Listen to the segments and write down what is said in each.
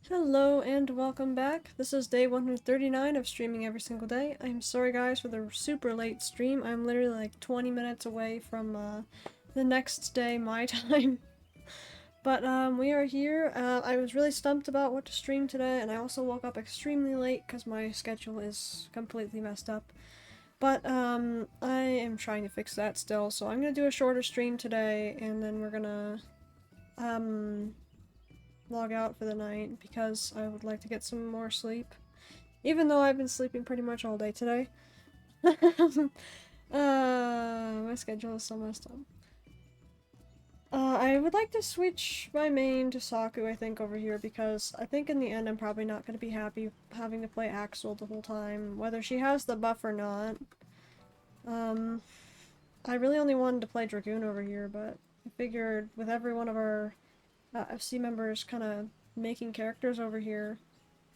Hello and welcome back. This is day 139 of streaming every single day. I'm sorry guys for the super late stream. I'm literally like 20 minutes away from the next day my time. But we are here. I was really stumped about what to stream today, and I also woke up extremely late because my schedule is completely messed up. But I am trying to fix that still, so I'm gonna do a shorter stream today, and then we're gonna um log out for the night because I would like to get some more sleep. Even though I've been sleeping pretty much all day today. My schedule is so messed up. I would like to switch my main to Saku, I think, over here, because I think in the end I'm probably not going to be happy having to play Axel the whole time, whether she has the buff or not. Um, I really only wanted to play Dragoon over here, but I figured with every one of our FC members kind of making characters over here,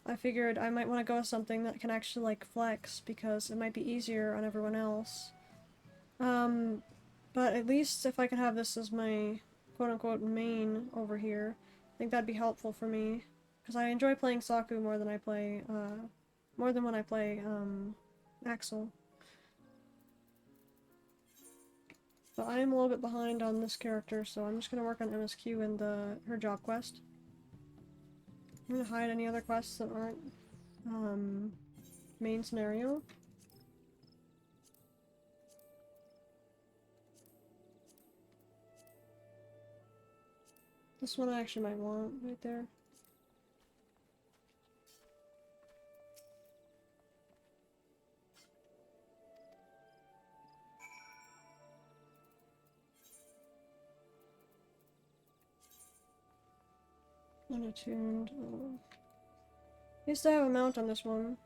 I figured I might want to go with something that can actually, like, flex, because it might be easier on everyone else. Um, but at least if I could have this as my quote-unquote main over here, I think that'd be helpful for me. Because I enjoy playing Saku more than more than when I play, Axel. But I am a little bit behind on this character, so I'm just gonna work on MSQ and her job quest. I'm gonna hide any other quests that aren't, main scenario. This one I actually might want, right there. Unattuned. Oh. Used to have a mount on this one.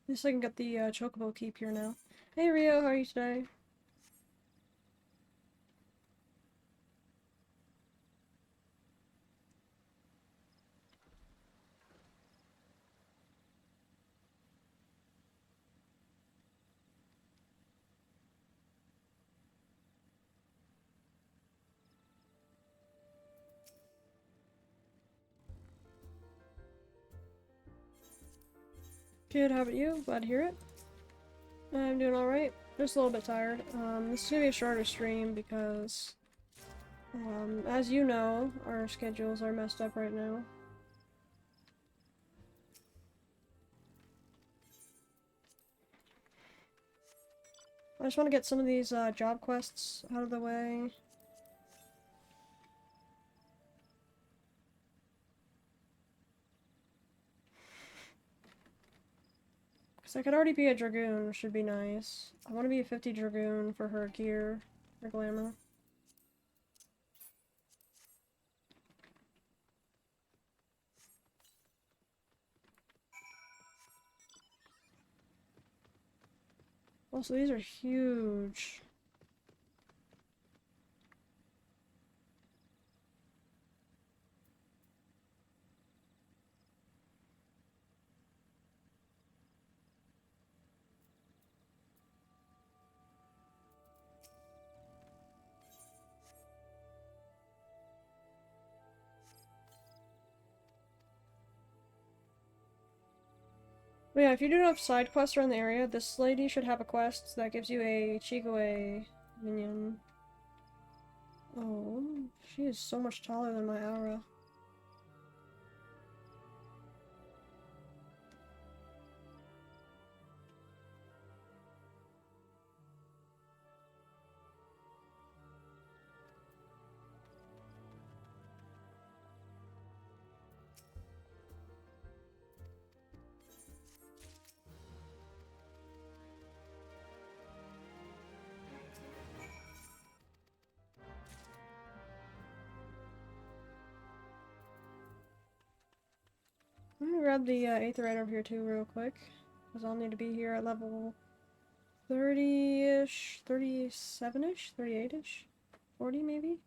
At least I can get the Chocobo Keep here now. Hey Rio, how are you today? Good, how about you? Glad to hear it. I'm doing alright. Just a little bit tired. This is gonna be a shorter stream because, as you know, our schedules are messed up right now. I just want to get some of these job quests out of the way. Because I could already be a Dragoon, which should be nice. I want to be a 50 Dragoon for her gear, her glamour. Also, these are huge. But yeah, if you do enough side quests around the area, this lady should have a quest that gives you a Chigwe minion. Oh, she is so much taller than my aura. gonna grab the aetheryte over here too real quick, because I'll need to be here at level 30-ish, 37-ish, 38-ish, 40 maybe?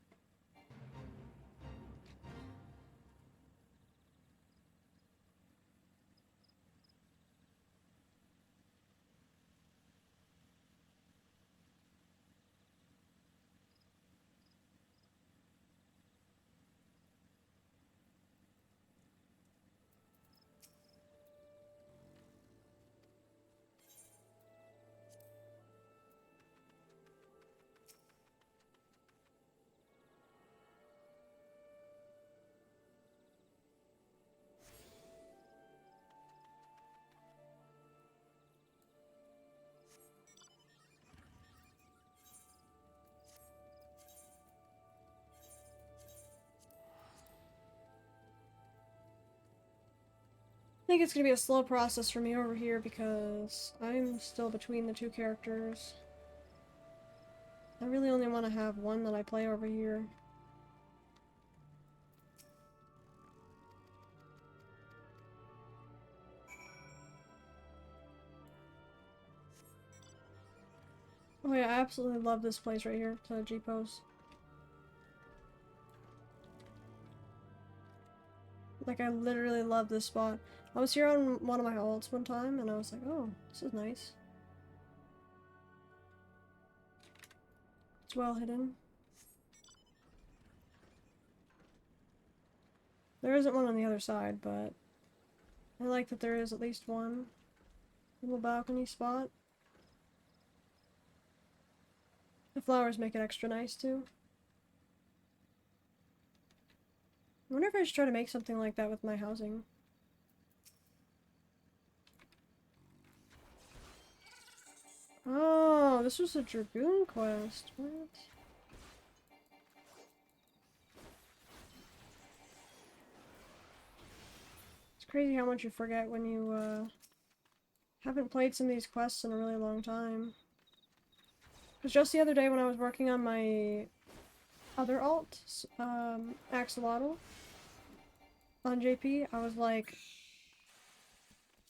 I think it's gonna be a slow process for me over here because I'm still between the two characters. I really only want to have one that I play over here. Oh yeah, I absolutely love this place right here, to G-Post. Like, I literally love this spot. I was here on one of my ults one time, and I was like, oh, this is nice. It's well hidden. There isn't one on the other side, but I like that there is at least one little balcony spot. The flowers make it extra nice, too. I wonder if I should try to make something like that with my housing. Oh, this was a Dragoon quest. What? It's crazy how much you forget when you, haven't played some of these quests in a really long time. Because just the other day when I was working on my other alt, Axolotl, on JP, I was like,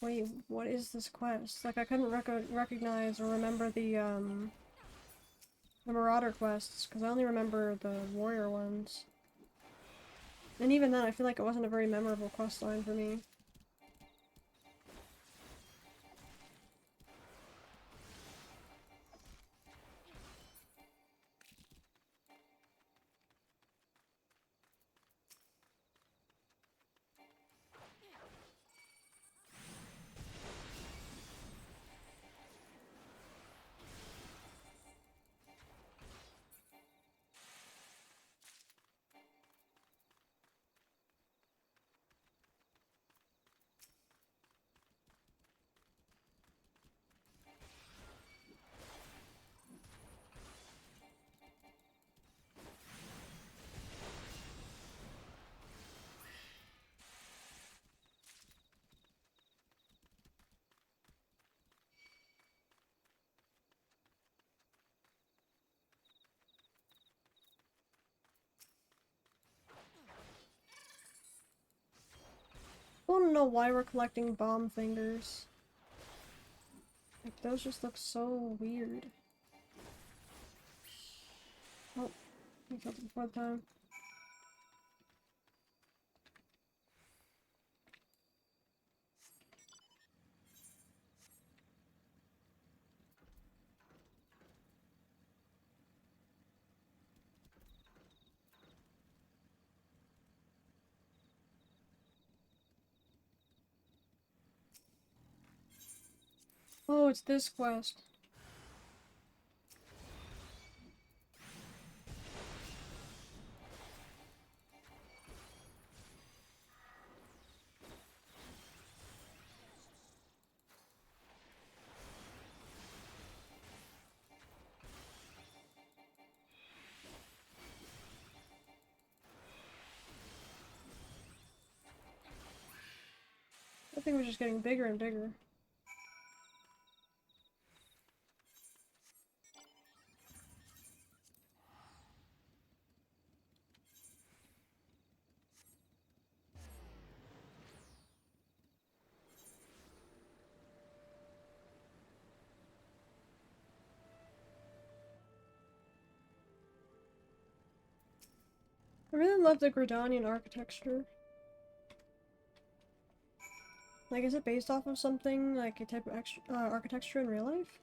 wait, what is this quest? Like, I couldn't recognize or remember the Marauder quests, because I only remember the warrior ones. And even then, I feel like it wasn't a very memorable quest line for me. I want to know why we're collecting bomb fingers. Like, those just look so weird. Oh, we killed it before the time. Oh, it's this quest. That thing was just getting bigger and bigger. I really love the Gridanian architecture. Like, is it based off of something, like a type of architecture in real life?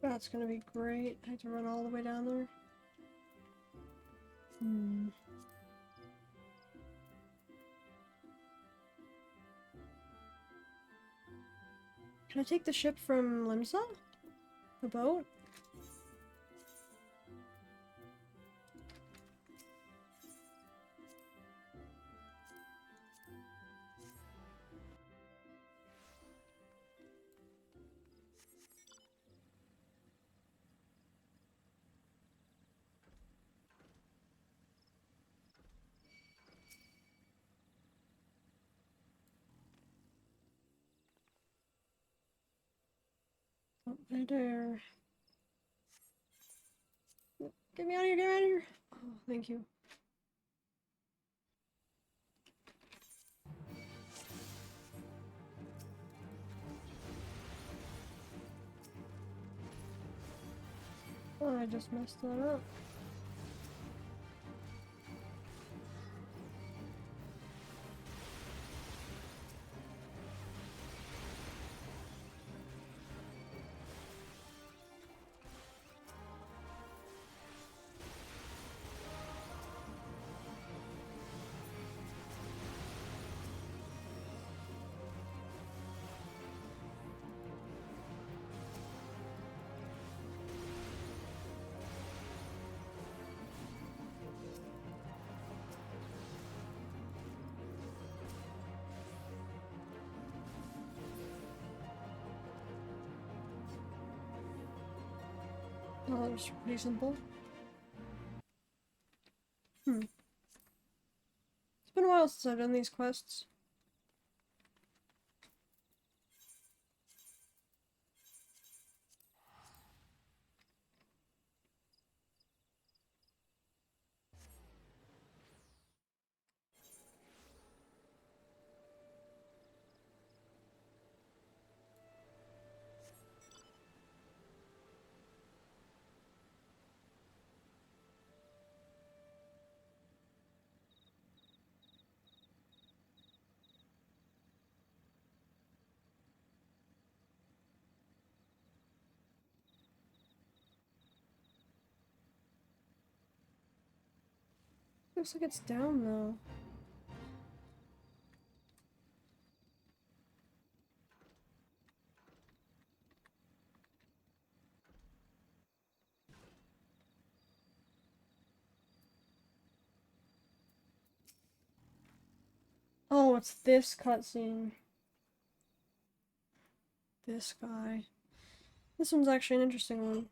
That's gonna be great. I have to run all the way down there. Can I take the ship from Limsa? The boat? Oh, right there. Get me out of here, get me out of here! Oh, thank you. Oh, I just messed that up. Oh, that was pretty simple. It's been a while since I've done these quests. Looks like it's down though. Oh, it's this cutscene. This guy. This one's actually an interesting one.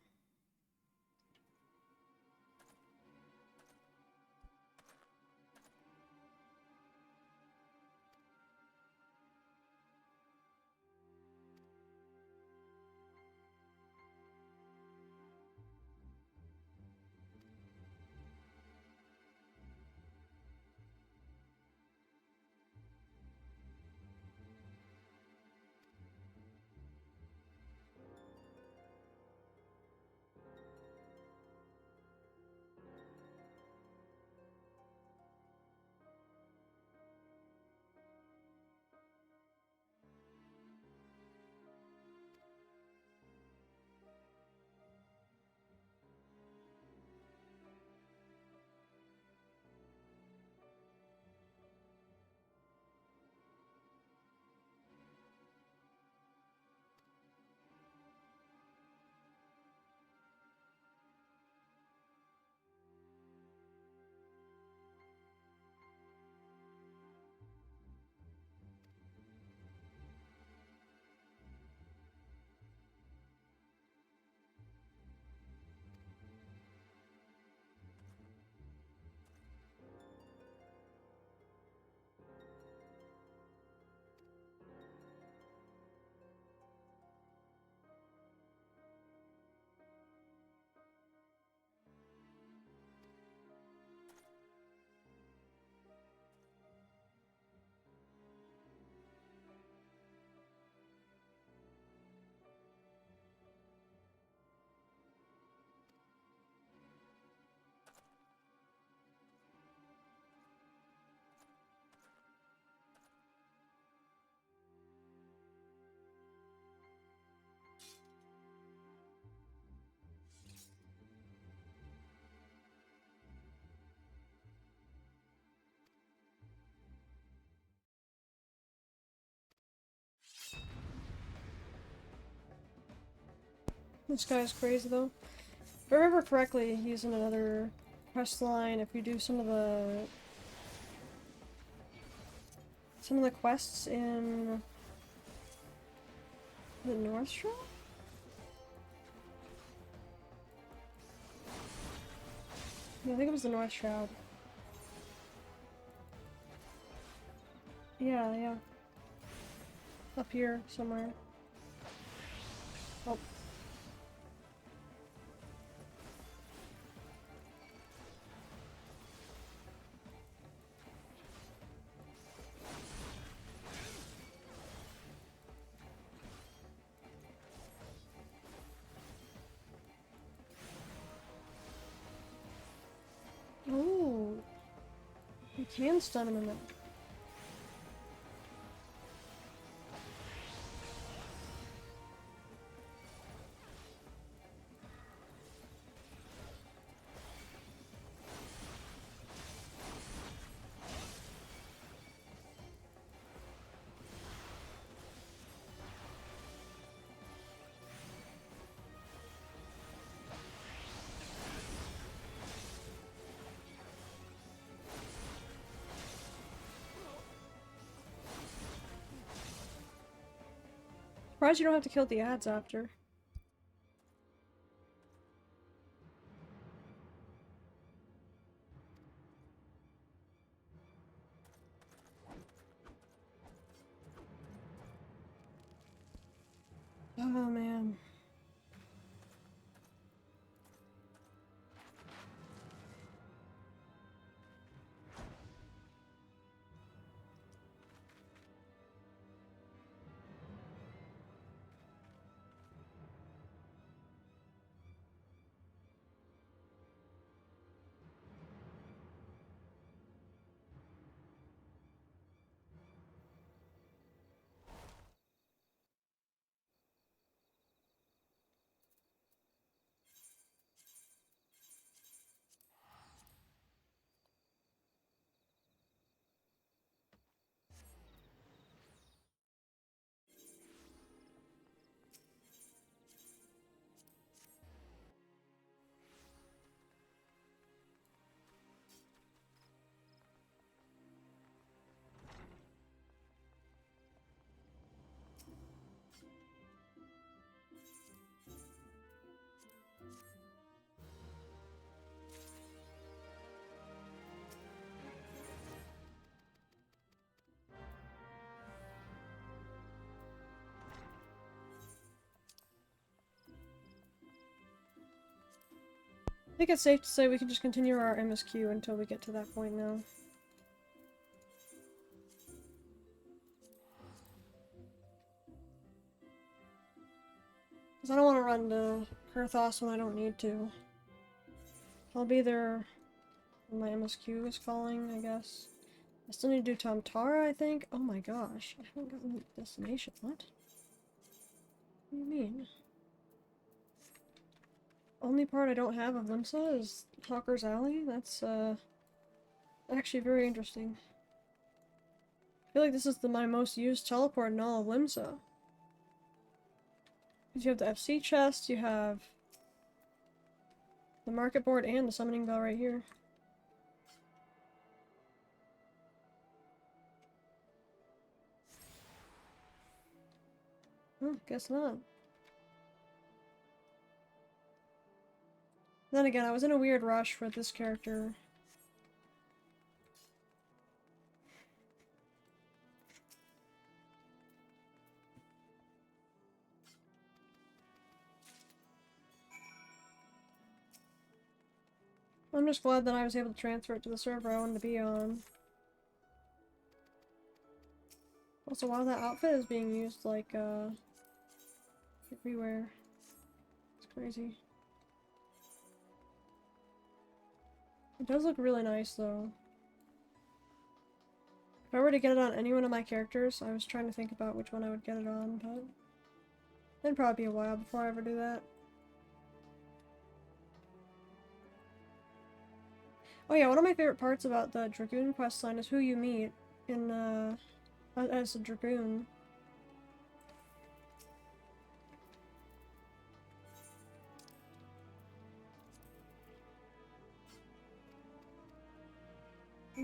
This guy's crazy though. If I remember correctly, he's in another quest line. If you do some of the quests in the North Shore? Yeah, I think it was the North Shroud. Yeah, yeah. Up here somewhere. Oh. Oh. You can stun him in that. Surprised you don't have to kill the ads after. Oh man. I think it's safe to say we can just continue our MSQ until we get to that point now. Because I don't want to run to Kurthos when I don't need to. I'll be there when my MSQ is calling, I guess. I still need to do Tamtara, I think. Oh my gosh, I haven't gotten the destination. What? What do you mean? Only part I don't have of Limsa is Hawker's Alley? That's, actually very interesting. I feel like this is my most used teleport in all of Limsa. Because you have the FC chest, you have the market board, and the summoning bell right here. Oh, guess not. Then again, I was in a weird rush for this character. I'm just glad that I was able to transfer it to the server I wanted to be on. Also, wow, that outfit is being used, like, everywhere. It's crazy. It does look really nice, though. If I were to get it on any one of my characters, I was trying to think about which one I would get it on, but it'd probably be a while before I ever do that. Oh yeah, one of my favorite parts about the Dragoon questline is who you meet in, as a Dragoon.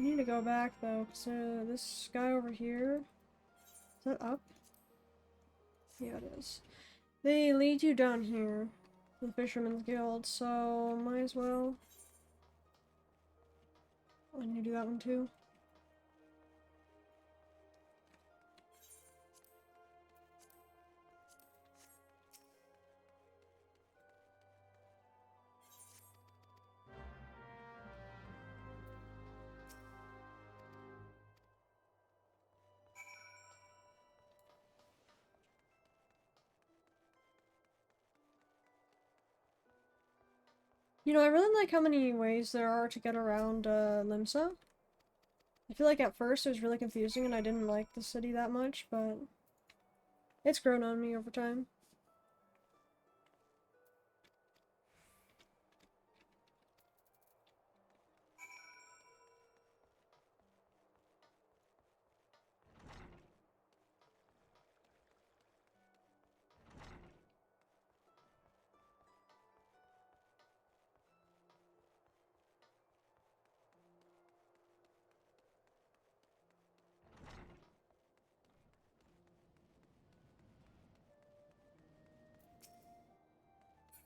need to go back though, because this guy over here, is that up? Yeah, it is. They lead you down here, the Fisherman's Guild, so might as well. I need to do that one too. You know, I really like how many ways there are to get around Limsa. I feel like at first it was really confusing and I didn't like the city that much, but it's grown on me over time.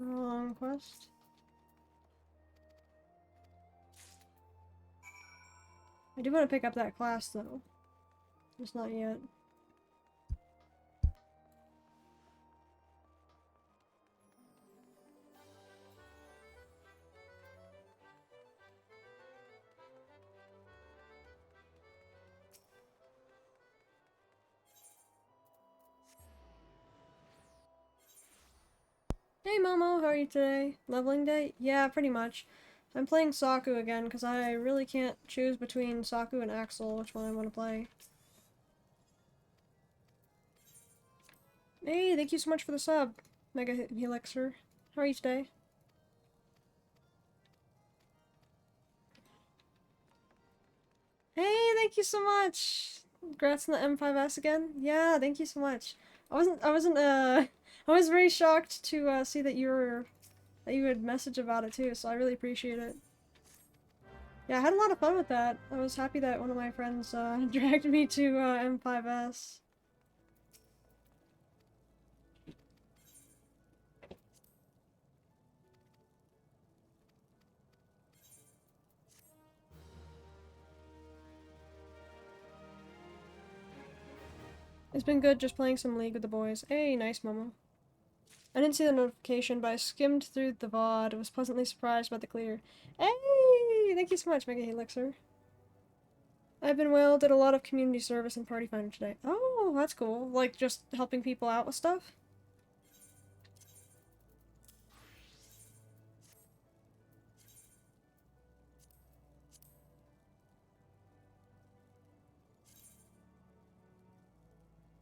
Wrong quest. I do want to pick up that class though. Just not yet. Hey Momo, how are you today? Leveling day? Yeah, pretty much. I'm playing Saku again because I really can't choose between Saku and Axel which one I want to play. Hey, thank you so much for the sub, Mega Helixer. How are you today? Hey, thank you so much. Congrats on the M5S again. Yeah, thank you so much. I was very shocked to see that you had messaged about it too, so I really appreciate it. Yeah, I had a lot of fun with that. I was happy that one of my friends dragged me to M5S. It's been good just playing some League with the boys. Hey, nice, Momo. I didn't see the notification, but I skimmed through the VOD. I was pleasantly surprised by the clear. Hey! Thank you so much, Mega Helixer. I've been well, did a lot of community service and party finder today. Oh, that's cool. Like, just helping people out with stuff?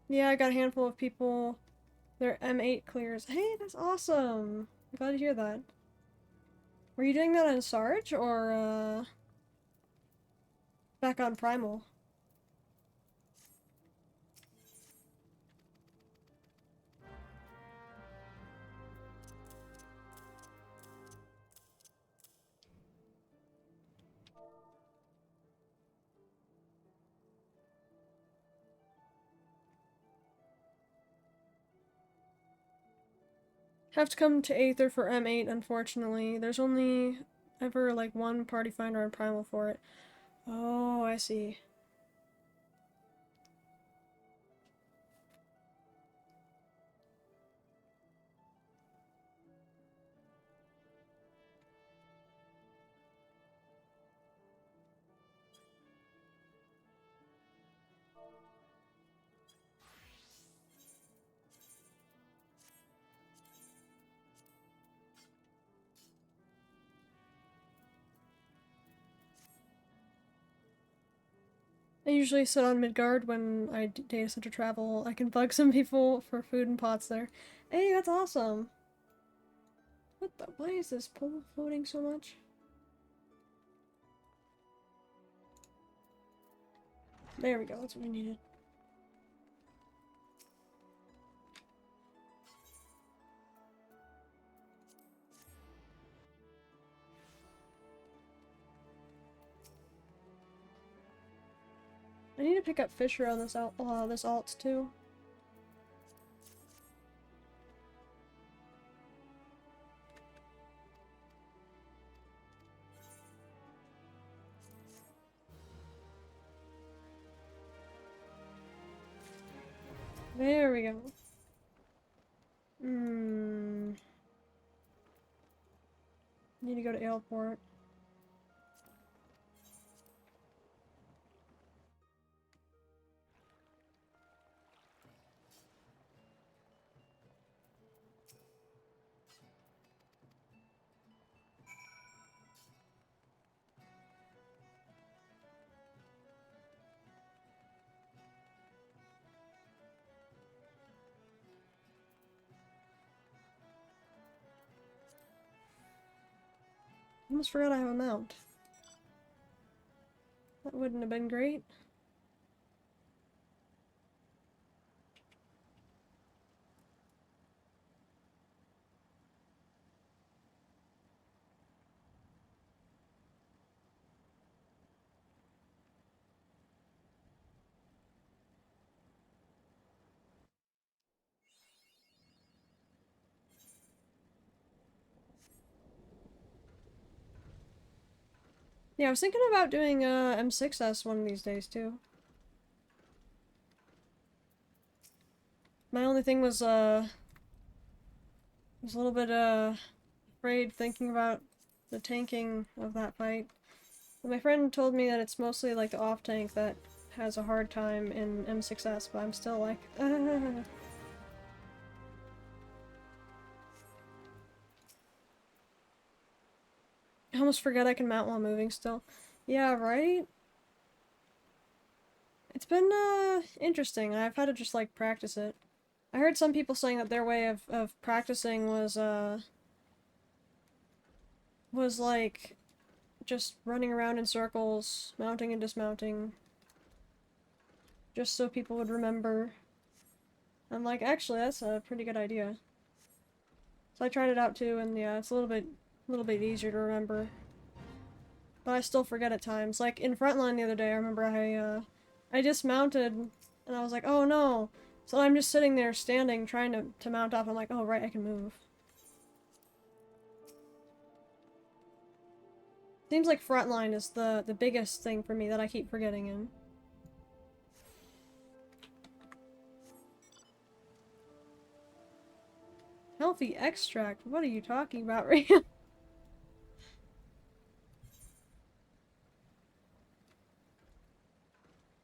Yeah, I got a handful of people. Their M8 clears. Hey, that's awesome! I'm glad to hear that. Were you doing that on Sarge, or, back on Primal? Have to come to Aether for M8, unfortunately. There's only ever, like, one party finder on Primal for it. Oh, I see. I usually sit on Midgard when I data center travel. I can bug some people for food and pots there. Hey, that's awesome! What the? Why is this pool floating so much? There we go, that's what we needed. to pick up Fisher on this this alt too. There we go. Need to go to airport. Almost forgot I have a mount. That wouldn't have been great. Yeah, I was thinking about doing M6S one of these days too. My only thing was a little bit afraid thinking about the tanking of that fight. But my friend told me that it's mostly like the off tank that has a hard time in M6S, but I'm still like I almost forget I can mount while moving still. Yeah, right? It's been interesting. I've had to just like practice it. I heard some people saying that their way of practicing was like just running around in circles, mounting and dismounting, just so people would remember. I'm like, actually, that's a pretty good idea. So I tried it out too, and yeah, it's a little bit easier to remember. But I still forget at times. Like in Frontline the other day, I remember I dismounted, and I was like, oh no. So I'm just sitting there standing, trying to mount up. I'm like, oh right, I can move. Seems like Frontline is the biggest thing for me that I keep forgetting in. Healthy extract? What are you talking about, Ria?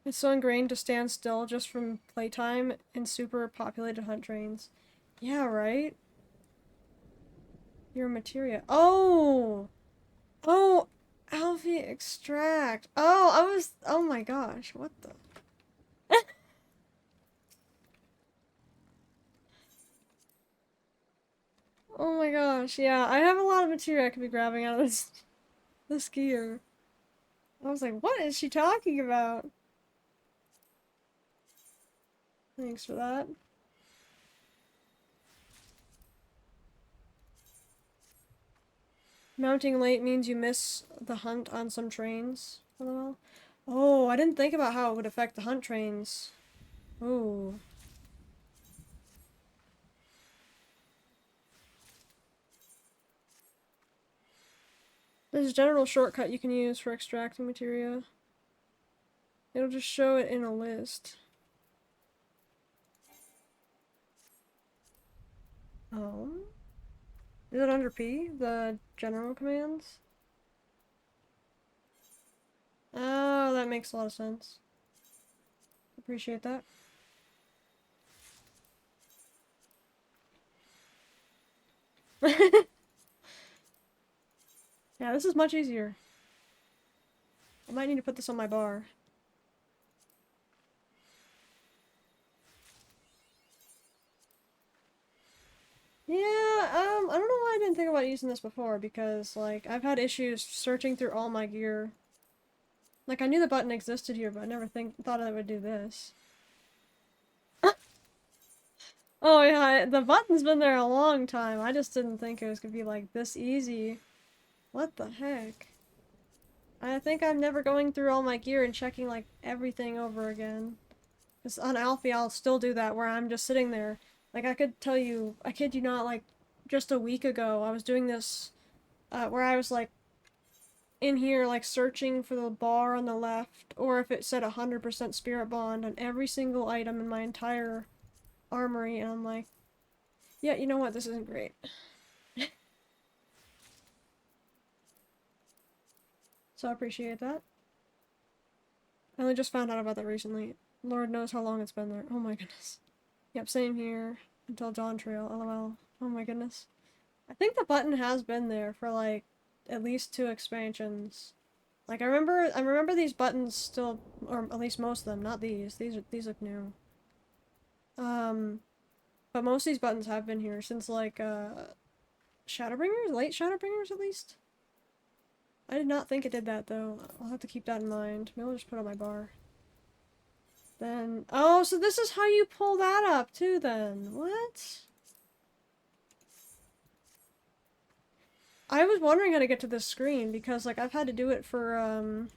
It's so ingrained to stand still just from playtime in super populated hunt trains. Yeah, right? Your materia. Oh! Oh! Alfie extract. Oh, oh my gosh, what the? Oh my gosh, yeah, I have a lot of material I could be grabbing out of this gear. I was like, what is she talking about? Thanks for that. Mounting late means you miss the hunt on some trains. LOL. Oh, I didn't think about how it would affect the hunt trains. Ooh. There's a general shortcut you can use for extracting materia. It'll just show it in a list. Oh. Is it under P? The general commands? Oh, that makes a lot of sense. Appreciate that. Yeah, this is much easier. I might need to put this on my bar. Yeah, I don't know why I didn't think about using this before, because, like, I've had issues searching through all my gear. Like, I knew the button existed here, but I never thought it would do this. Oh yeah, the button's been there a long time. I just didn't think it was gonna be, like, this easy. What the heck? I think I'm never going through all my gear and checking, like, everything over again. Because on Alfie, I'll still do that, where I'm just sitting there. Like, I could tell you, I kid you not, like, just a week ago, I was doing this, where I was, like, in here, like, searching for the bar on the left, or if it said 100% spirit bond on every single item in my entire armory, and I'm like, yeah, you know what, this isn't great. So I appreciate that. I only just found out about that recently. Lord knows how long it's been there. Oh my goodness. Yep, same here. Until Dawn Trail, lol. Oh my goodness. I think the button has been there for like at least 2 expansions. Like I remember these buttons still, or at least most of them, not these. These look new. But most of these buttons have been here since like Shadowbringers? Late Shadowbringers at least? I did not think it did that though. I'll have to keep that in mind. Maybe I'll just put it on my bar. Then, oh, so this is how you pull that up too then. What? I was wondering how to get to this screen because like I've had to do it for oh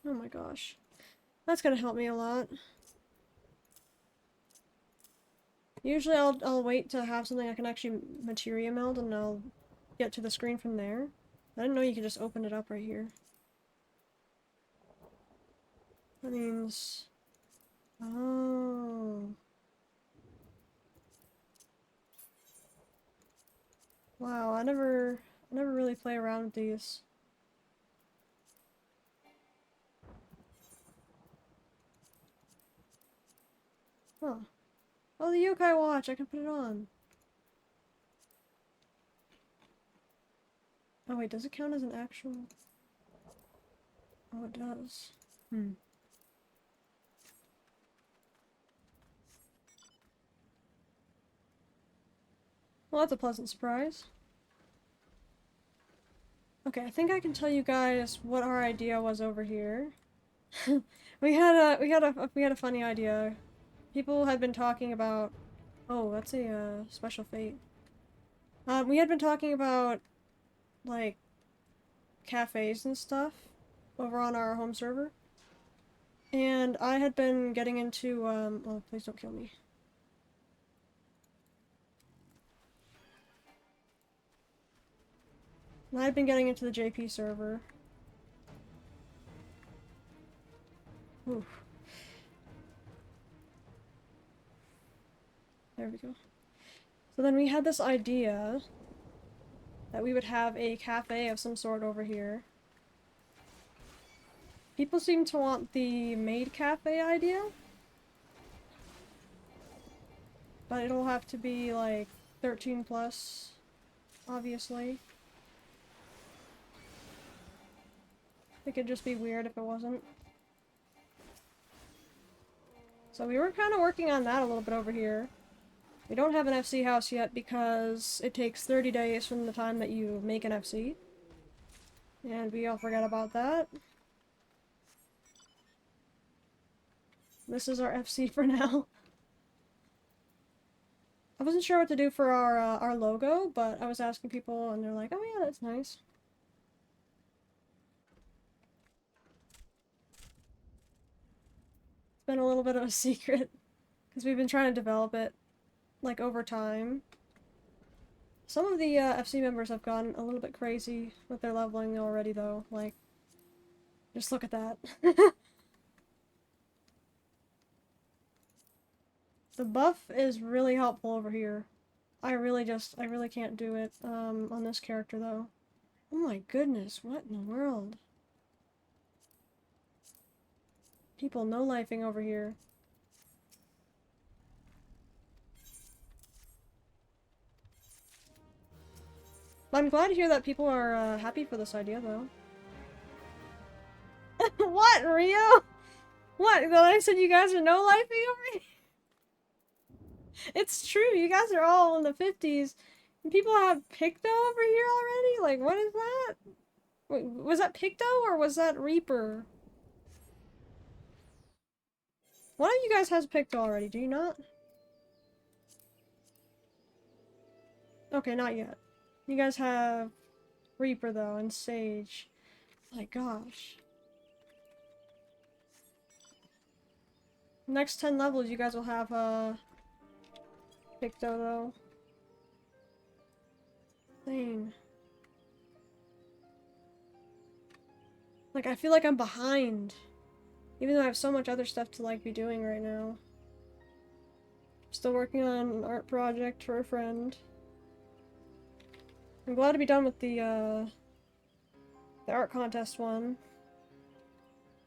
my gosh. That's gonna help me a lot. Usually I'll wait to have something I can actually materia meld and I'll get to the screen from there. I didn't know you could just open it up right here. That means... Oh. Wow, I never really play around with these. Huh. Oh, the yokai watch! I can put it on. Oh wait, does it count as an actual... Oh, it does. Hmm. Well, that's a pleasant surprise. Okay, I think I can tell you guys what our idea was over here. we had a funny idea. People had been talking about... Oh, that's a special fate. We had been talking about like cafes and stuff over on our home server. And I had been getting into oh, please don't kill me. And I had been getting into the JP server. Oof. There we go. So then we had this idea that we would have a cafe of some sort over here. People seem to want the maid cafe idea. But it'll have to be like 13 plus, obviously. It could just be weird if it wasn't. So we were kind of working on that a little bit over here. We don't have an FC house yet because it takes 30 days from the time that you make an FC. And we all forgot about that. This is our FC for now. I wasn't sure what to do for our logo, but I was asking people and they're like, oh yeah, that's nice. It's been a little bit of a secret because we've been trying to develop it like over time. Some of the FC members have gone a little bit crazy with their leveling already though, like, just look at that. The buff is really helpful over here. I really can't do it on this character though. Oh my goodness, what in the world? People no-lifing over here. I'm glad to hear that people are happy for this idea though. What, Rio? What? That I said you guys are no-lifing over here? It's true, you guys are all in the 50s. And people have Picto over here already? Like, what is that? Wait, was that Picto or was that Reaper? One of you guys has Picto already, do you not? Okay, not yet. You guys have Reaper though, and Sage. My gosh. Next 10 levels, you guys will have Picto though. Dang. Like, I feel like I'm behind. Even though I have so much other stuff to, like, be doing right now. Still working on an art project for a friend. I'm glad to be done with the art contest one.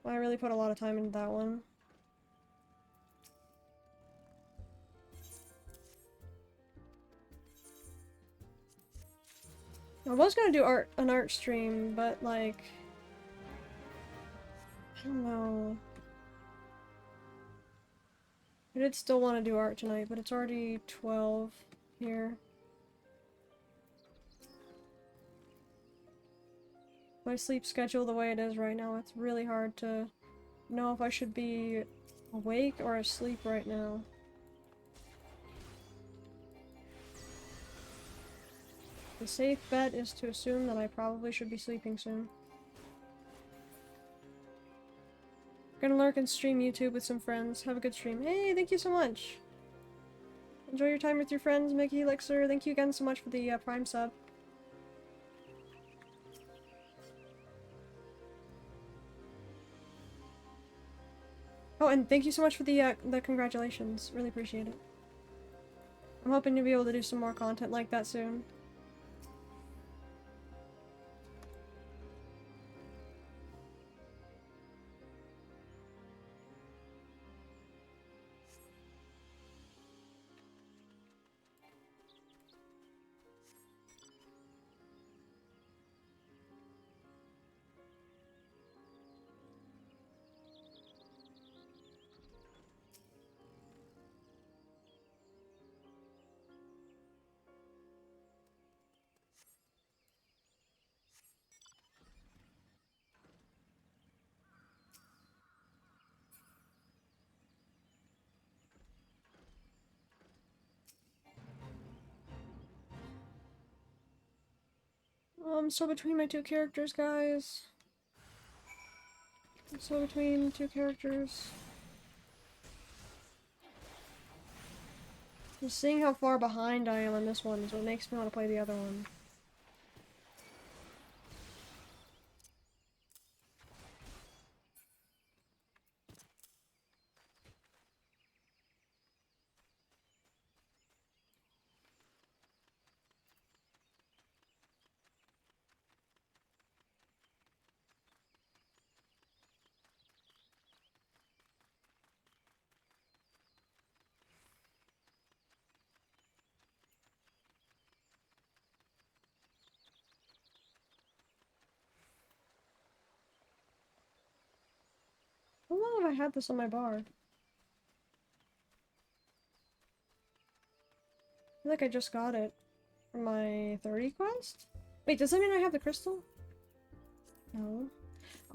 I really put a lot of time into that one. I was gonna do an art stream, but like, I don't know. I did still want to do art tonight, but it's already 12 here. My sleep schedule the way it is right now, it's really hard to know if I should be awake or asleep right now. The safe bet is to assume that I probably should be sleeping soon. Gonna lurk and stream YouTube with some friends. Have a good stream. Hey, thank you so much! Enjoy your time with your friends, Mickey, Elixir. Thank you again so much for the Prime sub. Oh, and thank you so much for the congratulations. Really appreciate it. I'm hoping to be able to do some more content like that soon. So between my two characters, guys. So between two characters. Just seeing how far behind I am on this one is what makes me want to play the other one. How long have I had this on my bar? I feel like I just got it for my 30 quest? Wait, does that mean I have the crystal? No.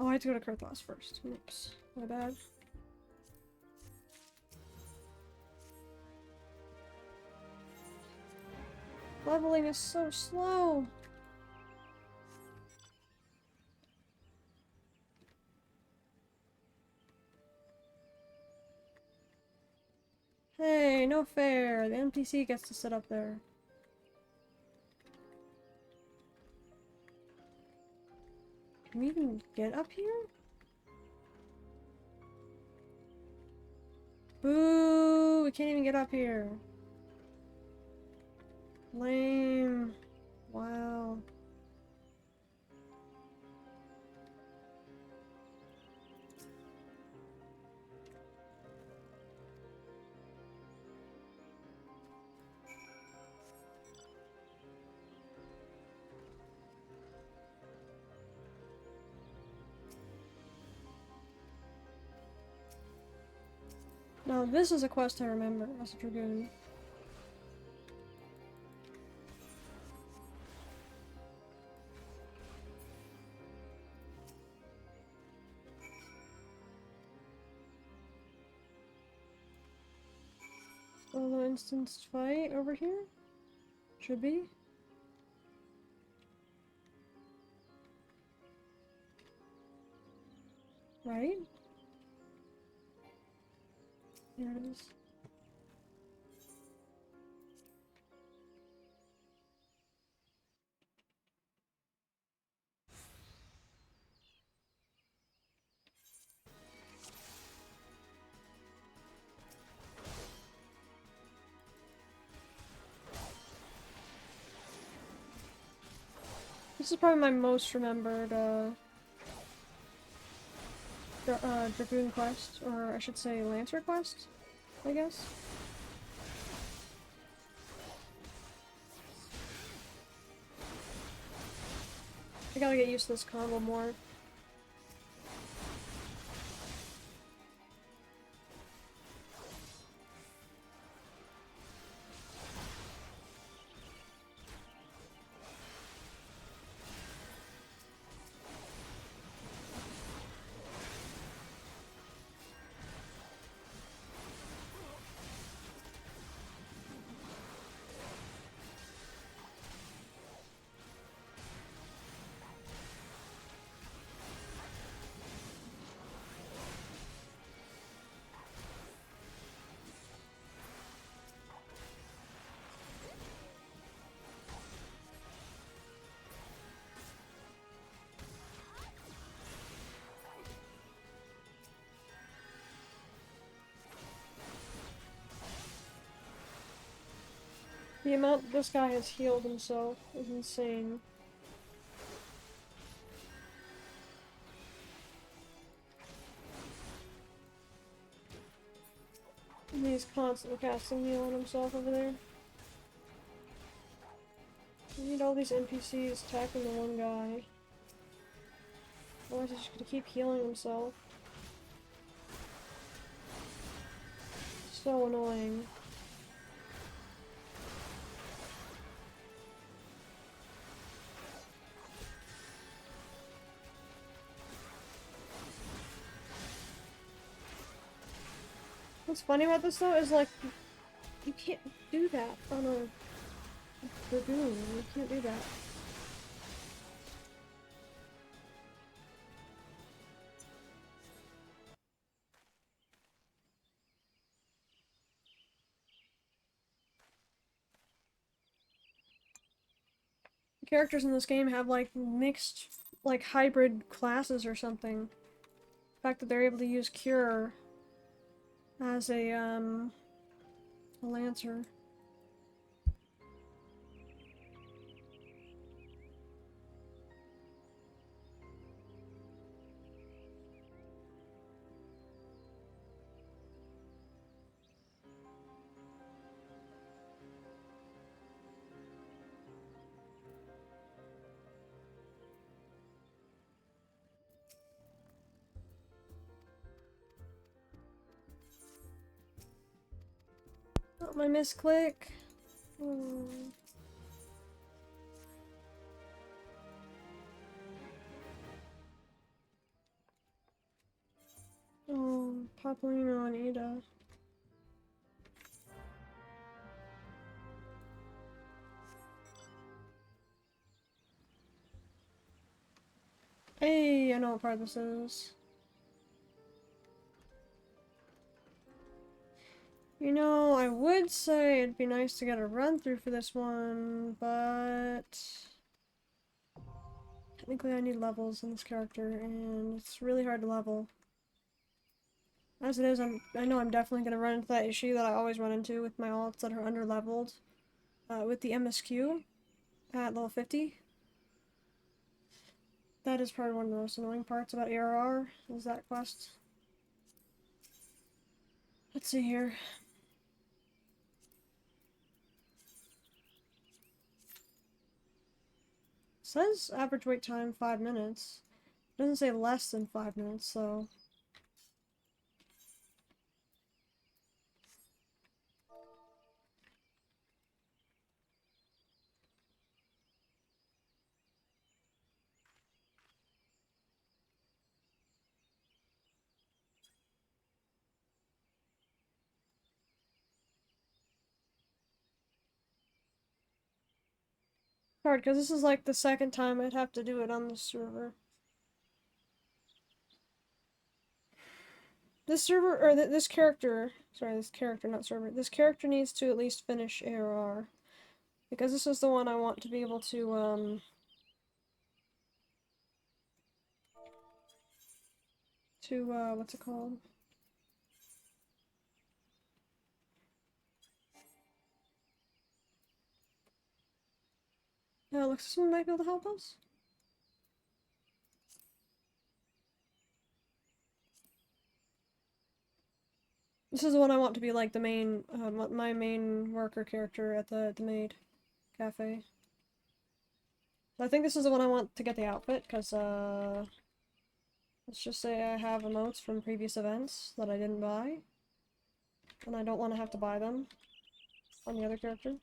Oh, I have to go to Kurthos first. Oops. My bad. Leveling is so slow. Hey, no fair. The NPC gets to sit up there. Can we even get up here? Boo! We can't even get up here. Lame. Wow. Now this is a quest I remember as a Dragoon. Solo instanced fight over here? Should be. Right? There it is. This is probably my most remembered, Dragoon quest, or I should say Lancer quest, I guess. I gotta get used to this combo more. The amount this guy has healed himself is insane. And he's constantly casting heal on himself over there. You need all these NPCs attacking the one guy. Otherwise he's just gonna keep healing himself. So annoying. What's funny about this though is like, you can't do that on a Dragoon. You can't do that. The characters in this game have like mixed, like hybrid classes or something. The fact that they're able to use Cure as a Lancer. Oh, my misclick. Oh. Oh, Papolino and Ada. Hey, I know what part this is. You know, I would say it'd be nice to get a run through for this one, but technically I need levels in this character, and it's really hard to level. As it is, I know I'm definitely gonna run into that issue that I always run into with my alts that are under-leveled. With the MSQ at level 50. That is probably one of the most annoying parts about ARR, is that quest. Let's see here. It says average wait time 5 minutes. It doesn't say less than 5 minutes, so... hard, because this is like the second time I'd have to do it on this server. This server, or this character, sorry, this character, not server, this character needs to at least finish ARR. Because this is the one I want to be able to, what's it called? Yeah, looks like someone might be able to help us. This is the one I want to be like the main, my main worker character at the maid cafe. So I think this is the one I want to get the outfit, because, let's just say I have emotes from previous events that I didn't buy. And I don't want to have to buy them on the other character.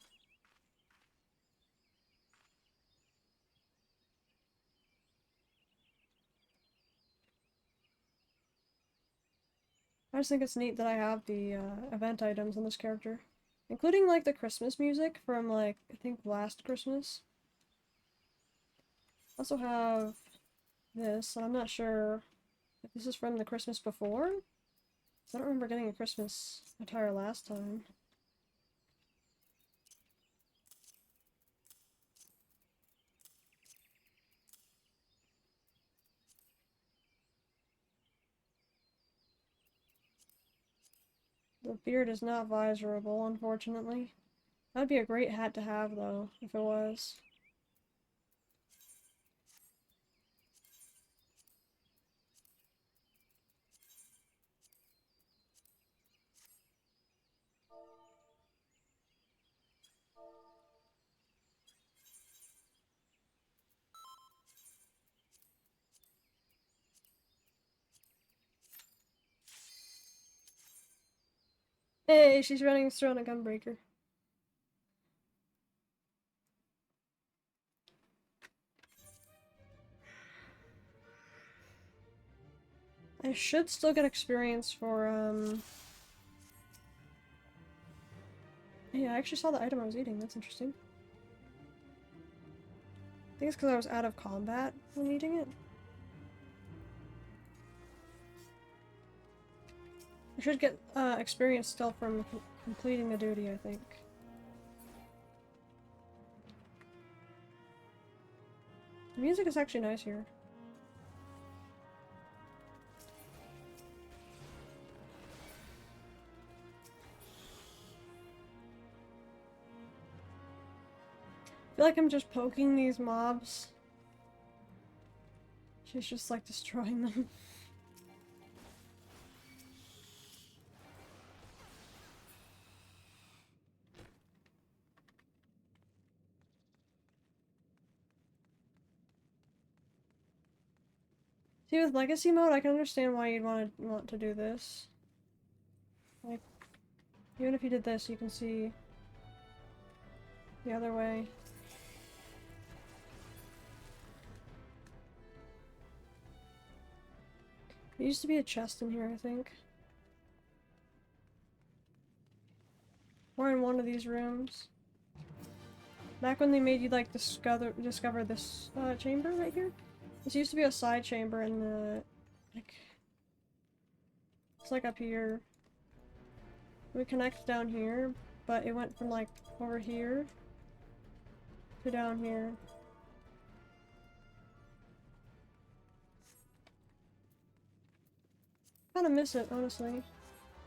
I just think it's neat that I have the event items on this character. Including like the Christmas music from like, I think last Christmas. I also have this, and I'm not sure if this is from the Christmas before. I don't remember getting a Christmas attire last time. The beard is not visorable, unfortunately. That'd be a great hat to have, though, if it was. Hey, she's running through on a gunbreaker. I should still get experience for, Yeah, I actually saw the item I was eating. That's interesting. I think it's because I was out of combat when eating it. I should get experience still from completing the duty, I think. The music is actually nice here. I feel like I'm just poking these mobs. She's just like destroying them. See, with legacy mode, I can understand why you'd want to do this. Like, even if you did this, you can see the other way. There used to be a chest in here, I think. Or in one of these rooms. Back when they made you, like, discover this chamber right here. This used to be a side chamber in the, like, it's like up here. We connect down here, but it went from like over here to down here. Kind of miss it, honestly.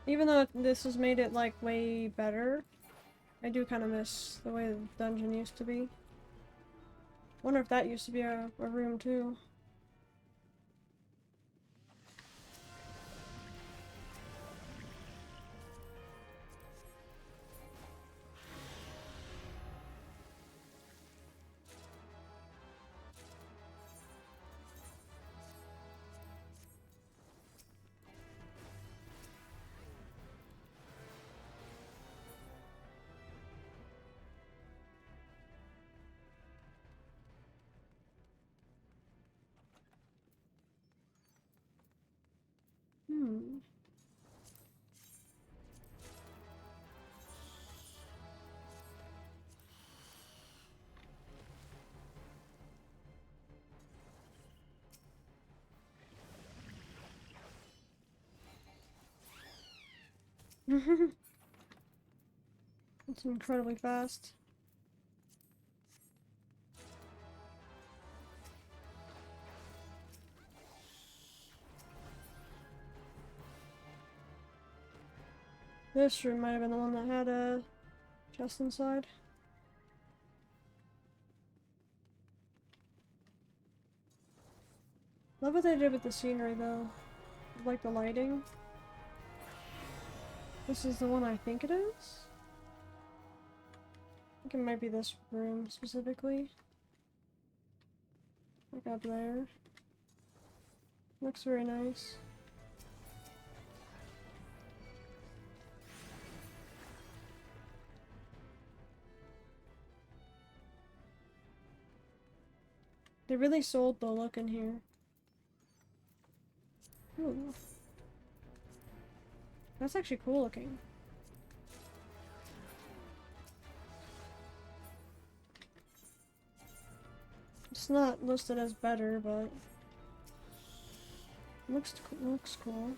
Even though this has made it like way better, I do kind of miss the way the dungeon used to be. Wonder if that used to be a room too. It's incredibly fast. This room might have been the one that had a chest inside. Love what they did with the scenery though. Like the lighting. This is the one I think it is? I think it might be this room specifically. Like up there. Looks very nice. They really sold the look in here. Ooh. That's actually cool looking. It's not listed as better, but looks cool.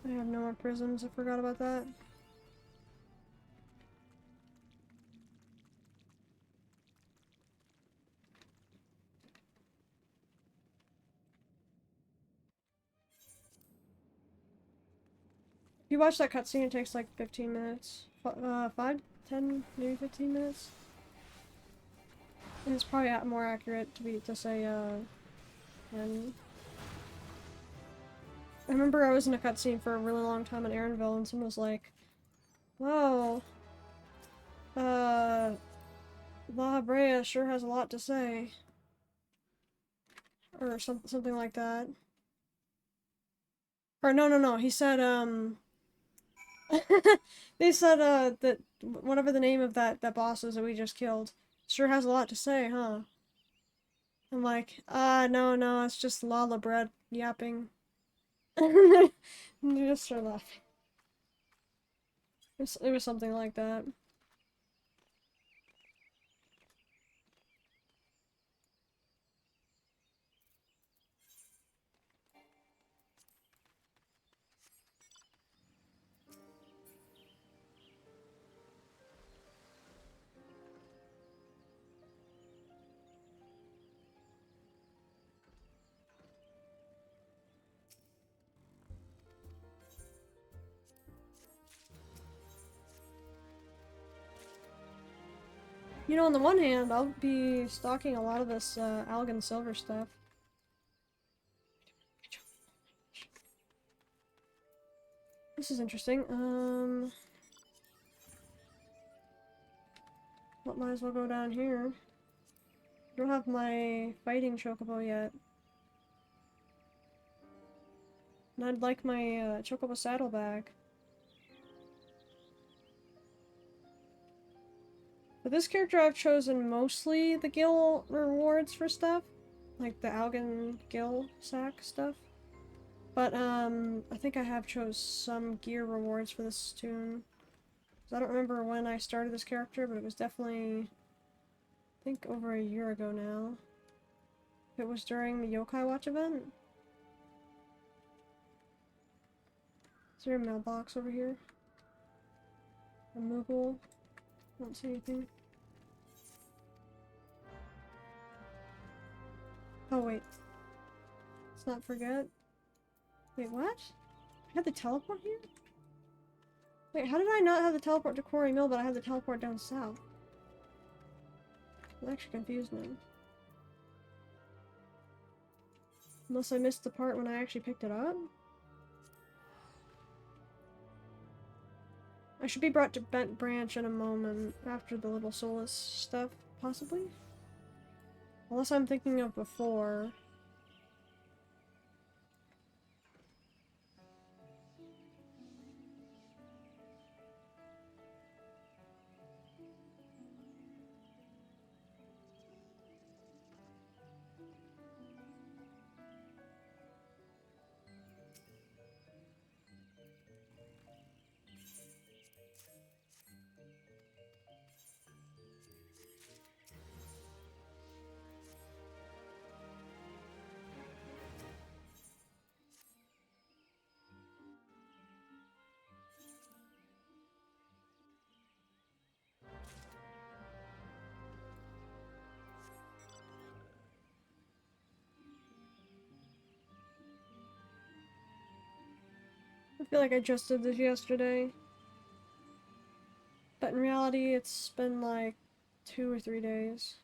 I have no more prisms, I forgot about that. If you watch that cutscene, it takes like 15 minutes. 5, 10, maybe 15 minutes. And it's probably more accurate to say, and I remember I was in a cutscene for a really long time in Aaronville, and someone was like, wow, La Brea sure has a lot to say. Or something like that. Or no, he said, they said, that whatever the name of that boss is that we just killed sure has a lot to say, huh? I'm like, no, it's just Lala Bread yapping. You just start laughing. It was something like that. You know, on the one hand, I'll be stocking a lot of this Algan Silver stuff. This is interesting. Well, might as well go down here. I don't have my fighting chocobo yet. And I'd like my chocobo saddle back. For this character, I've chosen mostly the Gil rewards for stuff. Like the Algan Gil sack stuff. But, I think I have chose some gear rewards for this tune. I don't remember when I started this character, but it was definitely, I think, over a year ago now. It was during the Yokai Watch event. Is there a mailbox over here? A Moogle? I don't see anything. Oh, wait. Let's not forget. Wait, what? I had the teleport here? Wait, how did I not have the teleport to Quarry Mill, but I had the teleport down south? That actually confused me. Unless I missed the part when I actually picked it up? I should be brought to Bent Branch in a moment, after the Little Soulless stuff, possibly? Unless I'm thinking of before. I feel like I just did this yesterday. But in reality, it's been like 2 or 3 days.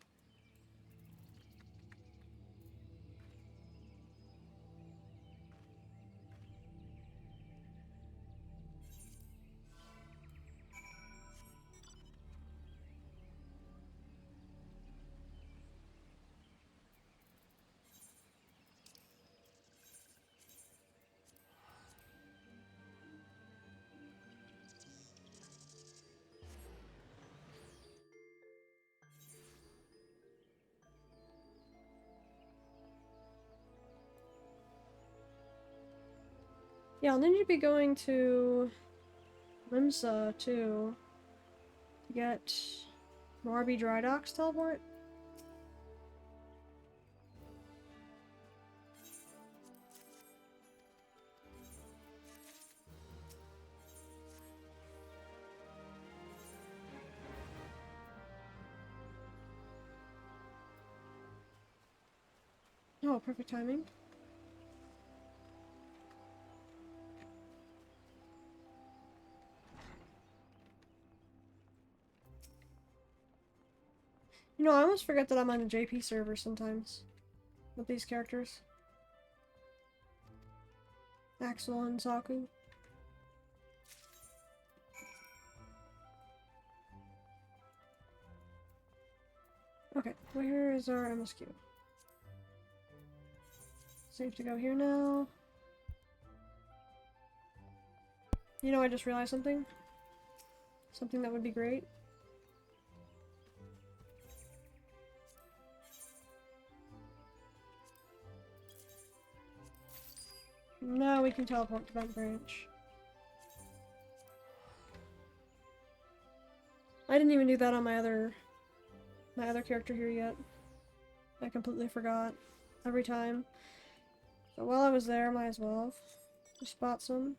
Yeah, I'll need to be going to Limsa too to get Morby Dry Docks teleport. Oh, perfect timing. You know, I almost forget that I'm on the JP server sometimes with these characters. Axel and Saku. Okay, where is our MSQ? Safe to go here now. You know, I just realized something. Something that would be great. Now we can teleport to Vent Branch. I didn't even do that on my other character here yet. I completely forgot every time. But while I was there, might as well just spot some.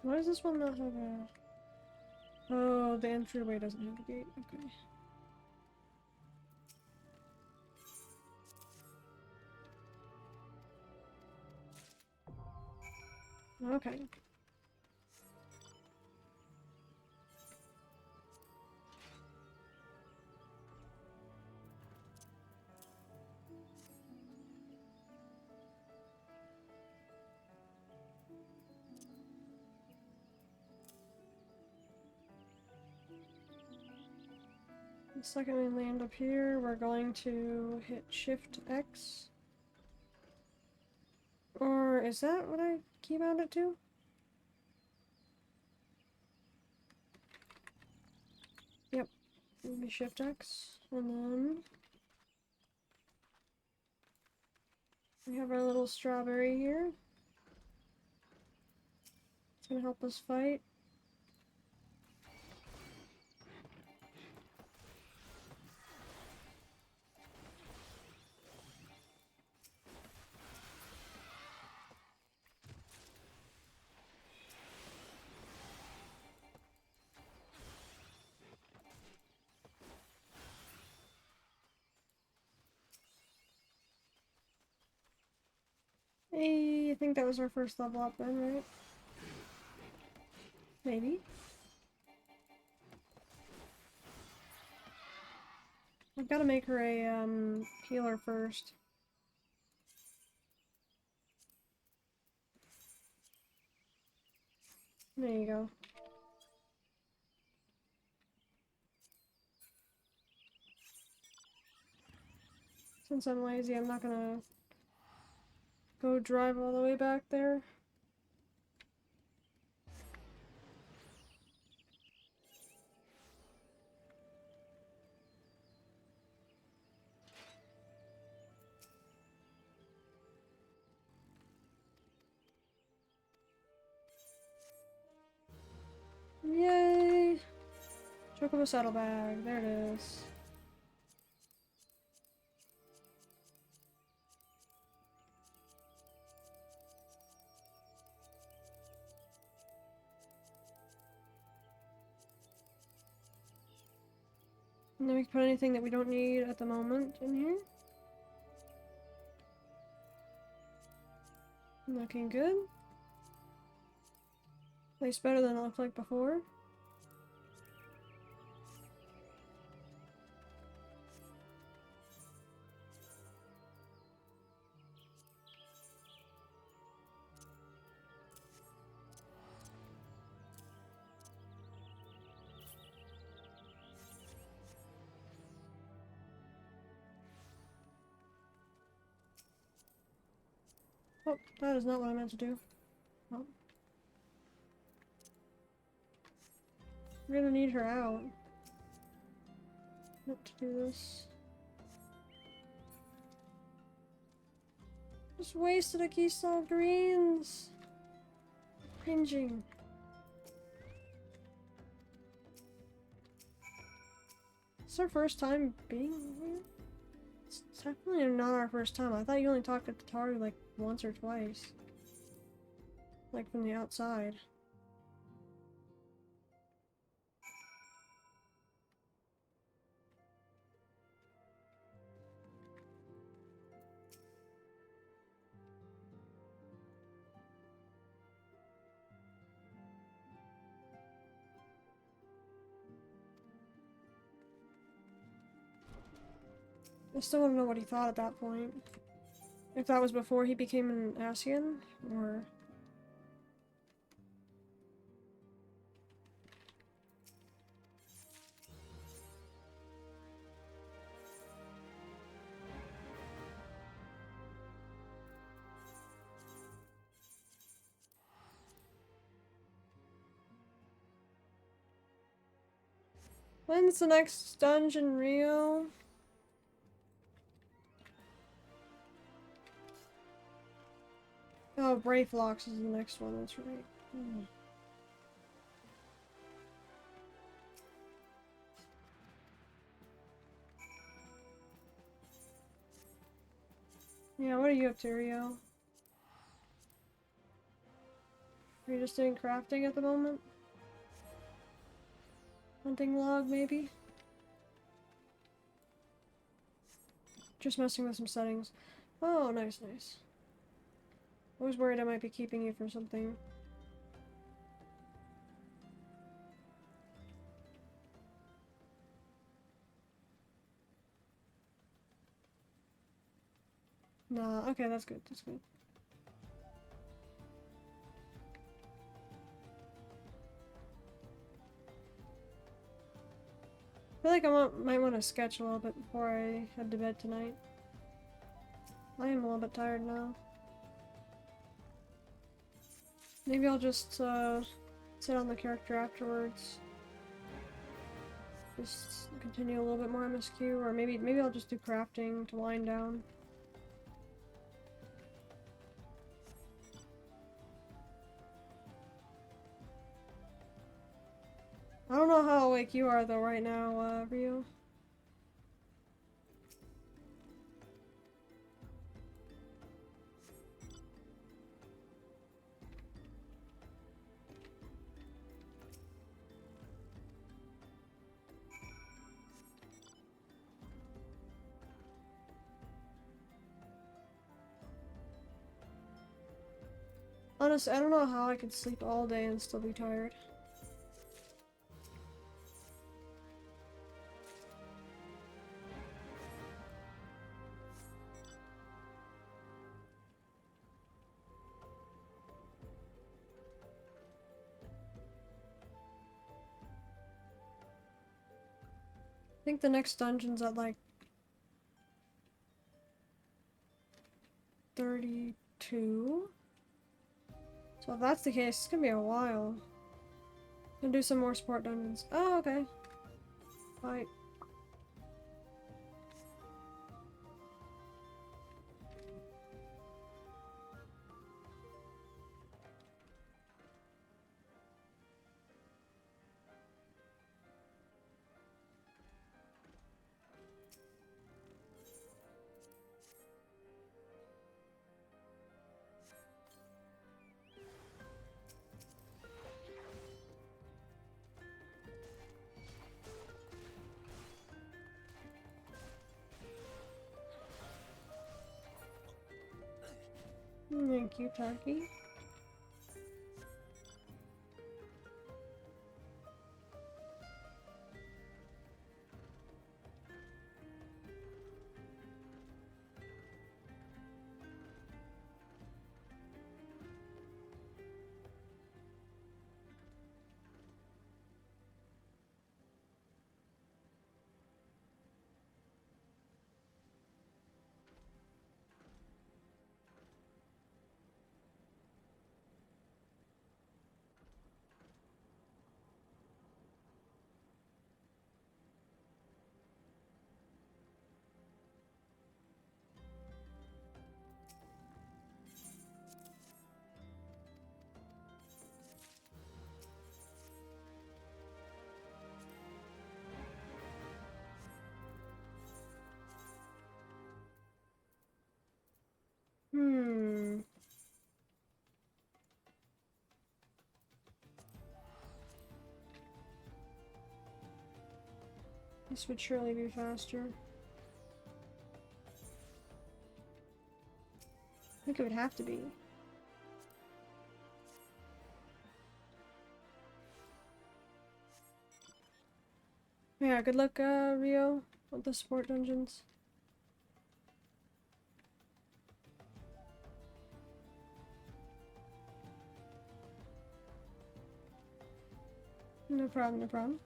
Why does this one not have a... Oh, the entryway doesn't have a gate. Okay. Okay. The second we land up here, we're going to hit Shift X. Or is that what I keybound it to? Yep. It'll be Shift X. And then we have our little strawberry here. It's gonna help us fight. Hey, I think that was our first level up then, right? Maybe. I've got to make her a healer first. There you go. Since I'm lazy, I'm not gonna go drive all the way back there. Chocobo saddlebag. There it is. And then we can put anything that we don't need at the moment in here. Looking good. Place better than it looked like before. Oh, that is not what I meant to do. Oh. We're gonna need her out. Not to do this. Just wasted a keystone of greens. Cringing. It's our first time being here? It's definitely not our first time. I thought you only talked to Tataru like once or twice. Like from the outside. I still want to know what he thought at that point. If that was before he became an Asian, or... When's the next dungeon, Rio? Oh, Brayflocks is the next one, that's right. Yeah, what are you up to, Rio? Are you just doing crafting at the moment? Hunting log, maybe? Just messing with some settings. Oh, nice, nice. I was worried I might be keeping you from something. Nah, okay, that's good, that's good. I feel like I might want to sketch a little bit before I head to bed tonight. I am a little bit tired now. Maybe I'll just sit on the character afterwards. Just continue a little bit more MSQ, or maybe I'll just do crafting to wind down. I don't know how awake you are though right now, Ryu. Honestly, I don't know how I could sleep all day and still be tired. I think the next dungeon's at like 32. So if that's the case, it's gonna be a while. Gonna do some more sport dungeons. Oh, okay. Bye. Thank you, Taki. This would surely be faster. I think it would have to be. Yeah, good luck, Rio, with the support dungeons. No problem, no problem.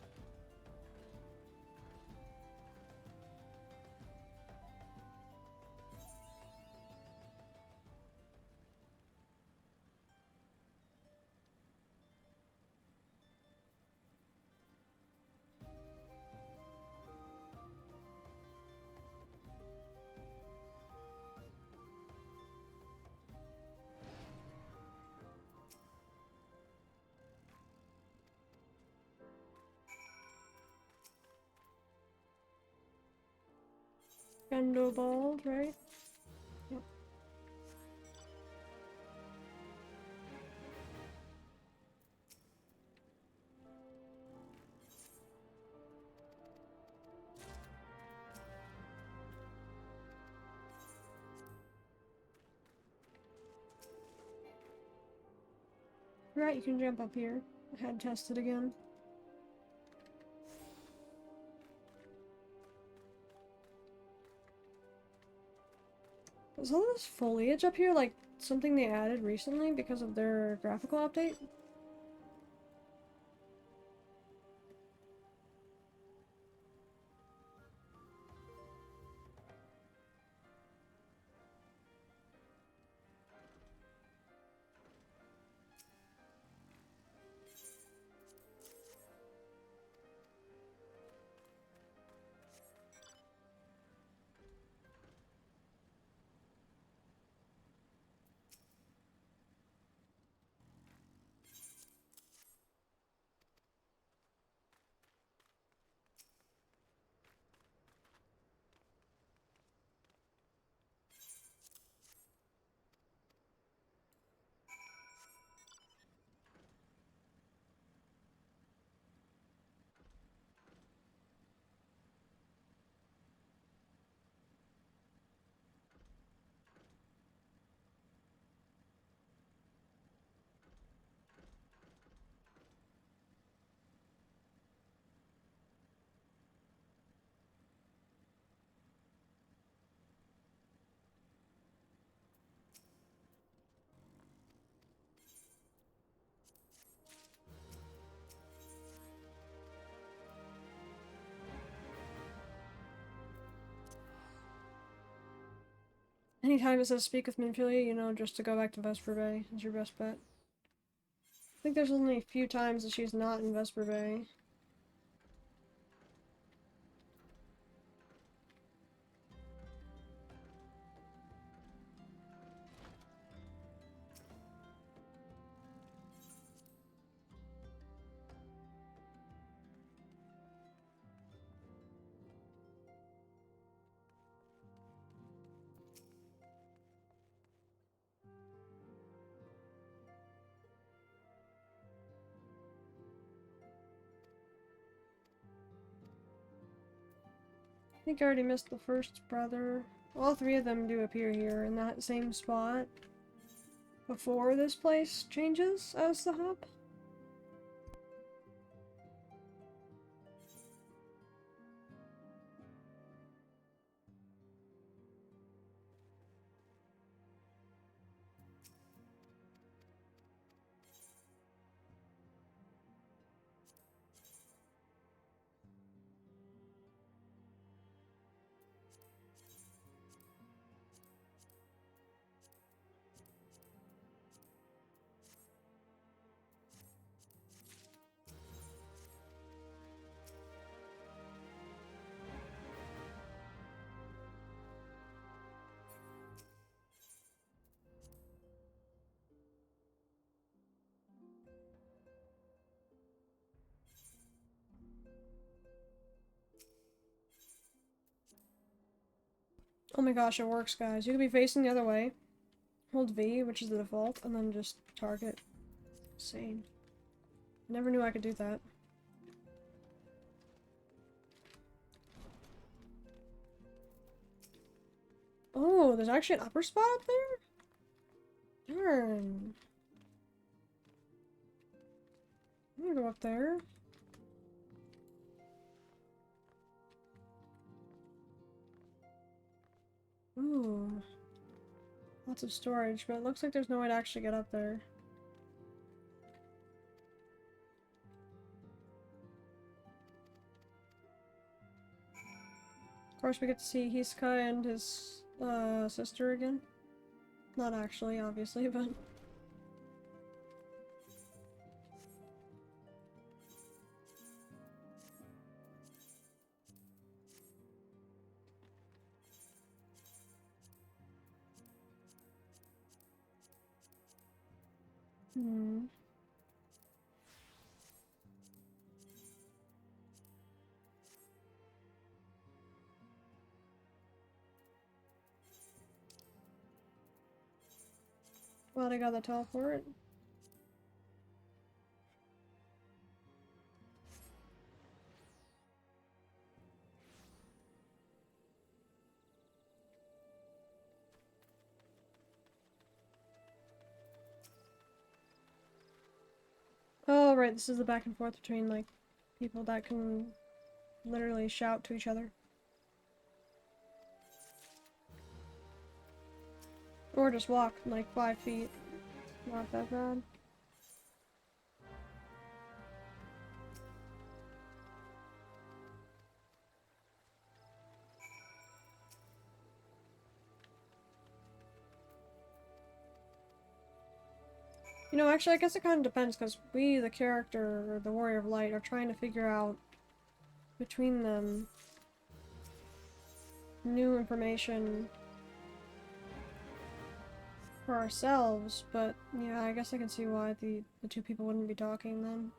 Gundobald, right? Yep. Right, you can jump up here. I had tested again. Is all this foliage up here like something they added recently because of their graphical update? Anytime it says speak with Minfilia, you know, just to go back to Vesper Bay is your best bet. I think there's only a few times that she's not in Vesper Bay. I think I already missed the first brother. All three of them do appear here in that same spot. before this place changes as the hub. Oh my gosh, it works, guys. You could be facing the other way. Hold V, which is the default, and then just target. Insane. Never knew I could do that. Oh, there's actually an upper spot up there? Darn. I'm gonna go up there. Ooh. Lots of storage, but it looks like there's no way to actually get up there. Of course, we get to see Hiska and his sister again. Not actually, obviously, but... Hmm. Glad I got the teleport. Oh, right, this is the back and forth between, like, people that can literally shout to each other. Or just walk, like, 5 feet. Not that bad. You know, actually, I guess it kind of depends, because we, the character, or the Warrior of Light, are trying to figure out between them new information for ourselves, but yeah, I guess I can see why the two people wouldn't be talking then.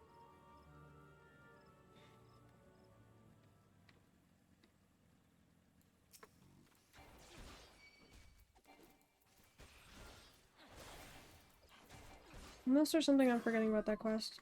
Unless there's something I'm forgetting about that quest.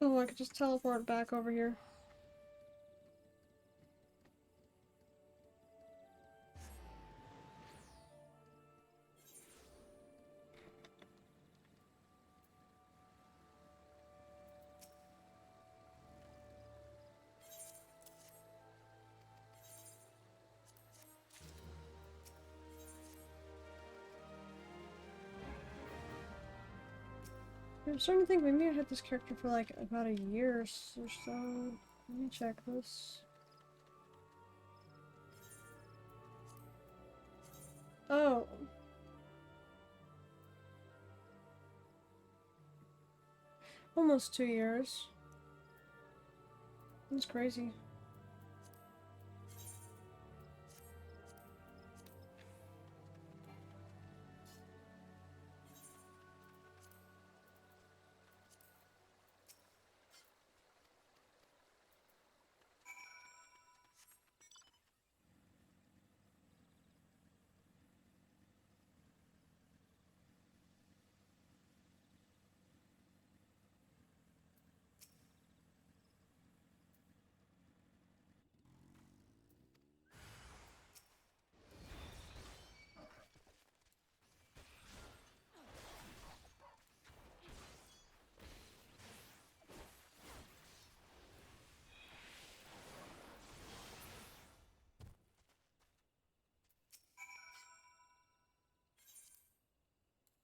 Oh, I could just teleport back over here. I'm starting to think maybe I had this character for like about a year or so. Let me check this. Oh. Almost 2 years. That's crazy.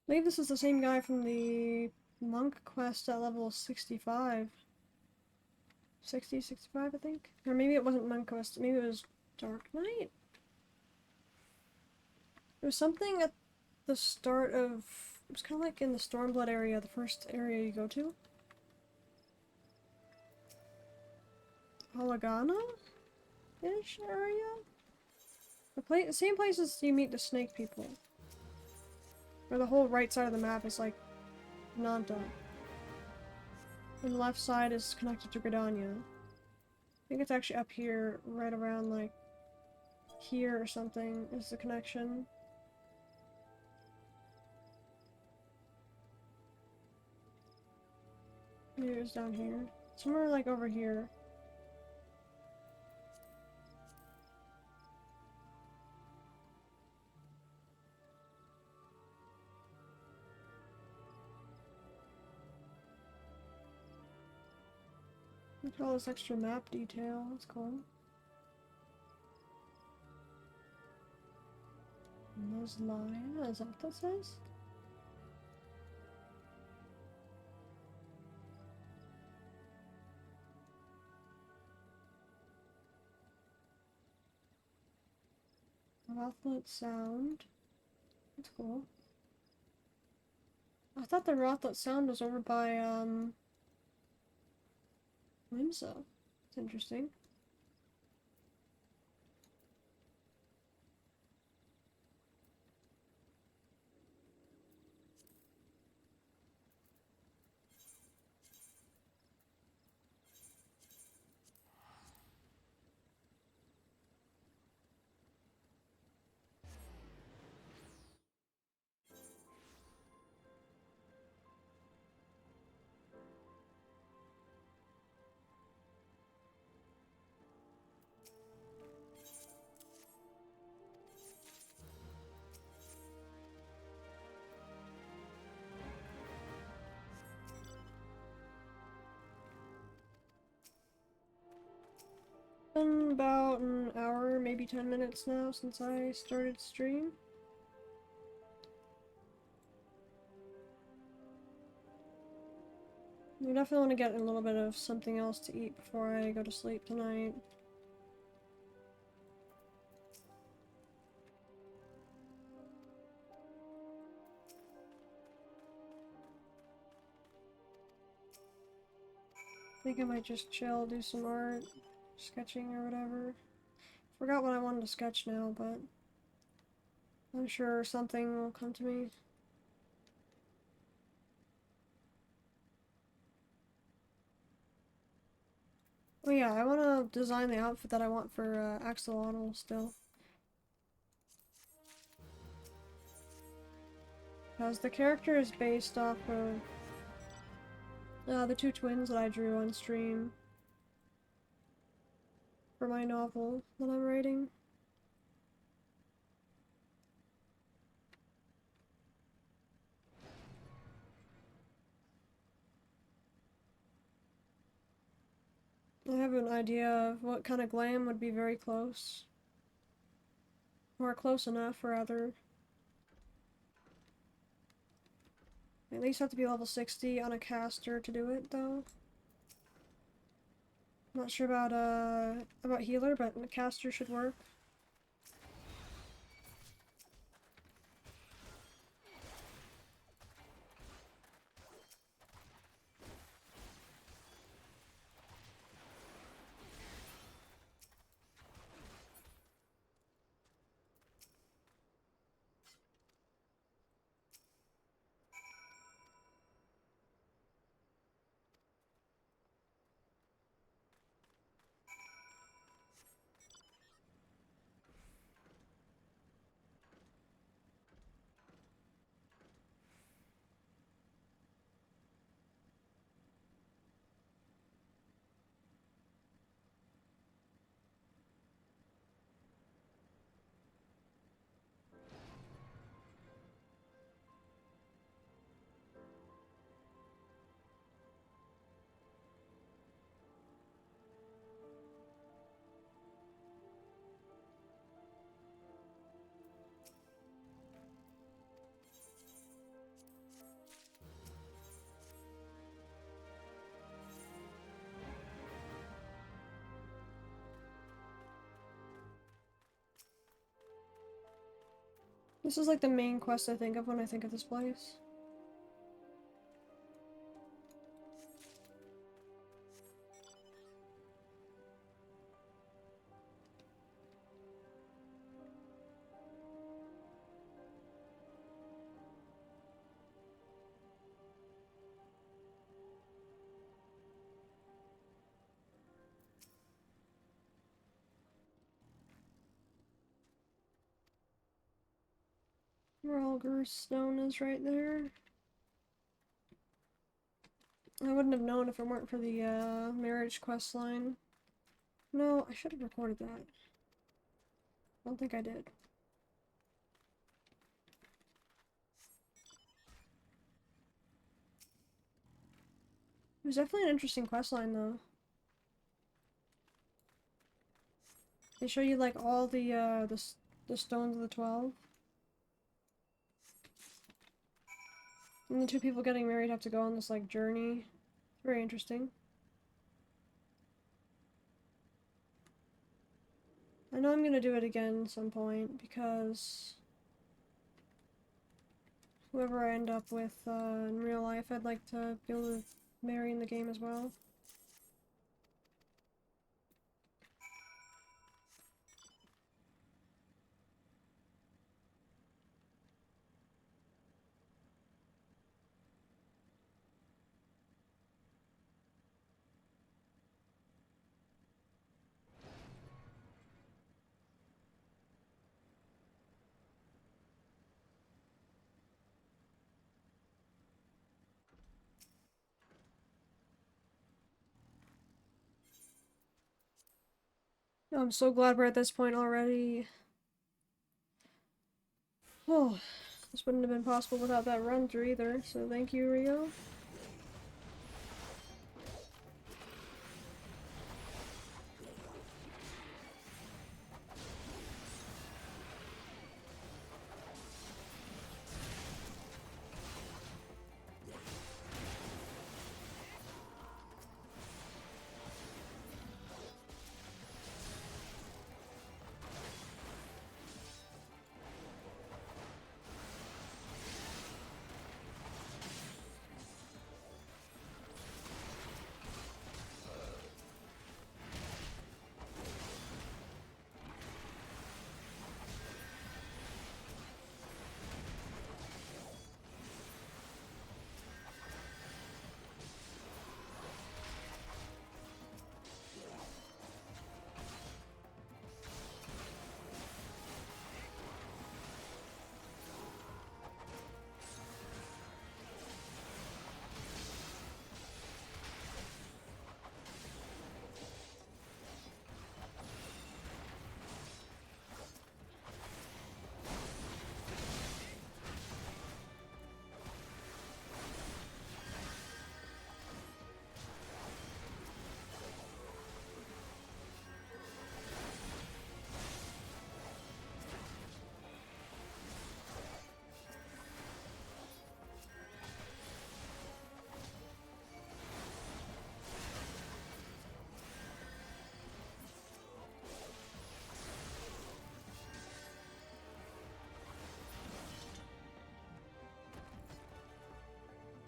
I believe this is the same guy from the monk quest at level 65. 60, 65, I think? Or maybe it wasn't monk quest, maybe it was Dark Knight? There was something at the start of... It was kind of like in the Stormblood area, the first area you go to. Halagana-ish area? The same places you meet the snake people. Where the whole right side of the map is like Nanta. And the left side is connected to Gridania. I think it's actually up here, right around like here or something is the connection. Maybe it was down here. Somewhere like over here. Look at all this extra map detail. That's cool. Nuzlaya, is that what that says? Rothlet Sound. That's cool. I thought the Rothlet Sound was over by, Limsa. It's interesting. Been about an hour, maybe 10 minutes now since I started stream. I definitely want to get a little bit of something else to eat before I go to sleep tonight. I think I might just chill, do some art, sketching or whatever. Forgot what I wanted to sketch now, but I'm sure something will come to me. Oh yeah, I want to design the outfit that I want for Axolotl still. Because the character is based off of The two twins that I drew on stream for my novel that I'm writing. I have an idea of what kind of glam would be very close. Or close enough, rather. At least have to be level 60 on a caster to do it, though. Not sure about healer, but a caster should work. This is like the main quest I think of when I think of this place. Ralger's stone is right there. I wouldn't have known if it weren't for the marriage quest line. No, I should have recorded that. I don't think I did. It was definitely an interesting quest line, though. They show you like all the stones of the 12. And the two people getting married have to go on this like journey. Very interesting. I know I'm gonna do it again at some point because whoever I end up with in real life, I'd like to be able to marry in the game as well. I'm so glad we're at this point already. Oh, this wouldn't have been possible without that run through either, so thank you, Rio.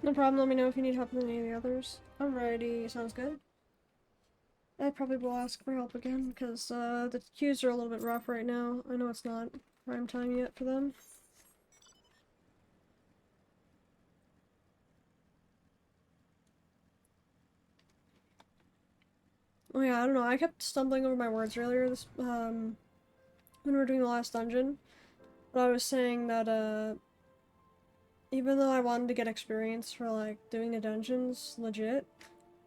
No problem, let me know if you need help with any of the others. Alrighty, sounds good. I probably will ask for help again, because the queues are a little bit rough right now. I know it's not prime time yet for them. Oh yeah, I don't know, I kept stumbling over my words earlier when we were doing the last dungeon. But I was saying that, even though I wanted to get experience for, like, doing the dungeons legit,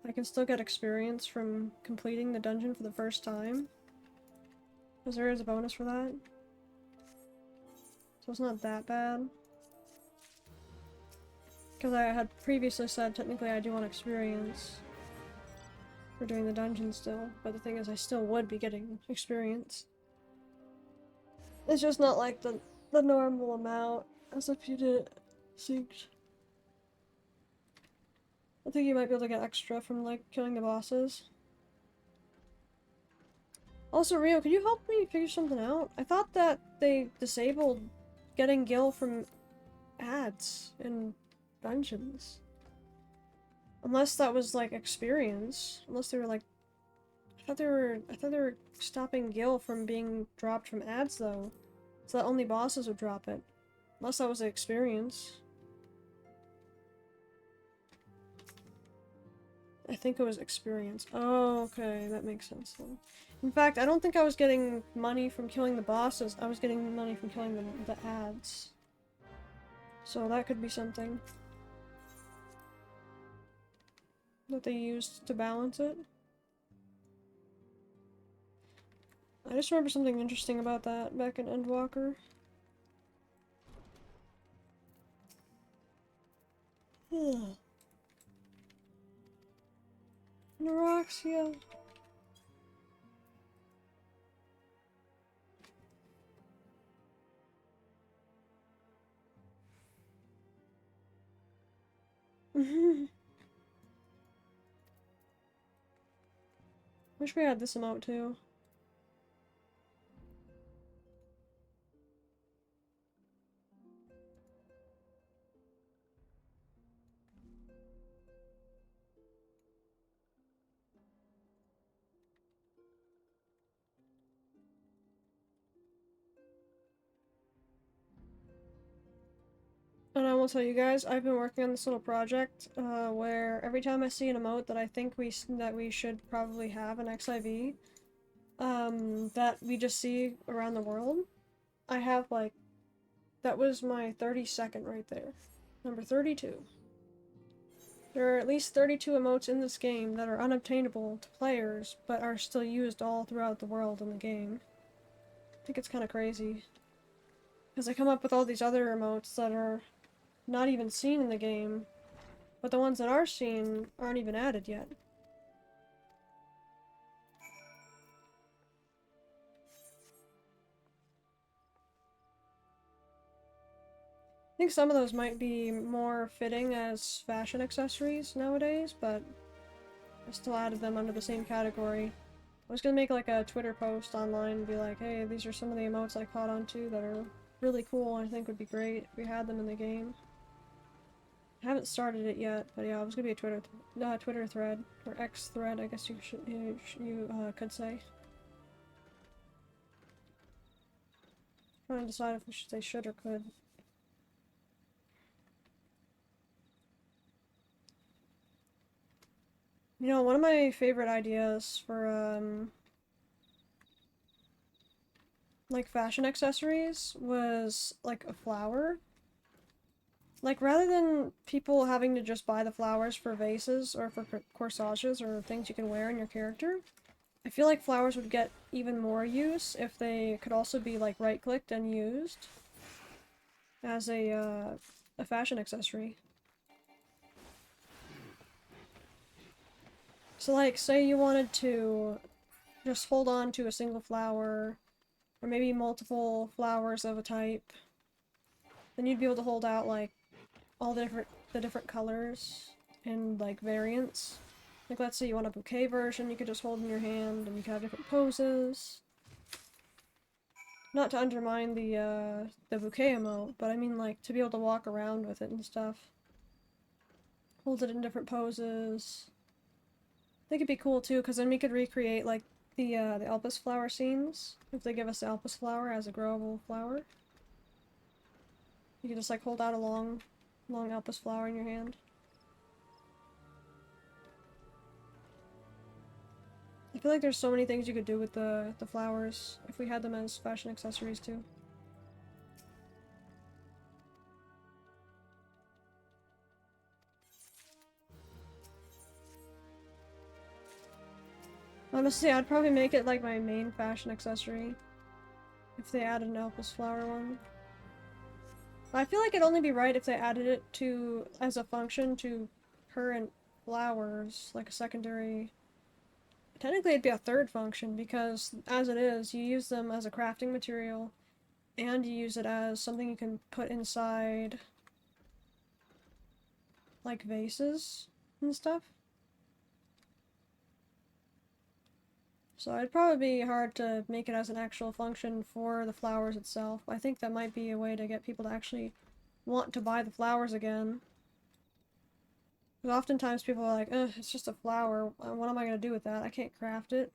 I can still get experience from completing the dungeon for the first time. Because there is a bonus for that. So it's not that bad. Because I had previously said technically I do want experience for doing the dungeon still, but the thing is I still would be getting experience. It's just not like the normal amount, as if you did it synced. I think you might be able to get extra from, like, killing the bosses. Also, Rio, could you help me figure something out? I thought that they disabled getting gil from ads in dungeons. Unless that was, like, experience. Unless they were, like... I thought they were stopping gil from being dropped from ads, though. So that only bosses would drop it. Unless that was the experience. I think it was experience. Oh, okay, that makes sense then. In fact, I don't think I was getting money from killing the bosses. I was getting money from killing the ads. So that could be something that they used to balance it. I just remember something interesting about that back in Endwalker. Neuroxia. Wish we had this emote too. And I will tell you guys, I've been working on this little project where every time I see an emote that I think we should probably have an XIV, that we just see around the world, I have, like, that was my 32nd right there. Number 32. There are at least 32 emotes in this game that are unobtainable to players, but are still used all throughout the world in the game. I think it's kind of crazy. Because I come up with all these other emotes that are not even seen in the game, but the ones that are seen aren't even added yet. I think some of those might be more fitting as fashion accessories nowadays, but I still added them under the same category. I was gonna make, like, a Twitter post online and be like, hey, these are some of the emotes I caught on to that are really cool and I think would be great if we had them in the game. I haven't started it yet, but yeah, it was gonna be a Twitter thread, or X thread, I guess you could say. Trying to decide if we should say should or could. You know, one of my favorite ideas for, like, fashion accessories was, like, a flower. Like, rather than people having to just buy the flowers for vases or for corsages or things you can wear in your character, I feel like flowers would get even more use if they could also be, like, right-clicked and used as a fashion accessory. So, like, say you wanted to just hold on to a single flower, or maybe multiple flowers of a type, then you'd be able to hold out, like, all the different colors and, like, variants. Like, let's say you want a bouquet version, you could just hold in your hand, and you can have different poses. Not to undermine the bouquet emote, but I mean, like, to be able to walk around with it and stuff. hold it in different poses. I think it'd be cool too, because then we could recreate like the Elpis flower scenes if they give us the Elpis flower as a growable flower. You can just like hold out a long Elpis flower in your hand. I feel like there's so many things you could do with the flowers if we had them as fashion accessories too. Honestly, I'd probably make it like my main fashion accessory if they added an Elpis flower one. I feel like it'd only be right if they added it to as a function to current flowers, like a secondary. Technically, it'd be a third function because, as it is, you use them as a crafting material, and you use it as something you can put inside, like vases and stuff. So it'd probably be hard to make it as an actual function for the flowers itself. I think that might be a way to get people to actually want to buy the flowers again. Because oftentimes people are like, it's just a flower. What am I going to do with that? I can't craft it.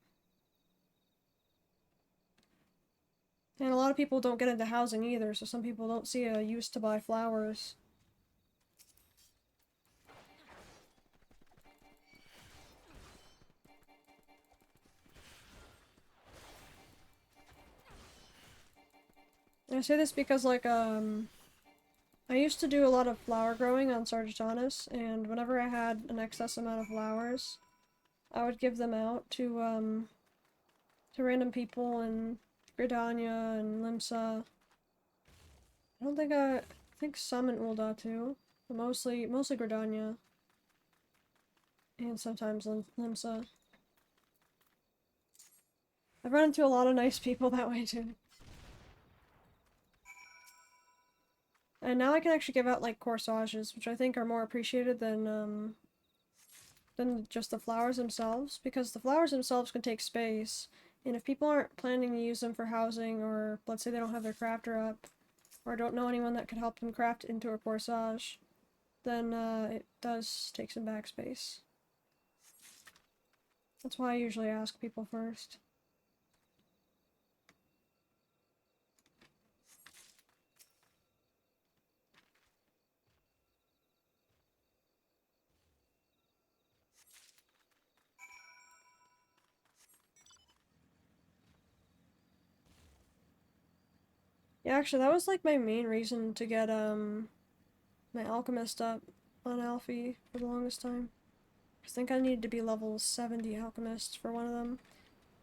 And a lot of people don't get into housing either, so some people don't see a use to buy flowers. And I say this because, like, I used to do a lot of flower growing on Sargentanis, and whenever I had an excess amount of flowers, I would give them out to random people in Gridania and Limsa. I think some in Ul'dah too, but mostly Gridania. And sometimes Limsa. I've run into a lot of nice people that way too. And now I can actually give out like corsages, which I think are more appreciated than just the flowers themselves, because the flowers themselves can take space, and if people aren't planning to use them for housing, or let's say they don't have their crafter up, or don't know anyone that could help them craft into a corsage, then it does take some backspace. That's why I usually ask people first. Yeah, actually, that was like my main reason to get my alchemist up on Alfie for the longest time. I think I needed to be level 70 alchemist for one of them.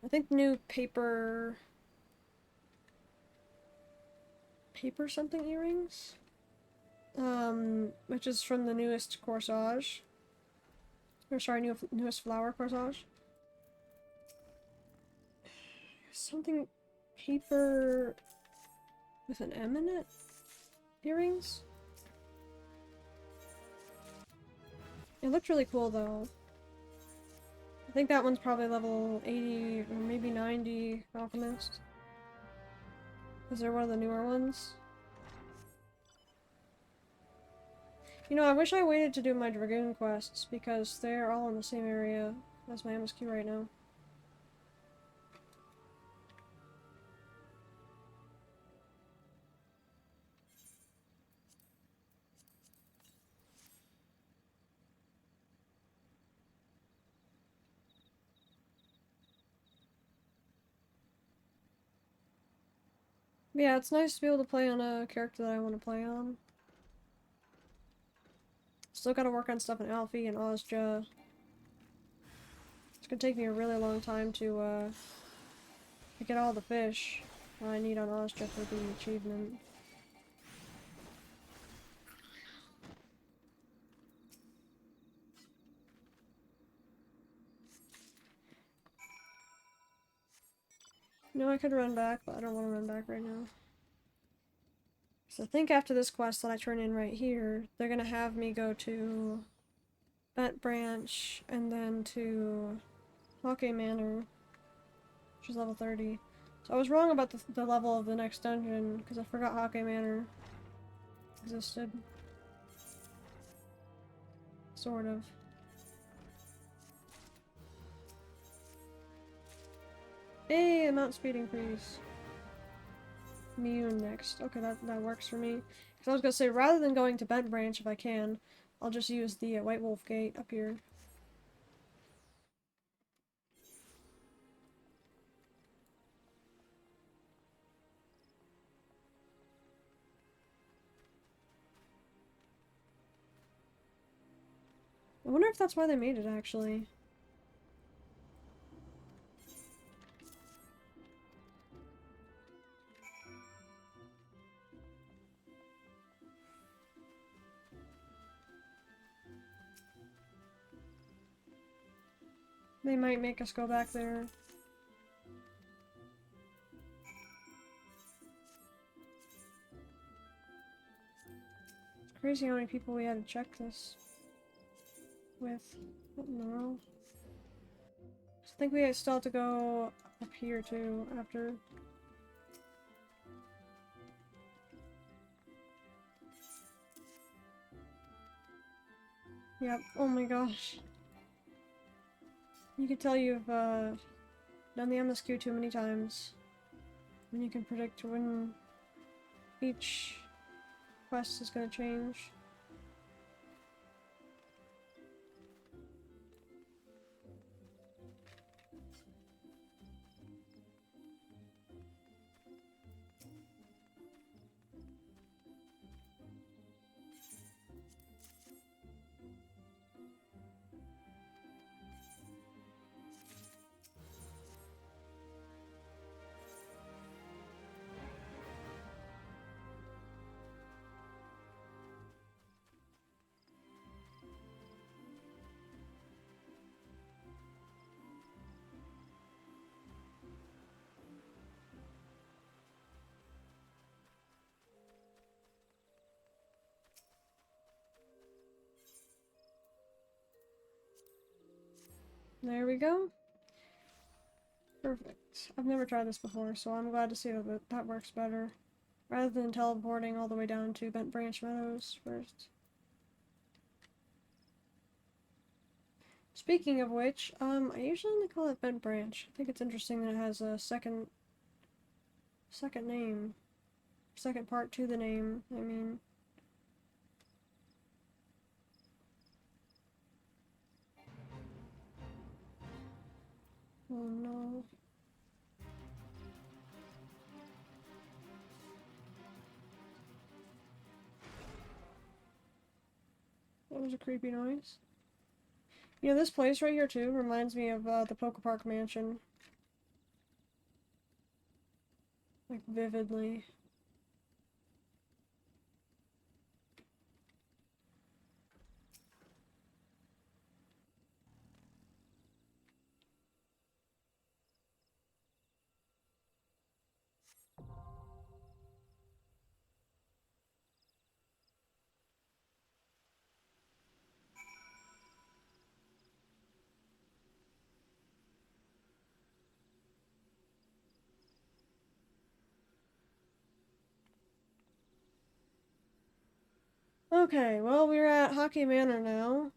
I think new paper something earrings? Which is from the newest corsage. Or sorry, newest flower corsage. Something paper with an M in it? Earrings? It looked really cool though. I think that one's probably level 80 or maybe 90 alchemist. Is there one of the newer ones? You know, I wish I waited to do my Dragoon quests because they're all in the same area as my MSQ right now. Yeah, it's nice to be able to play on a character that I want to play on. Still gotta work on stuff in Alfie and Ozja. It's gonna take me a really long time to get all the fish I need on Ozja for the achievement. You know, I could run back, but I don't want to run back right now. So I think after this quest that I turn in right here, they're gonna have me go to Bent Branch and then to Hawkeye Manor, which is level 30. So I was wrong about the level of the next dungeon, because I forgot Hawkeye Manor existed. Sort of. Hey, amount speed increase. Immune next. Okay, that works for me. Because I was gonna say, rather than going to Bent Branch if I can, I'll just use the White Wolf Gate up here. I wonder if that's why they made it, actually. They might make us go back there. It's crazy how many people we had to check this with. What in the world? I think we still have to go up here too, after. Yep, oh my gosh. You can tell you've done the MSQ too many times. And you can predict when each quest is going to change. There we go. Perfect. I've never tried this before, so I'm glad to see that that works better. Rather than teleporting all the way down to Bent Branch Meadows first. Speaking of which, I usually only call it Bent Branch. I think it's interesting that it has a second name. Second part to the name, I mean. Oh no. That was a creepy noise. You know, this place right here too reminds me of the Poke Park Mansion. Like, vividly. Okay, well, we're at Hockey Manor now.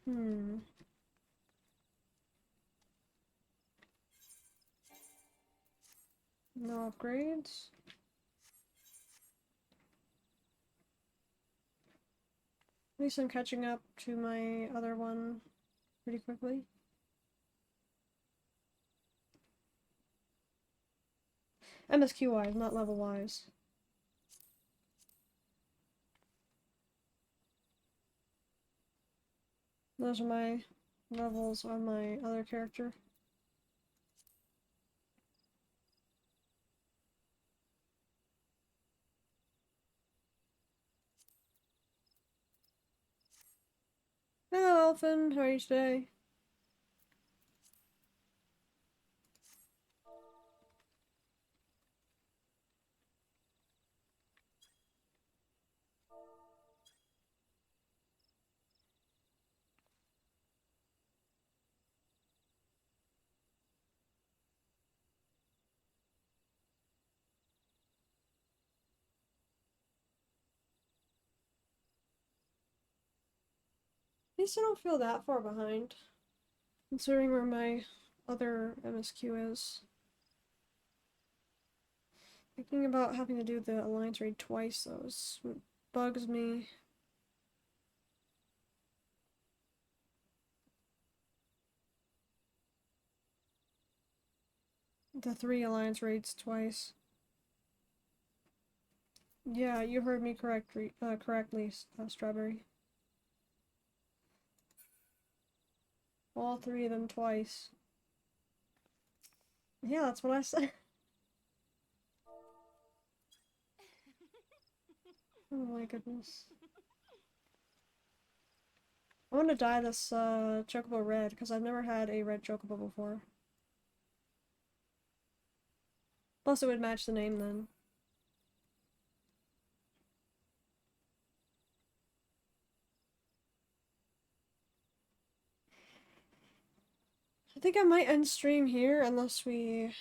Hmm. No upgrades. At least I'm catching up to my other one pretty quickly. MSQ wise, not level wise. Those are my levels on my other character. Hello, Elfin. How are you today? least I don't feel that far behind, considering where my other MSQ is. Thinking about having to do the Alliance raid twice, though, is what bugs me. The 3 Alliance raids twice. Yeah, you heard me correctly, Strawberry. All 3 of them twice. Yeah, that's what I said. Oh my goodness. I want to dye this chocobo red, because I've never had a red chocobo before. Plus it would match the name then. I think I might end stream here unless we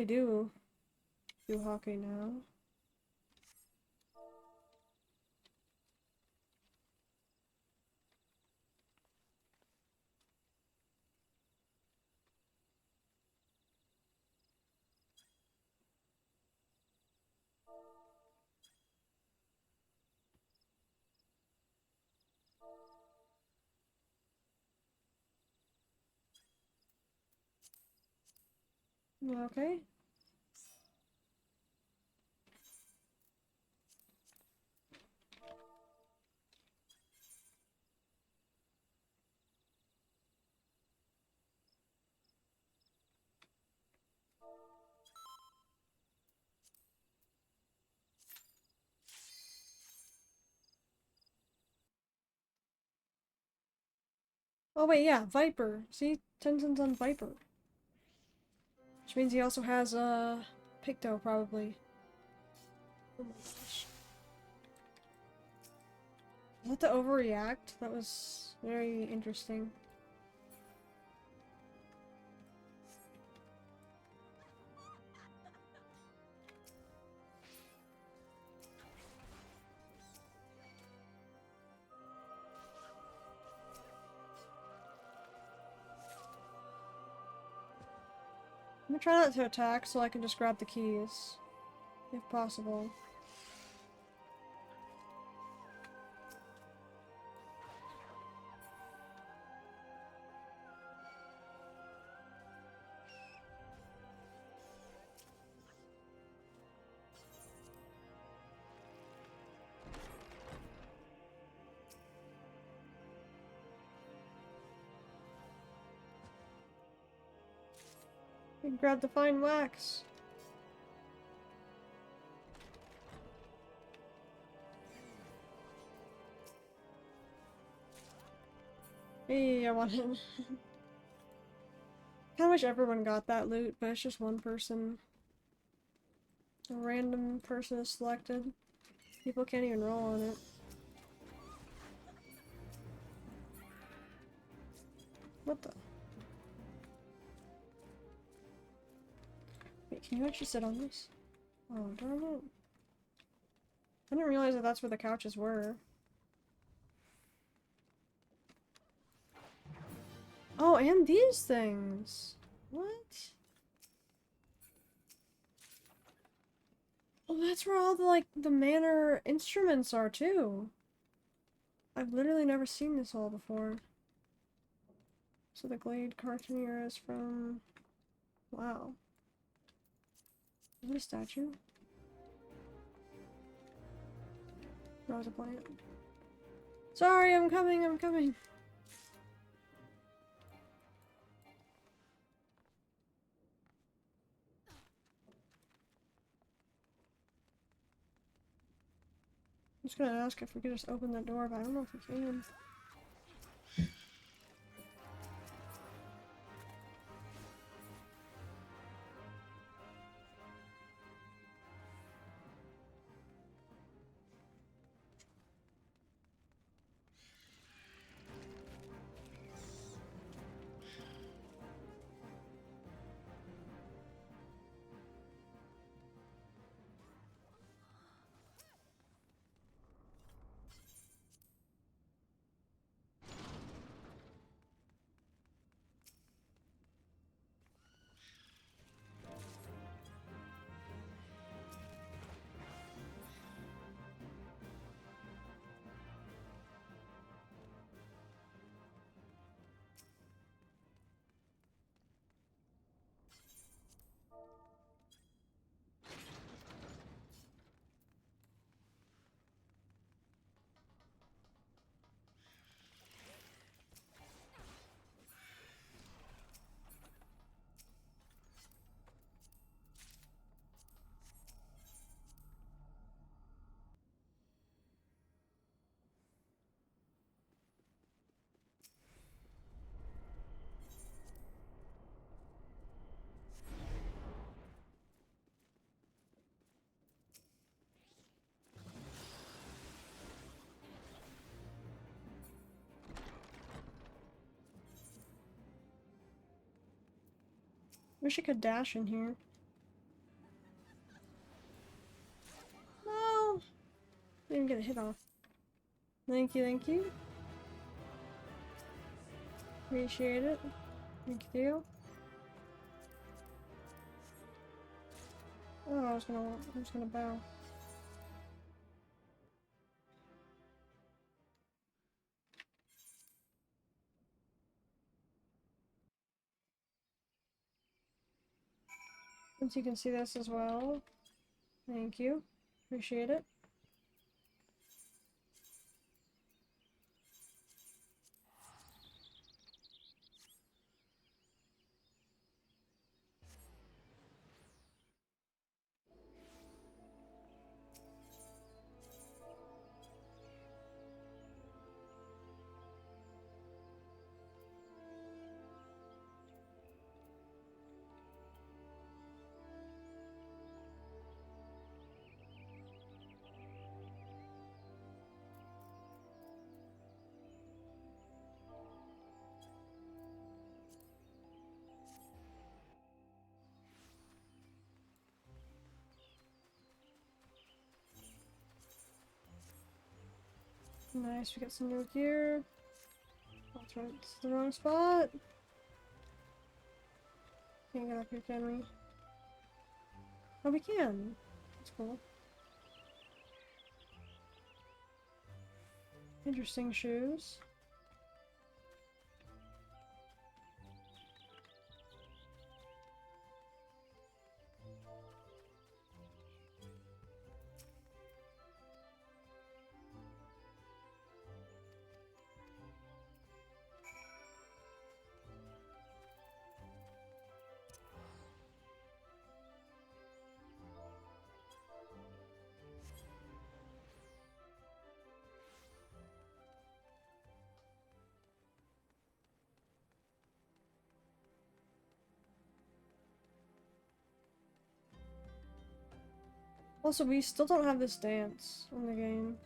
do hockey now. Okay. Oh wait, yeah, Viper. See, Tenzin's on Viper. Which means he also has Picto, probably. Oh my gosh. Is that the overreact? That was very interesting. I'm gonna try not to attack so I can just grab the keys. If possible. I can grab the fine wax. Hey, I want him. Kinda wish everyone got that loot, but it's just one person. A random person is selected. People can't even roll on it. What the? Wait, can you actually sit on this? Oh, darn it. I didn't realize that that's where the couches were. Oh, and these things! What? Oh, that's where all the, like, the manor instruments are, too! I've literally never seen this all before. So the Glade Cartoonier is from... Wow. Is it a statue? No, it's a plant. Sorry, I'm coming, I'm coming! I'm just gonna ask if we could just open the door, but I don't know if we can. Wish I could dash in here. No! Didn't get a hit off. Thank you, thank you. Appreciate it. Thank you. Oh, I was gonna bow. Since you can see this as well. Thank you. Appreciate it. Nice, we got some new gear. That's right, it's the wrong spot. Can't get up here, can we? Oh, we can. That's cool. Interesting shoes. Also, we still don't have this dance in the game.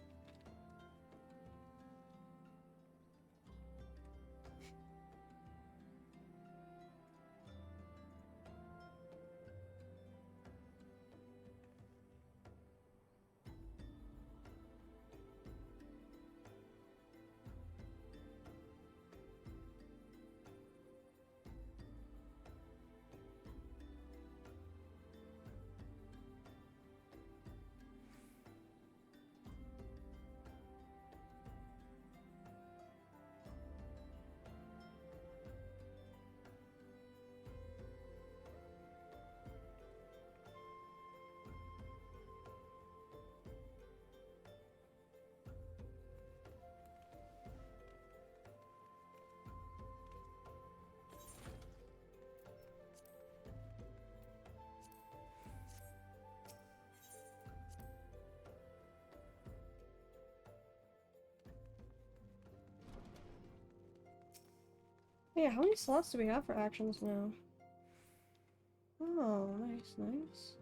Yeah, how many slots do we have for actions now? Oh, nice, nice.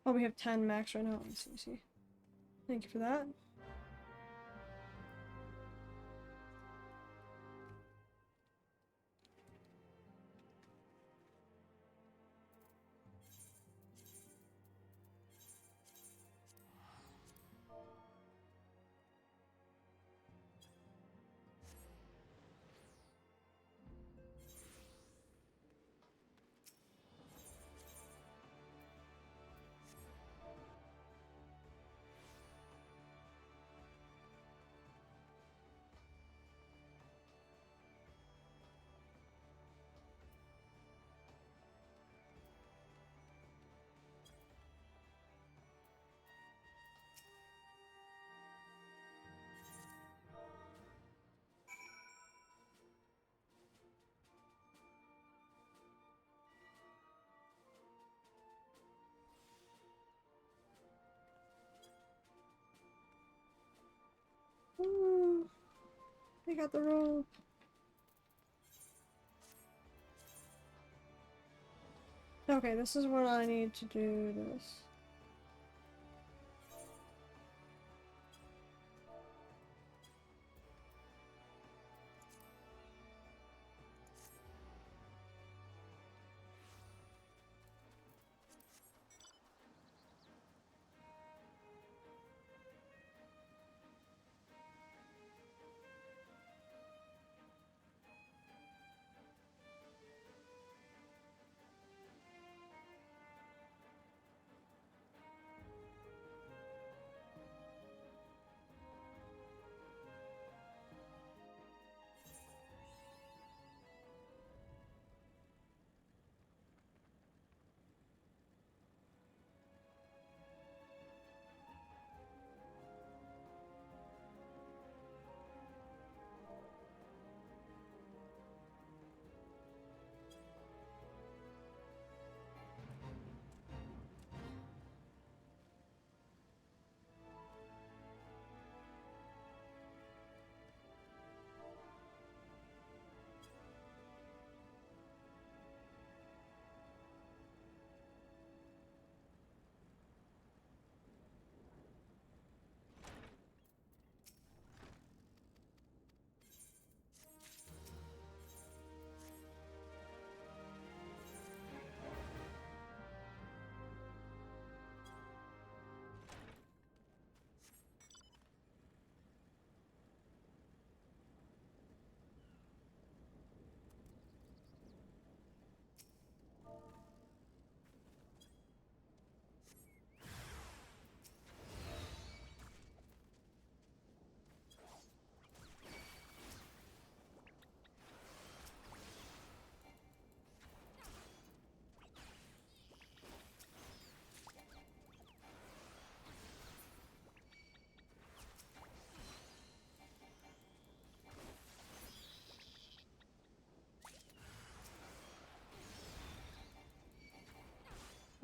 Oh, we have 10 max right now. Let's see. Thank you for that. Ooh, we got the rope. Okay, this is when I need to do this.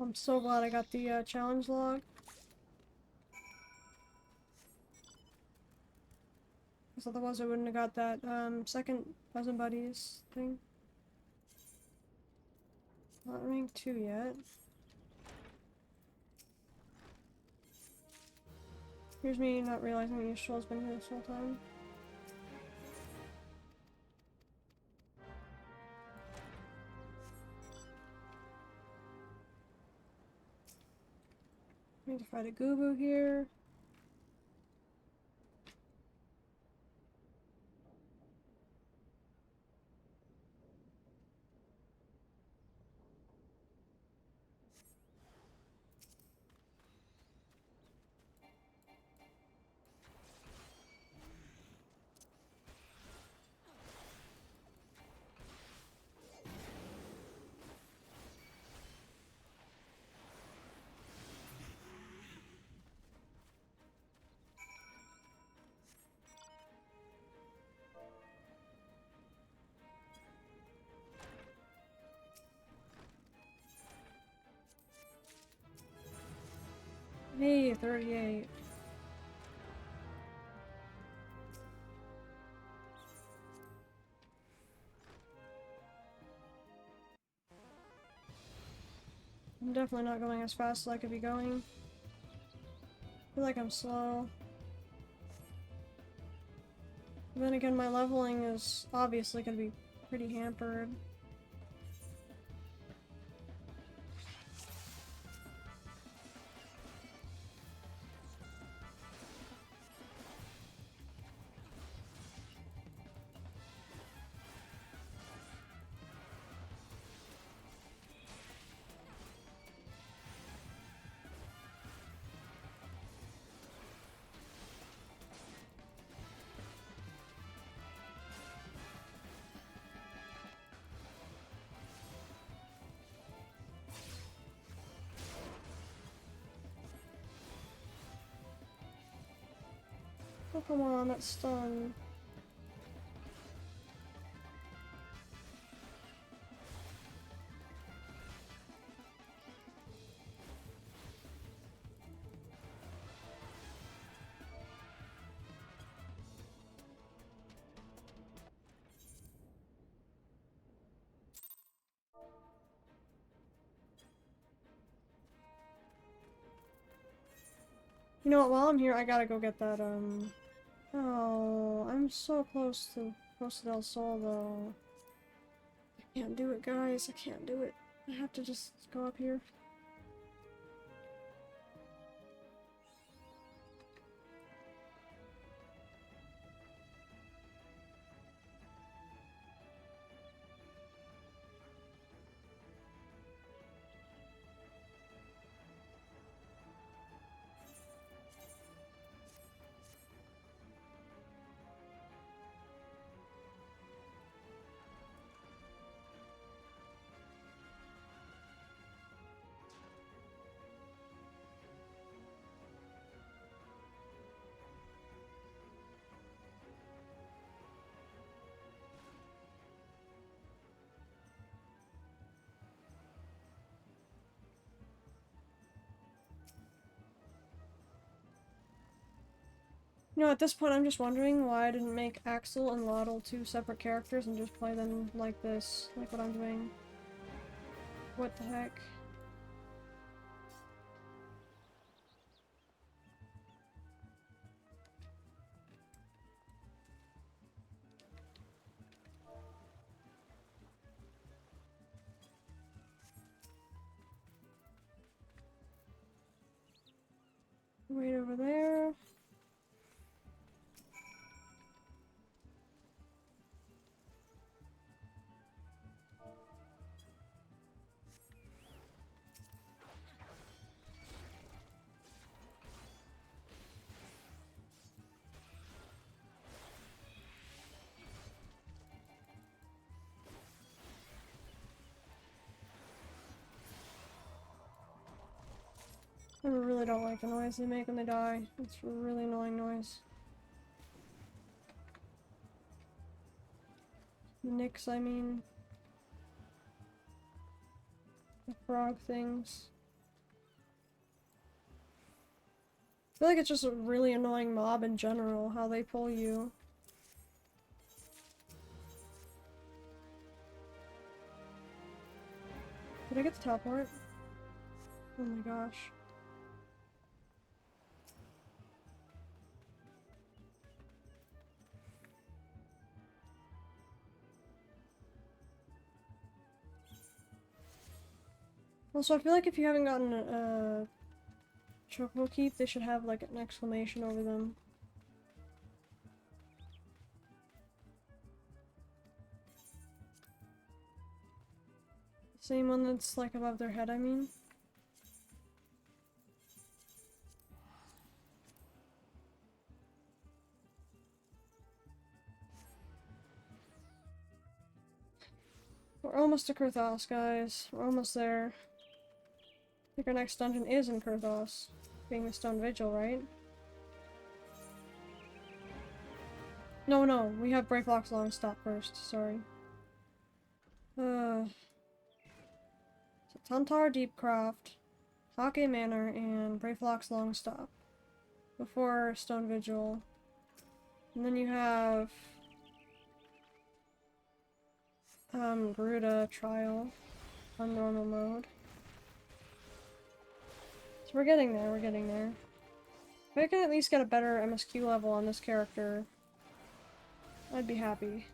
I'm so glad I got the challenge log. Because otherwise I wouldn't have got that second Cousin Buddies thing. Not rank 2 yet. Here's me not realizing the Yisrael's been here this whole time. Need to fight a Gubu here. Hey, 38. I'm definitely not going as fast as I could be going. I feel like I'm slow. But then again, my leveling is obviously going to be pretty hampered. Oh, come on, that's stun. You know what, while I'm here, I gotta go get that, oh, I'm so close to Costa del Sol, though. I can't do it, guys. I can't do it. I have to just go up here. You know, at this point, I'm just wondering why I didn't make Axel and Lottel two separate characters and just play them like this, like what I'm doing. What the heck? Wait over there. I really don't like the noise they make when they die. It's a really annoying noise. The nicks, I mean. The frog things. I feel like it's just a really annoying mob in general, how they pull you. Did I get the teleport? Oh my gosh. Also, I feel like if you haven't gotten a Chocobo Keep, they should have like an exclamation over them. Same one that's like above their head, I mean. We're almost to Kurthos, guys. We're almost there. I think our next dungeon is in Kurthos. Being the Stone Vigil, right? No, we have Brayflock's Long Stop first, sorry. So Tantar Deepcroft, Hake Manor, and Brayflock's Long Stop. Before Stone Vigil. And then you have Garuda Trial on normal mode. So we're getting there, we're getting there. If I can at least get a better MSQ level on this character, I'd be happy.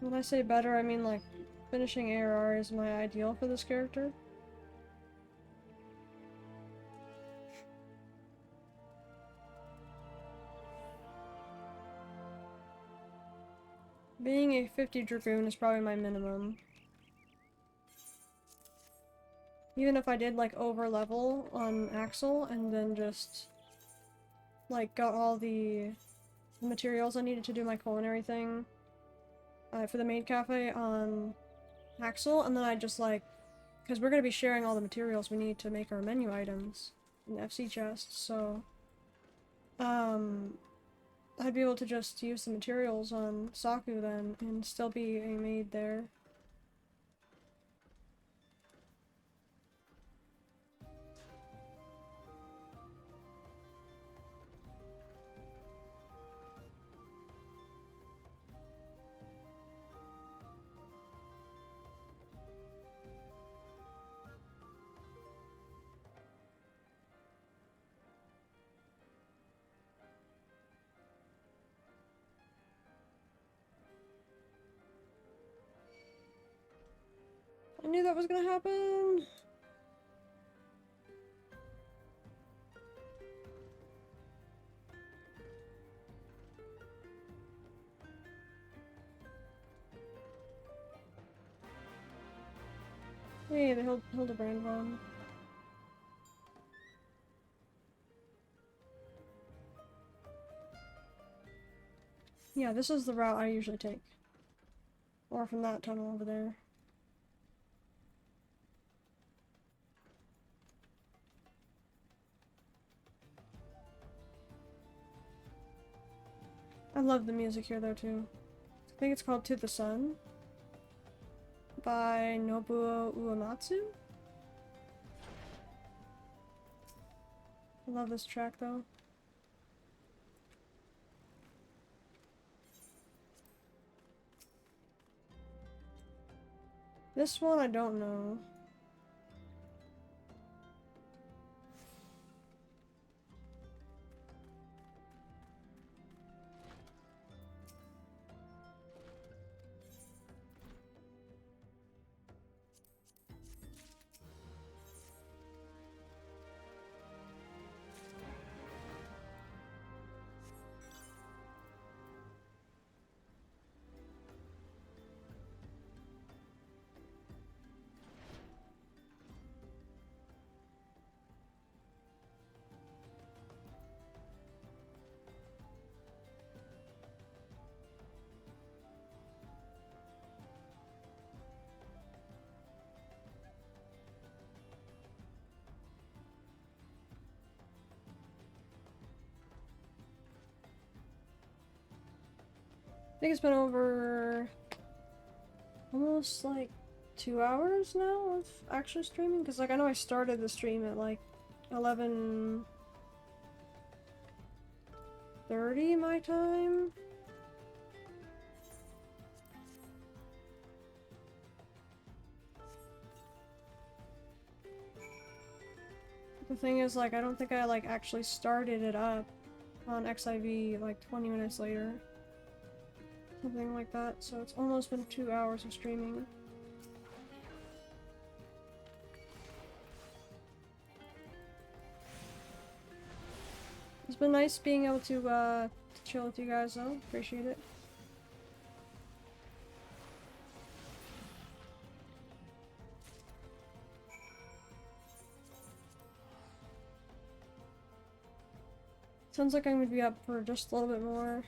When I say better, I mean like finishing ARR is my ideal for this character. Being a 50 Dragoon is probably my minimum. Even if I did like over level on Axel and then just like got all the materials I needed to do my culinary thing for the maid cafe on Axel, and then I just like, because we're going to be sharing all the materials we need to make our menu items in the FC chest, so I'd be able to just use the materials on Saku then and still be a maid there. knew that was gonna happen. Hey, the Hildebrand one. Yeah, this is the route I usually take. Or from that tunnel over there. I love the music here though too. I think it's called To the Sun by Nobuo Uematsu. I love this track though. This one I don't know. I think it's been over almost like 2 hours now of actually streaming, because like I know I started the stream at like 11:30 my time. The thing is, like, I don't think I like actually started it up on XIV like 20 minutes later. Something like that, so it's almost been 2 hours of streaming. It's been nice being able to chill with you guys though, appreciate it. Sounds like I'm gonna be up for just a little bit more.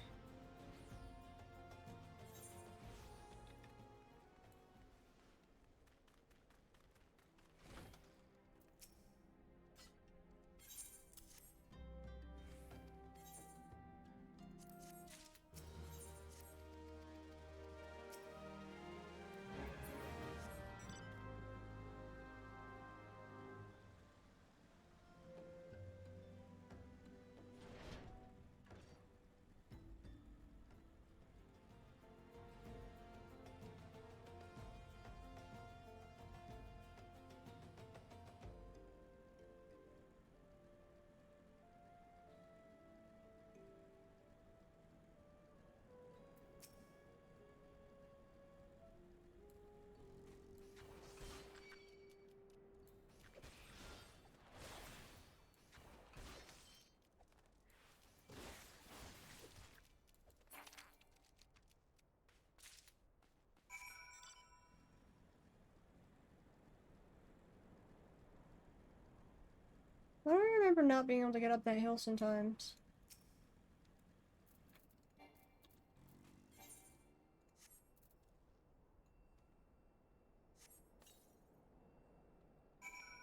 I don't remember not being able to get up that hill sometimes.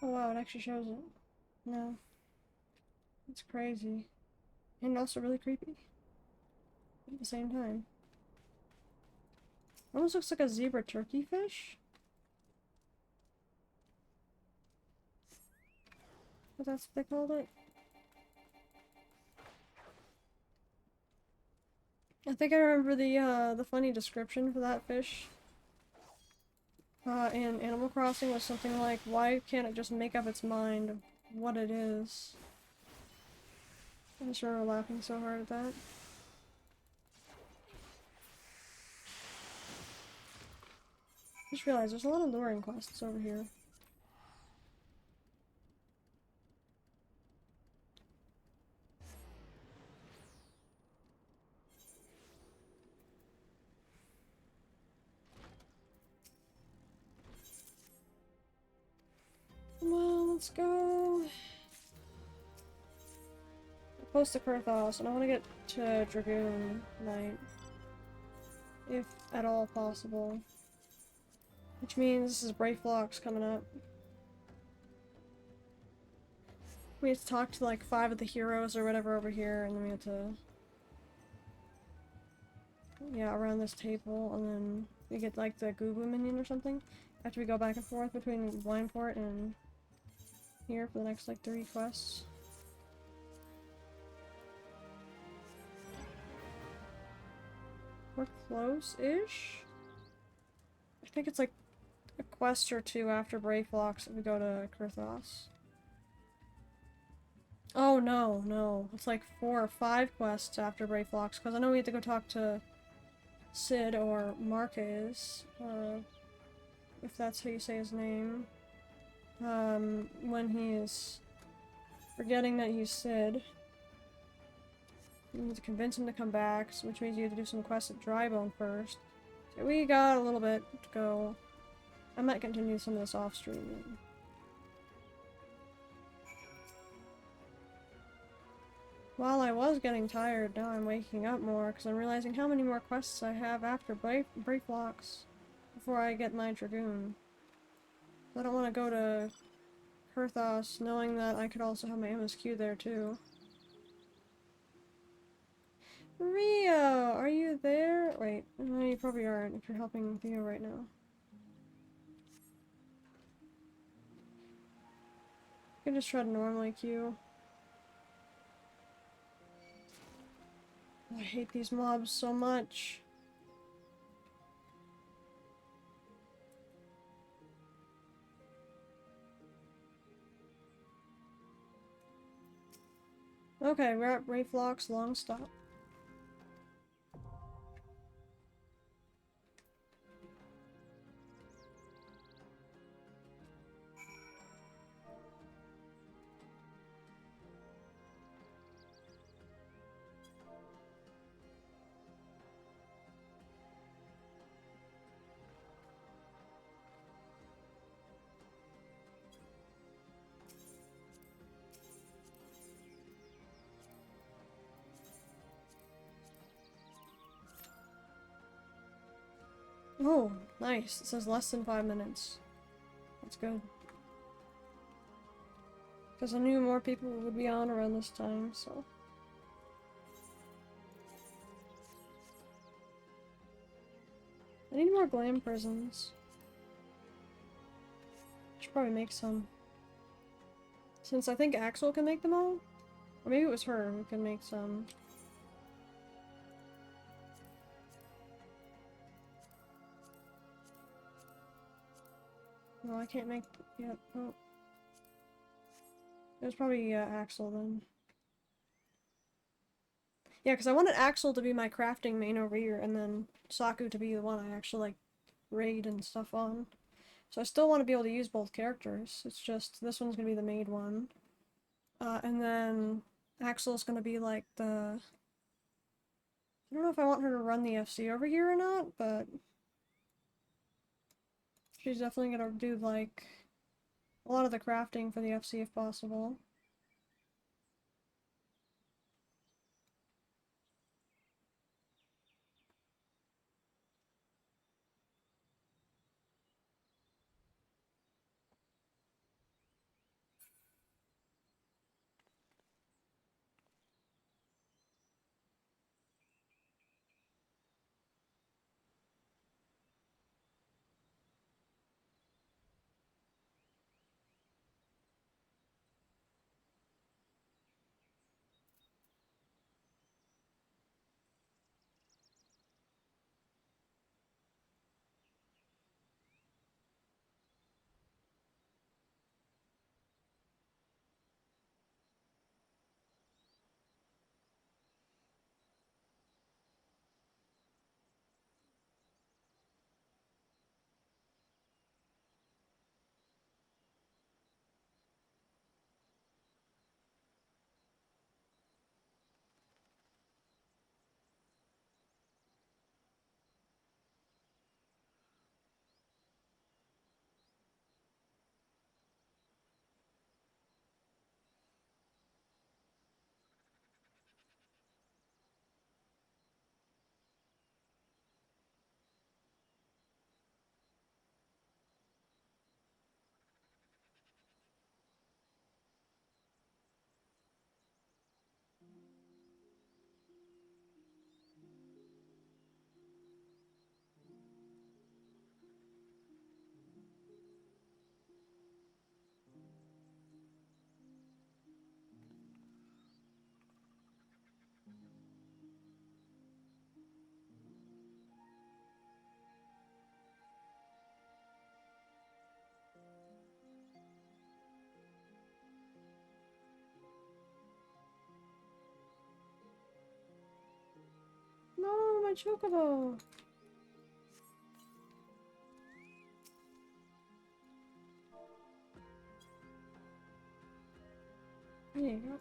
Oh wow, it actually shows it. No. It's crazy. And also really creepy. At the same time. Almost looks like a zebra turkey fish. But that's what they called it. I think I remember the funny description for that fish in Animal Crossing was something like, why can't it just make up its mind of what it is? I just remember laughing so hard at that. Just realized there's a lot of luring quests over here. Come on, let's go. Close to Kurthos, and I want to get to Dragoon Knight. If at all possible. Which means this is Brayflox coming up. We have to talk to like 5 of the heroes or whatever over here, and then we have to... yeah, around this table, and then we get like the Goo Goo minion or something. After we go back and forth between Blindport and here for the next like 3 quests. We're close-ish? I think it's like a quest or 2 after Brayflox if we go to Kurthos. Oh no, no. It's like 4 or 5 quests after Brayflox, because I know we have to go talk to Sid or Marquez, if that's how you say his name. When he is forgetting that he's Sid. You need to convince him to come back, which means you have to do some quests at Drybone first. So we got a little bit to go. I might continue some of this off stream. While I was getting tired, now I'm waking up more because I'm realizing how many more quests I have after Brayflox before I get my Dragoon. I don't want to go to Kurthos knowing that I could also have my MSQ there too. Rio, are you there? Wait, no, you probably aren't if you're helping Theo right now. You can just try to normally queue. I hate these mobs so much. Okay, we're at Brayflox, long stop. Oh, nice. It says less than 5 minutes. That's good. Because I knew more people would be on around this time, so... I need more glam prisons. Should probably make some. Since I think Axel can make them all? Or maybe it was her who can make some. No, I can't make yet. Oh. It was probably Axel then. Yeah, because I wanted Axel to be my crafting main over here, and then Saku to be the one I actually like raid and stuff on. So I still want to be able to use both characters. It's just this one's gonna be the main one. And then Axel's gonna be like the... I don't know if I want her to run the FC over here or not, but... she's definitely gonna do like a lot of the crafting for the FC if possible. my chocobo! There you go.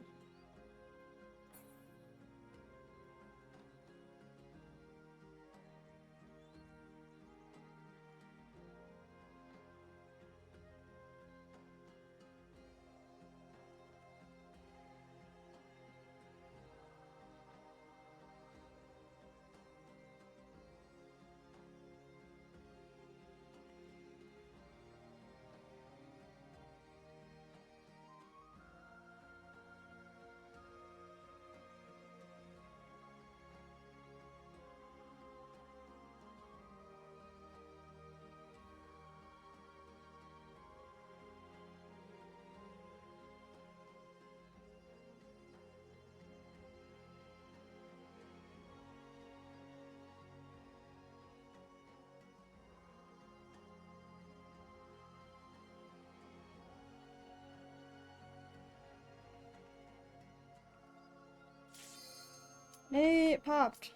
Hey, it popped.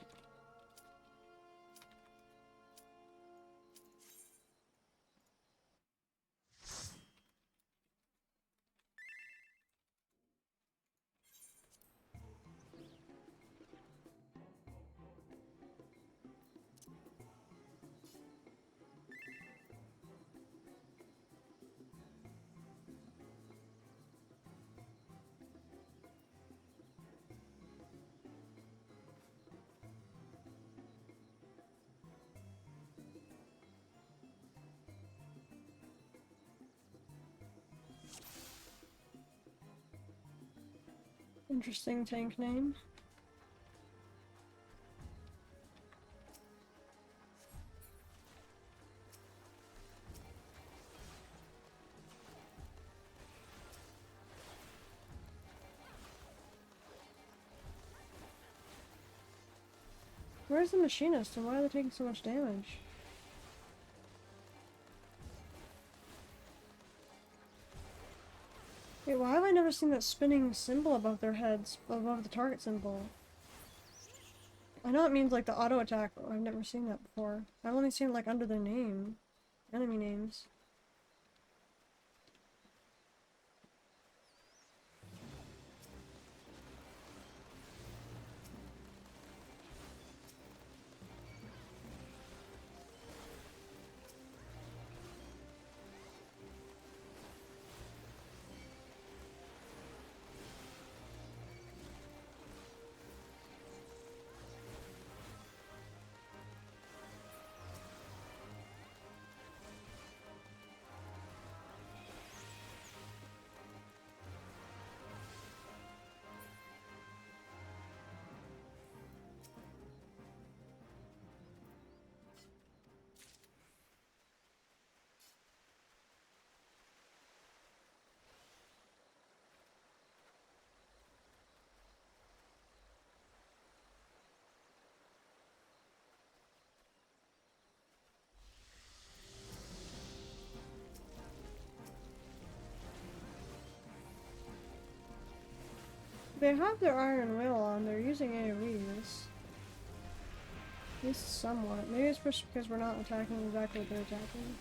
Interesting tank name. Where's the machinist and why are they taking so much damage? Wait, why have I never seen that spinning symbol above their heads, above the target symbol? I know it means like the auto attack, but I've never seen that before. I've only seen it like under their name. Enemy names. They have their Iron Will on, they're using AoEs. At least somewhat. Maybe it's just because we're not attacking exactly what they're attacking.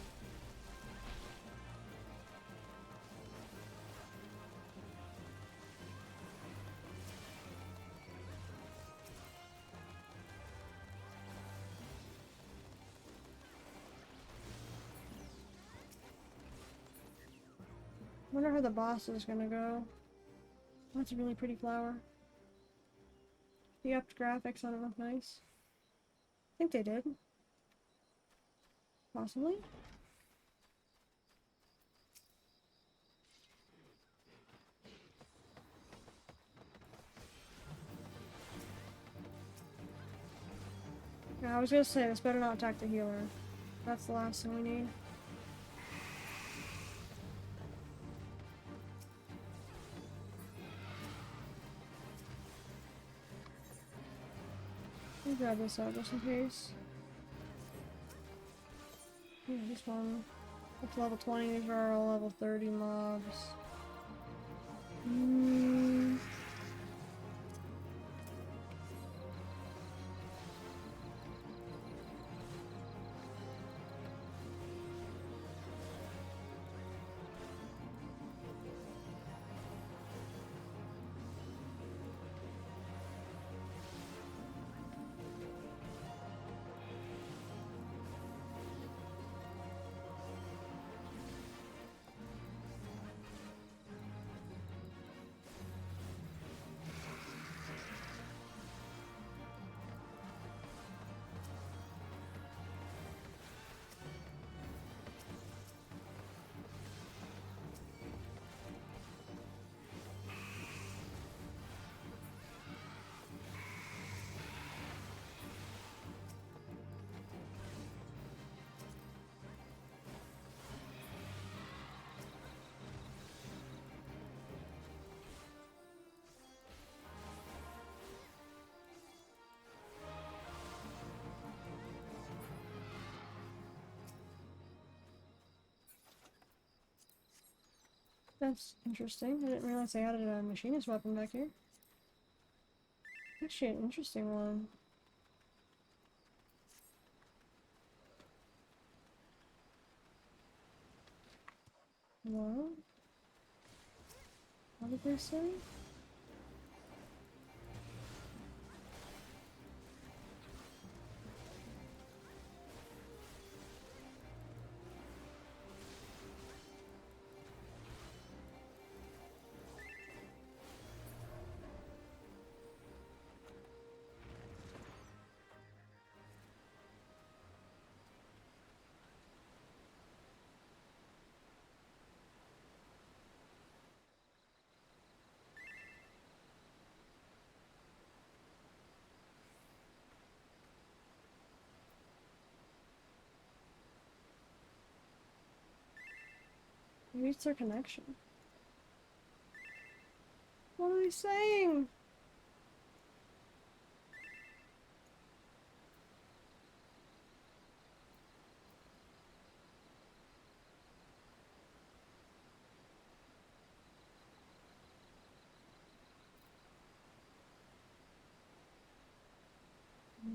Wonder how the boss is gonna go. That's a really pretty flower. The upped graphics on it look nice. I think they did. Possibly. Yeah, I was gonna say, this better not attack the healer. That's the last thing we need. Let me grab this out just in case. Yeah, this one. It's level 20, these are all level 30 mobs. That's interesting. I didn't realize they added a machinist weapon back here. Actually, an interesting one. What? What did they say? Maybe it's their connection. What are they saying?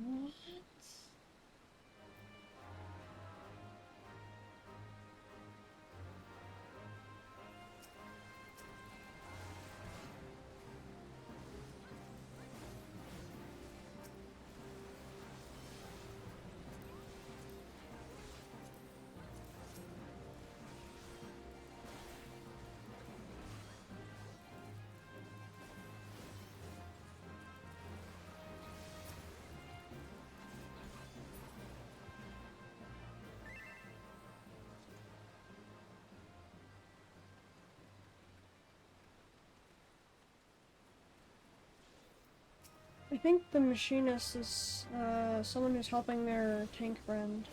What? I think the machinist is someone who's helping their tank friend.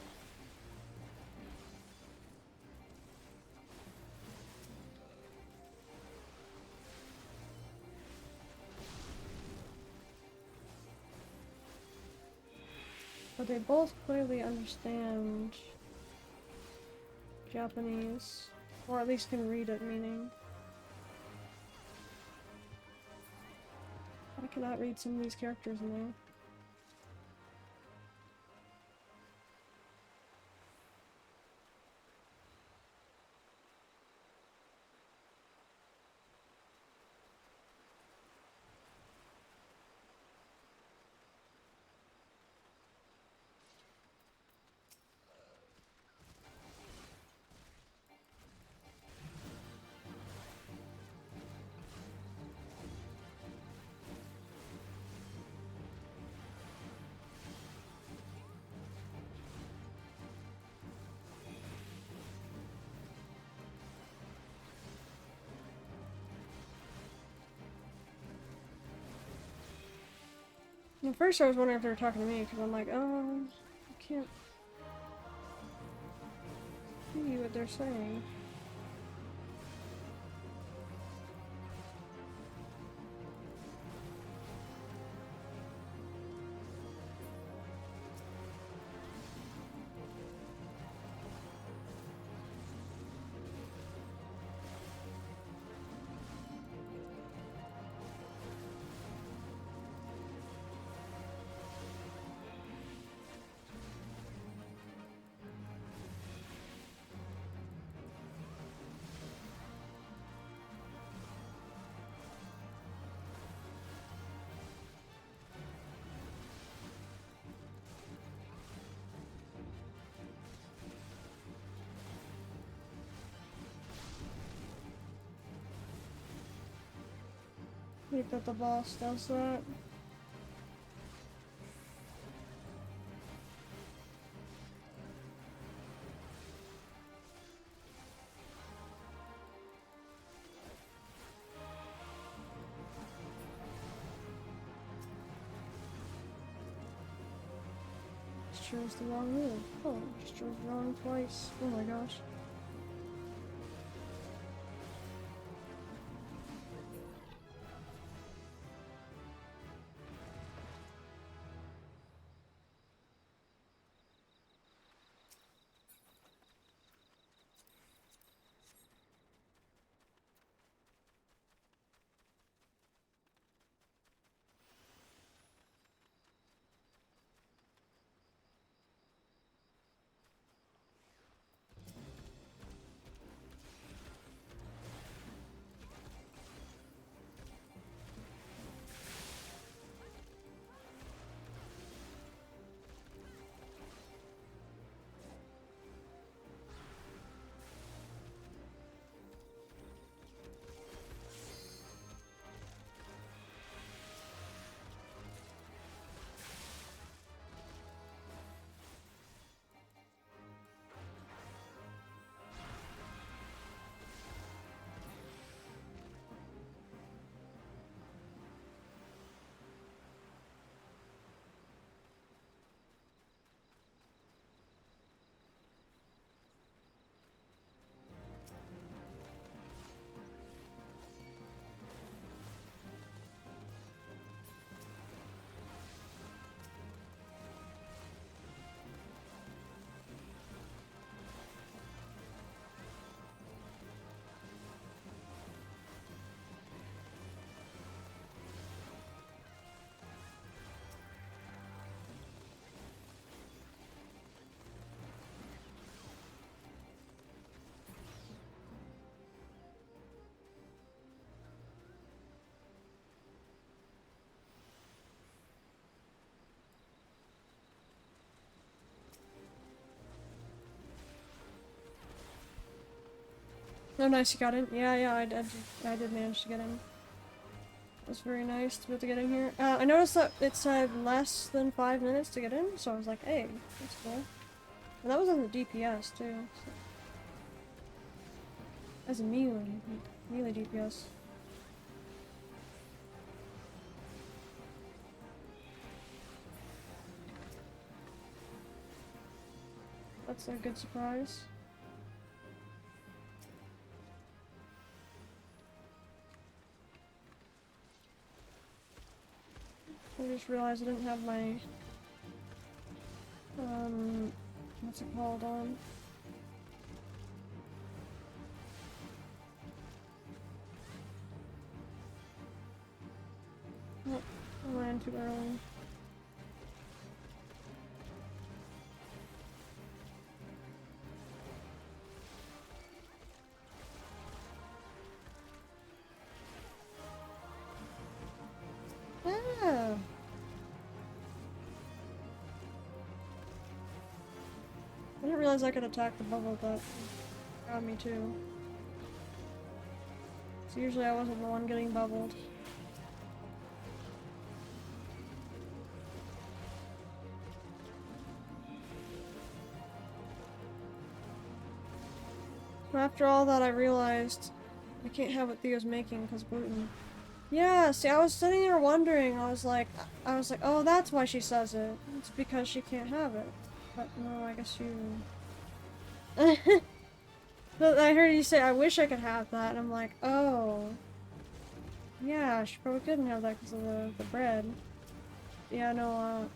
But they both clearly understand Japanese, or at least can read it, meaning. I cannot read some of these characters in there. At first I was wondering if they were talking to me, because I'm like, I can't see what they're saying. I think that the boss does that. Just chose the wrong move. Oh, just chose wrong twice. Oh my gosh. Oh, nice, you got in. Yeah, I did manage to get in. It was very nice to be able to get in here. I noticed that it said less than 5 minutes to get in, so I was like, hey, that's cool. And that was on the DPS, too. So. As a melee DPS. That's a good surprise. I just realized I didn't have my, what's it called on? Oh, I ran too early. Ah! I didn't realize I could attack the bubble, but got me too. So usually I wasn't the one getting bubbled. But after all that, I realized I can't have what Theo's making because gluten. Yeah, see, I was sitting there wondering. I was like, oh, that's why she says it. It's because she can't have it. But no, I guess you. But I heard you say, I wish I could have that, and I'm like, oh. Yeah, she probably couldn't have that because of the bread. Yeah, no,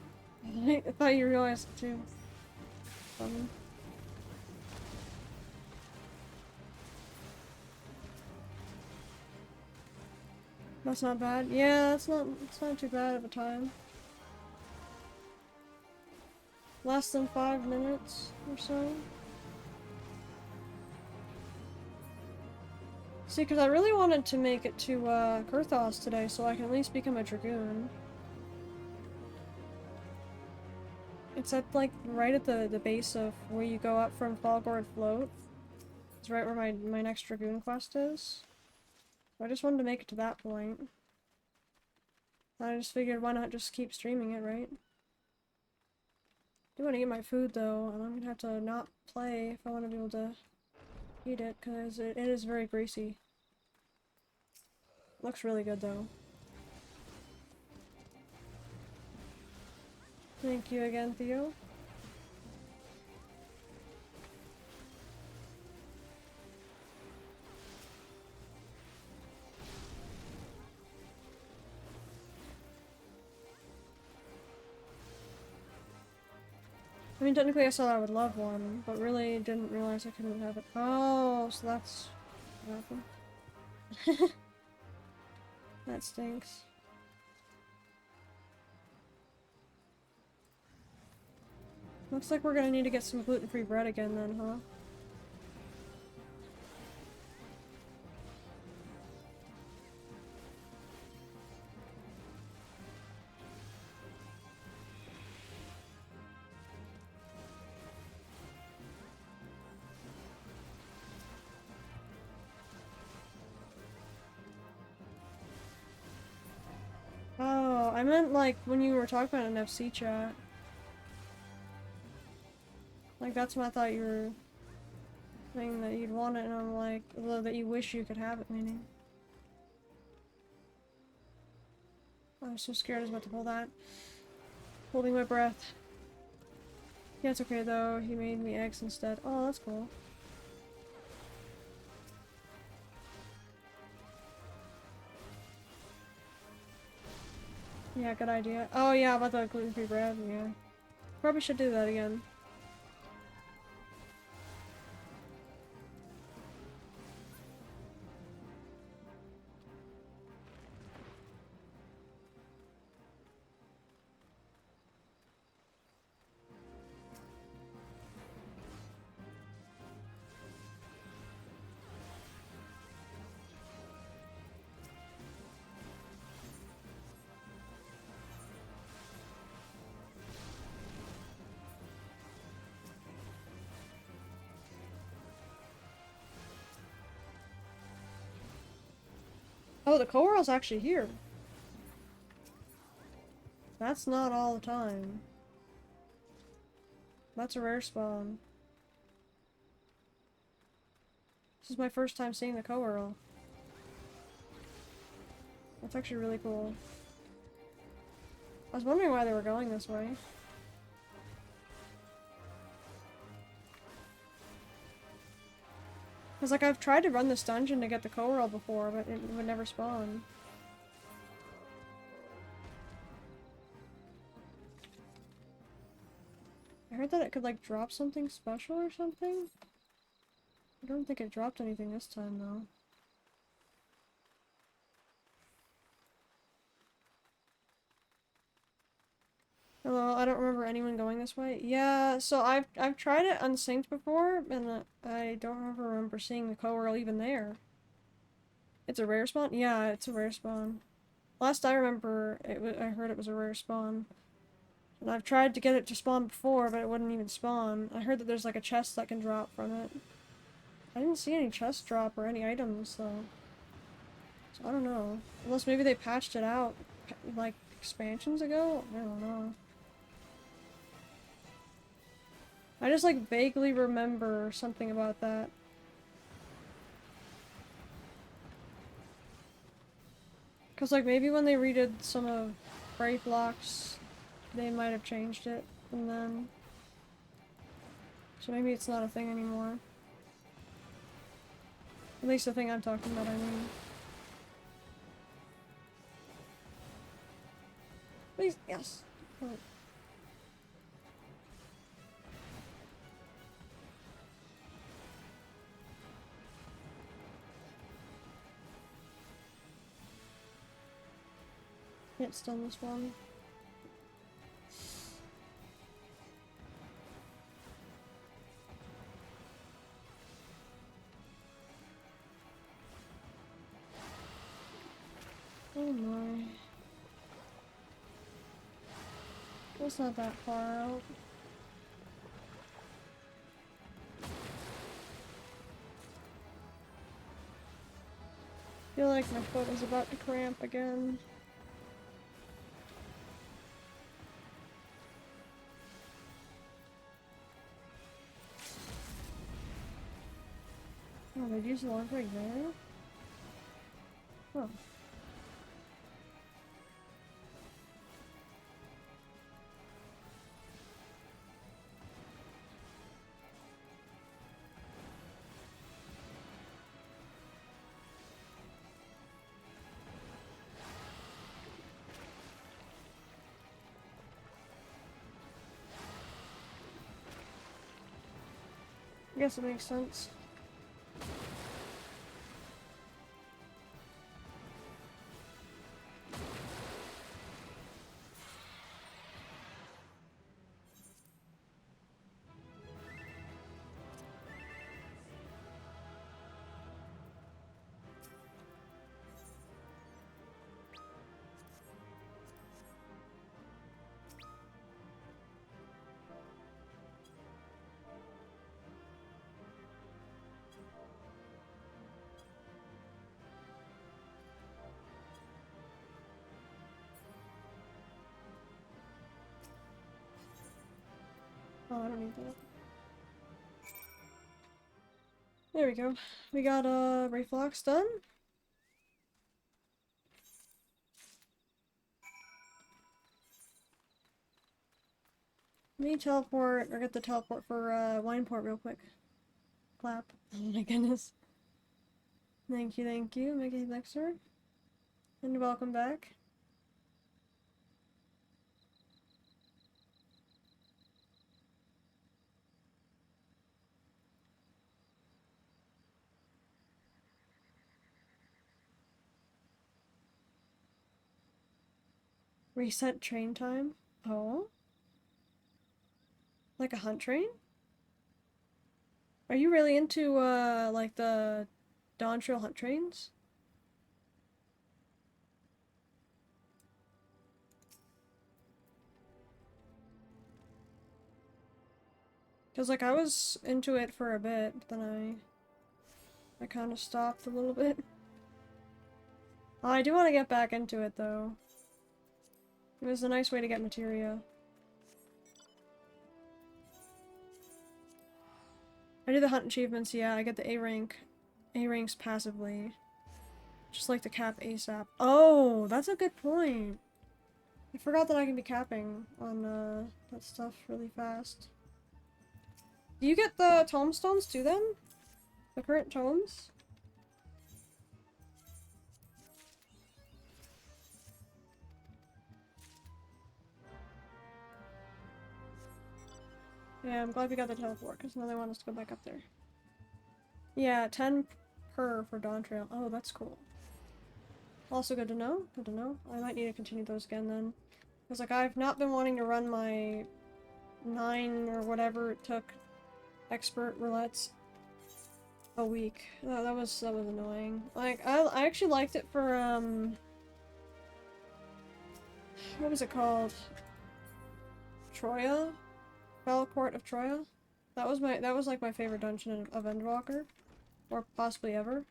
I thought you realized it too. That's not bad. Yeah, it's not too bad of a time. Less than 5 minutes or so. See, because I really wanted to make it to Kurthos today so I can at least become a Dragoon. It's at, like, right at the base of where you go up from Falgord Float. It's right where my next Dragoon quest is. So I just wanted to make it to that point. And I just figured, why not just keep streaming it, right? I do want to eat my food, though, and I'm gonna have to not play if I want to be able to eat it, because it is very greasy. Looks really good, though. Thank you again, Theo. I mean, technically I said I would love one, but really didn't realize I couldn't have it. Oh, so that's what happened. That stinks. Looks like we're gonna need to get some gluten-free bread again then, huh? Oh, I meant like when you were talking about an FC chat. Like that's what I thought you were saying, that you'd want it, and I'm like, well, that you wish you could have it, meaning. I was so scared I was about to pull that. Holding my breath. Yeah, it's okay though, he made me eggs instead. Oh, that's cool. Yeah, good idea. Oh yeah, about the gluten-free bread, yeah. Probably should do that again. Oh, the coral's actually here. That's not all the time. That's a rare spawn. This is my first time seeing the coral. That's actually really cool. I was wondering why they were going this way. Cause like I've tried to run this dungeon to get the coral before, but it would never spawn. I heard that it could like drop something special or something. I don't think it dropped anything this time though. Hello, I don't remember anyone going this way. Yeah, so I've tried it unsynced before, and I don't ever remember seeing the coral even there. It's a rare spawn? Yeah, it's a rare spawn. Last I remember, I heard it was a rare spawn. And I've tried to get it to spawn before, but it wouldn't even spawn. I heard that there's like a chest that can drop from it. I didn't see any chest drop or any items, though. So I don't know. Unless maybe they patched it out, like, expansions ago? I don't know. I just, like, vaguely remember something about that. Because, like, maybe when they redid some of Brave Blocks, they might have changed it, and then... So maybe it's not a thing anymore. At least the thing I'm talking about, I mean. Please, yes. Oh. Can't stun this one. Oh my. It's not that far out. I feel like my foot is about to cramp again. Oh, they'd use the launch right there? Huh. I guess it makes sense. Oh, I don't need that. There we go. We got reflux done. Let me teleport or get the teleport for Wineport real quick. Clap. Oh my goodness. Thank you, Mickey Lexer. And welcome back. Reset train time. Oh? Like a hunt train? Are you really into like the Dawn Trail hunt trains? Because like I was into it for a bit, but then I kind of stopped a little bit. Oh, I do want to get back into it, though. It was a nice way to get materia. I do the hunt achievements, yeah, I get the A rank. A ranks passively. Just like to cap ASAP. Oh, that's a good point. I forgot that I can be capping on that stuff really fast. Do you get the tomestones too then? The current tomes? Yeah, I'm glad we got the teleport, because now they want us to go back up there. Yeah, 10 per for Dawn Trail. Oh, that's cool. Also good to know. Good to know. I might need to continue those again then. Because, like, I've not been wanting to run my 9 or whatever it took expert roulettes a week. That was annoying. Like, I actually liked it for, what was it called? Troya? Court of Troya? That was like my favorite dungeon of Endwalker. Or possibly ever.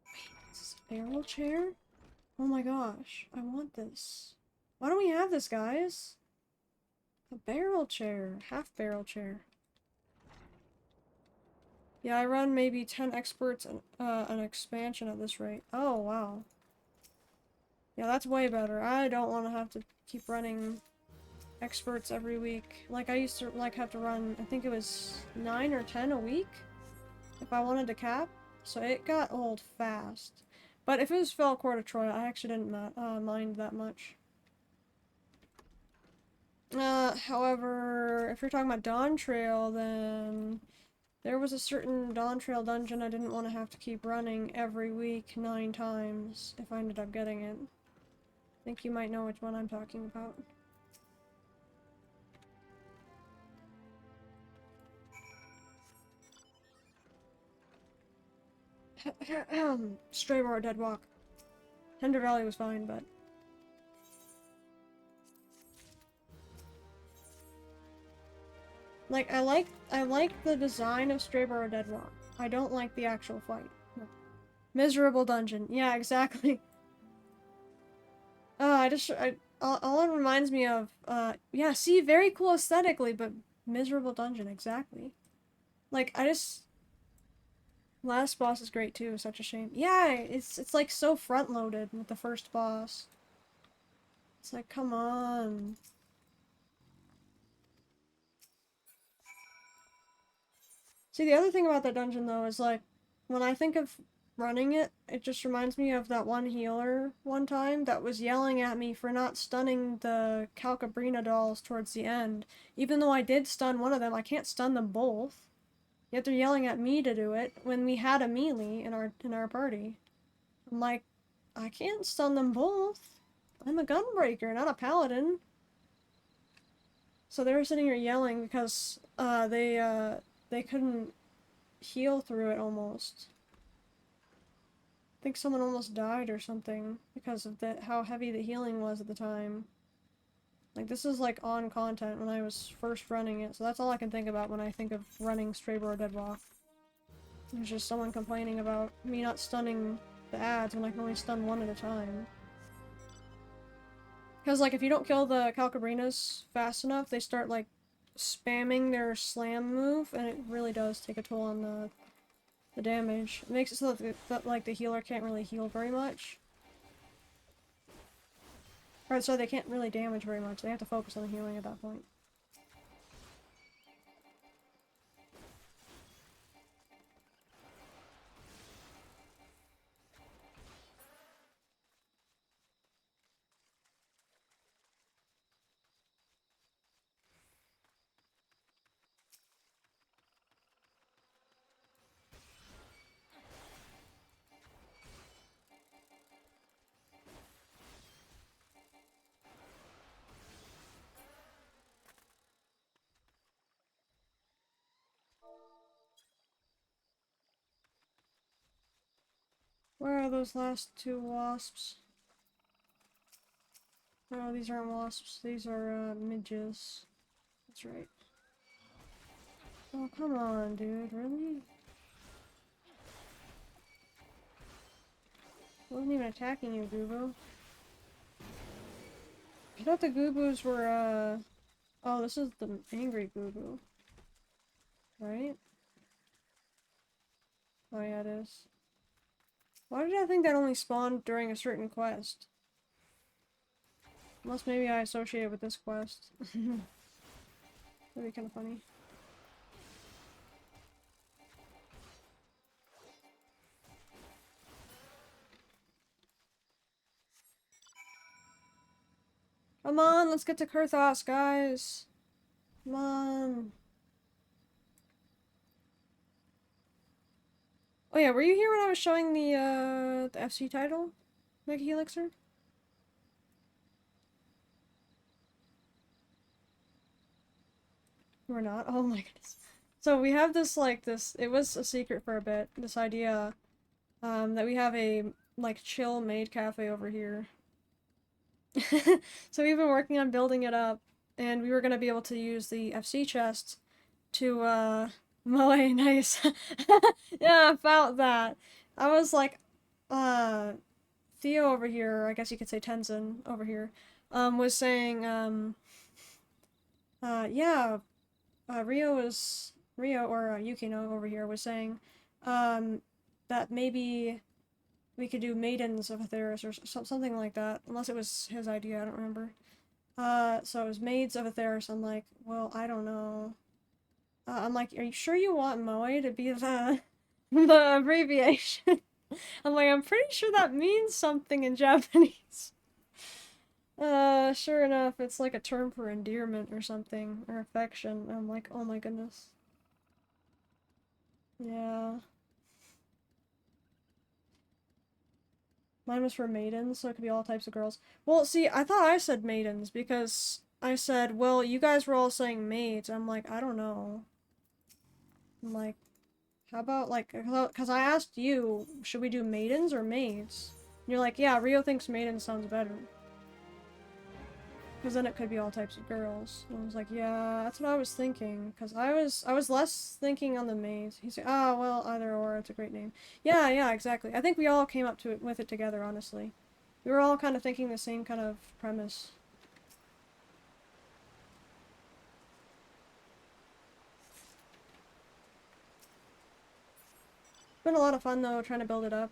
Wait, is this a barrel chair? Oh my gosh, I want this. Why don't we have this, guys? A barrel chair. Half barrel chair. Yeah, I run maybe 10 experts and an expansion at this rate. Oh, wow. Yeah, that's way better. I don't want to have to keep running experts every week. Like, I used to, like, have to run, I think it was 9 or 10 a week if I wanted to cap. So it got old fast. But if it was Court of Troy, I actually didn't mind that much. However, if you're talking about Dawn Trail, then there was a certain Dawn Trail dungeon I didn't want to have to keep running every week 9 times if I ended up getting it. I think you might know which one I'm talking about. Stray or Dead Walk. Tender Valley was fine, but... Like, I like the design of Stray or Dead Walk. I don't like the actual fight. No. Miserable dungeon. Yeah, exactly. All it reminds me of, yeah, see, very cool aesthetically, but miserable dungeon, exactly. Like, last boss is great too, such a shame. Yeah, it's like so front-loaded with the first boss. It's like, come on. See, the other thing about that dungeon, though, is like, when I think of running it, it just reminds me of that one healer one time that was yelling at me for not stunning the Calcabrina dolls towards the end. Even though I did stun one of them, I can't stun them both. Yet they're yelling at me to do it when we had a melee in our party. I'm like, I can't stun them both. I'm a gunbreaker, not a paladin. So they were sitting here yelling because they couldn't heal through it almost. I think someone almost died or something because of how heavy the healing was at the time. Like, this is like on content when I was first running it, so that's all I can think about when I think of running Stray or Dead Walk. There's just someone complaining about me not stunning the ads when I can only stun one at a time. Because, like, if you don't kill the Calcabrinas fast enough, they start, like, spamming their slam move, and it really does take a toll on the damage. It makes it so that like, the healer can't really heal very much. Or, so they can't really damage very much. They have to focus on the healing at that point. Where are those last 2 wasps? Oh, these aren't wasps. These are, midges. That's right. Oh, come on, dude. Really? I wasn't even attacking you, Goobo. I thought the Goobos were, oh, this is the angry Goobo. Right? Oh yeah, it is. Why did I think that only spawned during a certain quest? Unless maybe I associate it with this quest. That'd be kind of funny. Come on, let's get to Kurthos, guys. Come on. Oh yeah, were you here when I was showing the FC title? Mega Helixer? We're not? Oh my goodness. So we have this, like, it was a secret for a bit, this idea, that we have a, like, chill maid cafe over here. So we've been working on building it up, and we were gonna be able to use the FC chest to, mow nice. Yeah, about that. I was like, uh, Theo over here, I guess you could say Tenzin over here, was saying, yeah, Rio or Yukino over here was saying, um, that maybe we could do Maidens of Atheris or something like that, unless it was his idea, I don't remember. So it was Maids of Atheris. I'm like, well, I don't know. I'm like, are you sure you want Moe to be the the abbreviation? I'm like, I'm pretty sure that means something in Japanese. Sure enough, it's like a term for endearment or something, or affection. I'm like, oh my goodness. Yeah. Mine was for maidens, so it could be all types of girls. Well, see, I thought I said maidens because I said, well, you guys were all saying maids. I'm like, I don't know. I'm like, how about, like, because I asked you, should we do maidens or maids? And you're like, yeah, Rio thinks maidens sounds better. Because then it could be all types of girls. And I was like, yeah, that's what I was thinking. Because I was less thinking on the maids. He's like, oh, well, either or, it's a great name. Yeah, yeah, exactly. I think we all came up to it with it together, honestly. We were all kind of thinking the same kind of premise. It's been a lot of fun, though, trying to build it up.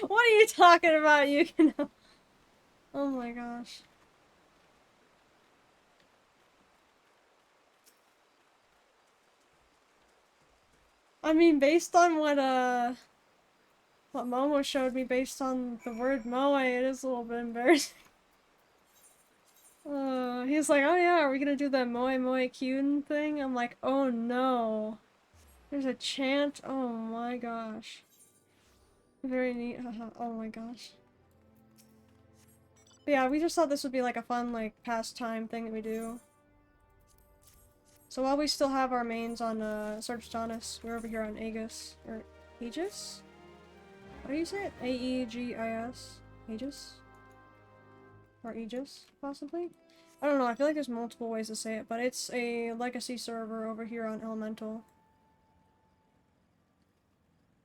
What are you talking about, Yukino? Oh my gosh. I mean, based on what Momo showed me based on the word moe, it is a little bit embarrassing. He's like, oh yeah, are we gonna do the moe moe kyun thing? I'm like, oh no. There's a chant? Oh my gosh. Very neat, haha, oh my gosh. But yeah, we just thought this would be like a fun, like, pastime thing that we do. So while we still have our mains on, Search Donis, we're over here on Aegis. Or Aegis? How do you say it? A-E-G-I-S? Aegis? Or Aegis, possibly? I don't know, I feel like there's multiple ways to say it, but it's a legacy server over here on Elemental.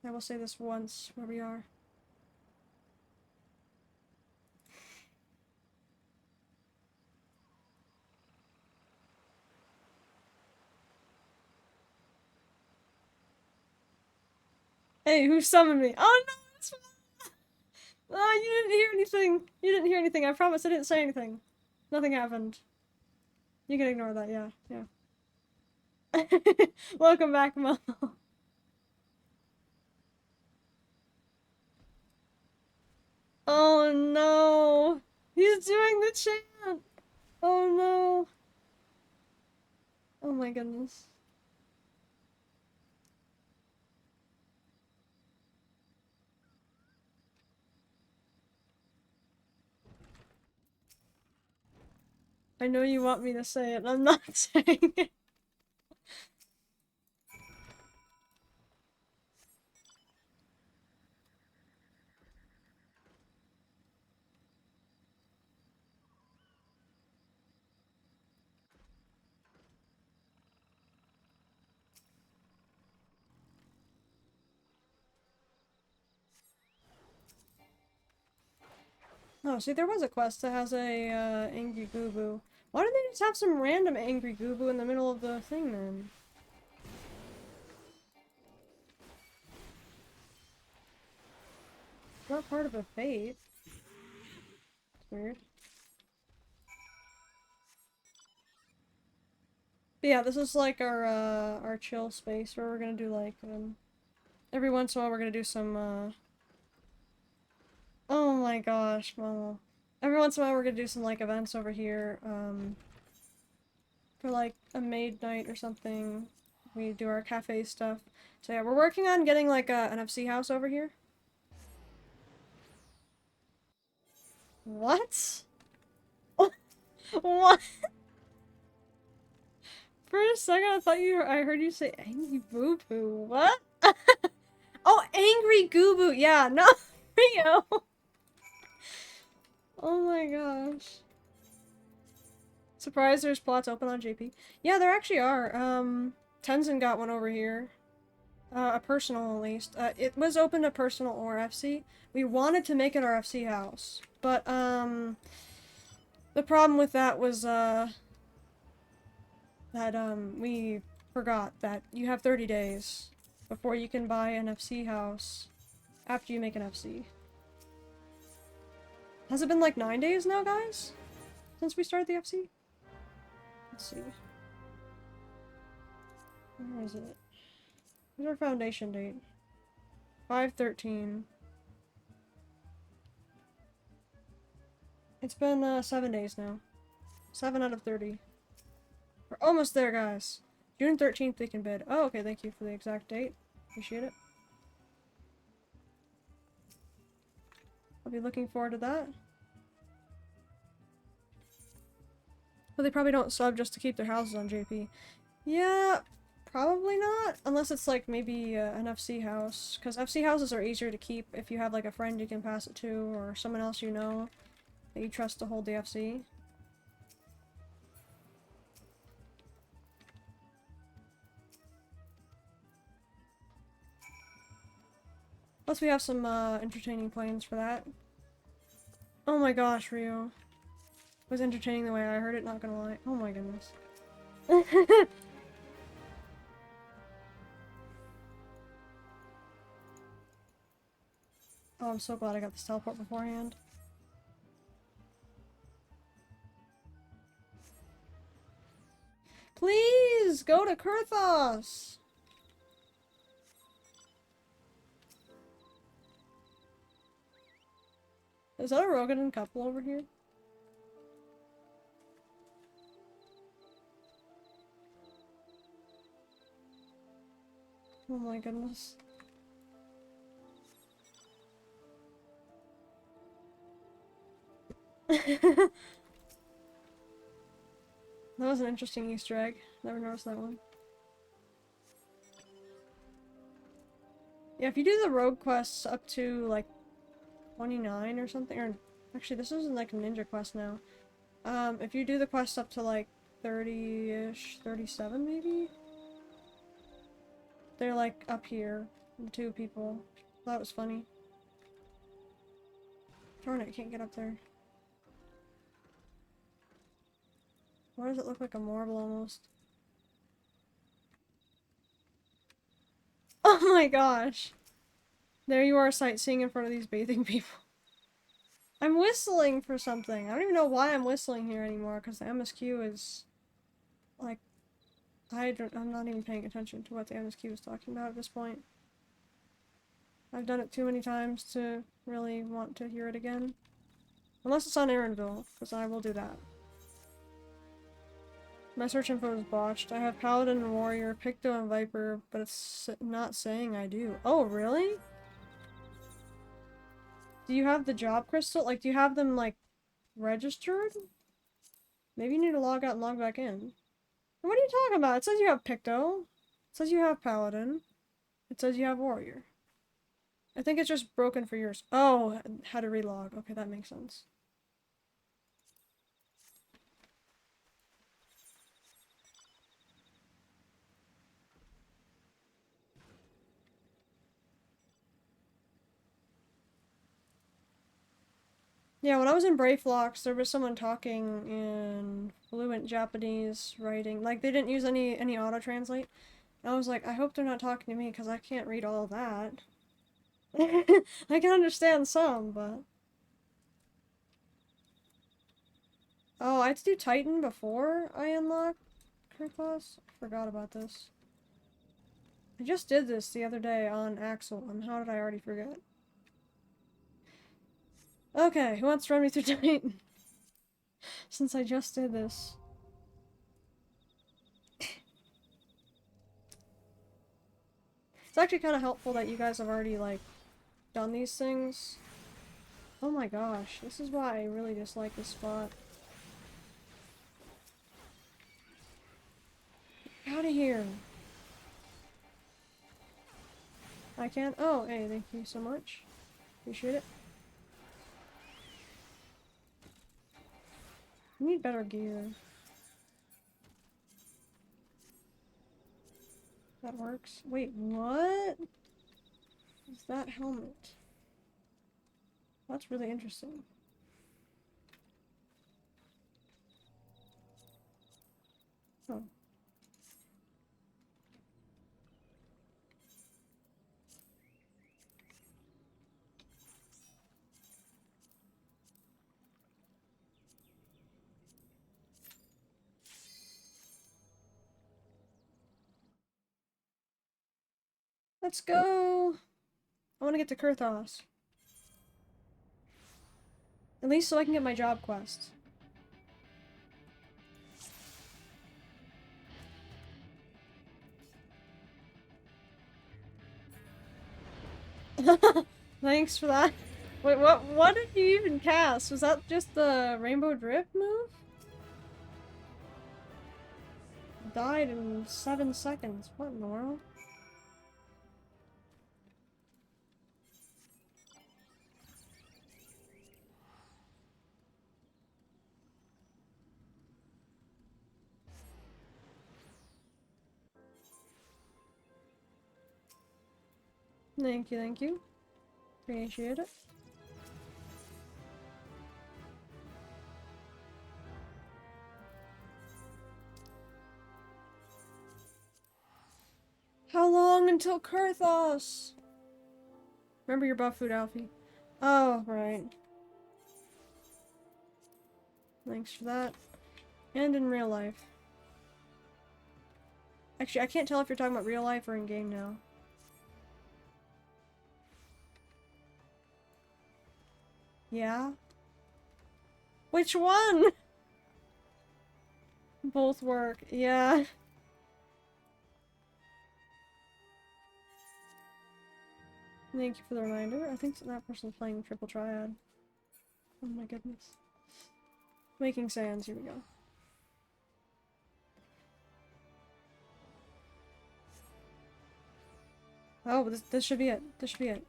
I will say this once, where we are. Hey, who summoned me? Oh no, it's... Oh, you didn't hear anything! You didn't hear anything, I promise I didn't say anything. Nothing happened. You can ignore that, yeah, yeah. Welcome back, Mo. Oh no! He's doing the chant! Oh no! Oh my goodness. I know you want me to say it, I'm not saying it. Oh, see, there was a quest that has a, angry Goo. Why don't they just have some random angry Goo in the middle of the thing, then? It's not part of a fate. It's weird. But yeah, this is like our chill space where we're gonna do like, every once in a while we're gonna do some, oh my gosh, well, every once in a while we're gonna do some like events over here, for like a maid night or something. We do our cafe stuff. So yeah, we're working on getting like an FC house over here. What? What? For a second I thought I heard you say angry boo boo. What? Oh, angry goo boo. Yeah, no, Rio. Oh my gosh. Surprised there's plots open on JP. Yeah, there actually are. Tenzin got one over here. A personal at least. It was open to personal or FC. We wanted to make it our FC house. But, the problem with that was, that, we forgot that you have 30 days before you can buy an FC house after you make an FC. Has it been like 9 days now, guys? Since we started the FC? Let's see. Where is it? Where's our foundation date? 5/13. It's been, 7 days now. 7 out of 30. We're almost there, guys. June 13th, we can bid. Oh, okay, thank you for the exact date. Appreciate it. I'll be looking forward to that. But they probably don't sub just to keep their houses on JP. Yeah, probably not. Unless it's like maybe an FC house. Because FC houses are easier to keep if you have like a friend you can pass it to, or someone else you know that you trust to hold the FC. Plus we have some entertaining plans for that. Oh my gosh, Rio. It was entertaining the way I heard it, not gonna lie. Oh my goodness. Oh, I'm so glad I got this teleport beforehand. Please, go to Kurthos! Is that a Rogan couple over here? Oh my goodness. That was an interesting Easter egg. Never noticed that one. Yeah, if you do the rogue quests up to like 29 or something, or actually this isn't like a ninja quest now. If you do the quest up to like 30-ish, 37 maybe? They're like up here, the two people. That was funny. Darn it, I can't get up there. Why does it look like a marble almost? Oh my gosh! There you are sightseeing in front of these bathing people. I'm whistling for something. I don't even know why I'm whistling here anymore, because the MSQ is... like... I'm not even paying attention to what the MSQ is talking about at this point. I've done it too many times to really want to hear it again. Unless it's on Aaronville, because I will do that. My search info is botched. I have Paladin and Warrior, Picto and Viper, but it's not saying I do. Oh, really? Do you have the job crystal? Like, do you have them, like, registered? Maybe you need to log out and log back in. What are you talking about? It says you have Picto. It says you have Paladin. It says you have Warrior. I think it's just broken for yours. Oh, how to relog. Okay, that makes sense. Yeah, when I was in Brayflocks, there was someone talking in fluent Japanese writing. Like, they didn't use any auto-translate. And I was like, I hope they're not talking to me, because I can't read all that. I can understand some, but... Oh, I had to do Titan before I unlocked Kurthos? I forgot about this. I just did this the other day on Axel, and how did I already forget? Okay, who wants to run me through Titan? Since I just did this. It's actually kind of helpful that you guys have already, like, done these things. Oh my gosh, this is why I really dislike this spot. Out of here! I can't- oh, hey, thank you so much. Appreciate it. I need better gear. That works. Wait, what? Is that helmet? That's really interesting. Oh. Let's go! I want to get to Kurthos. At least so I can get my job quest. Thanks for that. Wait, what did you even cast? Was that just the Rainbow Drip move? Died in 7 seconds. What in the world? Thank you, thank you. Appreciate it. How long until Kurthos? Remember your buff food, Alfie. Oh, right. Thanks for that. And in real life. Actually, I can't tell if you're talking about real life or in game now. Yeah? Which one? Both work. Yeah. Thank you for the reminder. I think that person's playing Triple Triad. Oh my goodness. Making sands, here we go. Oh, this should be it. This should be it.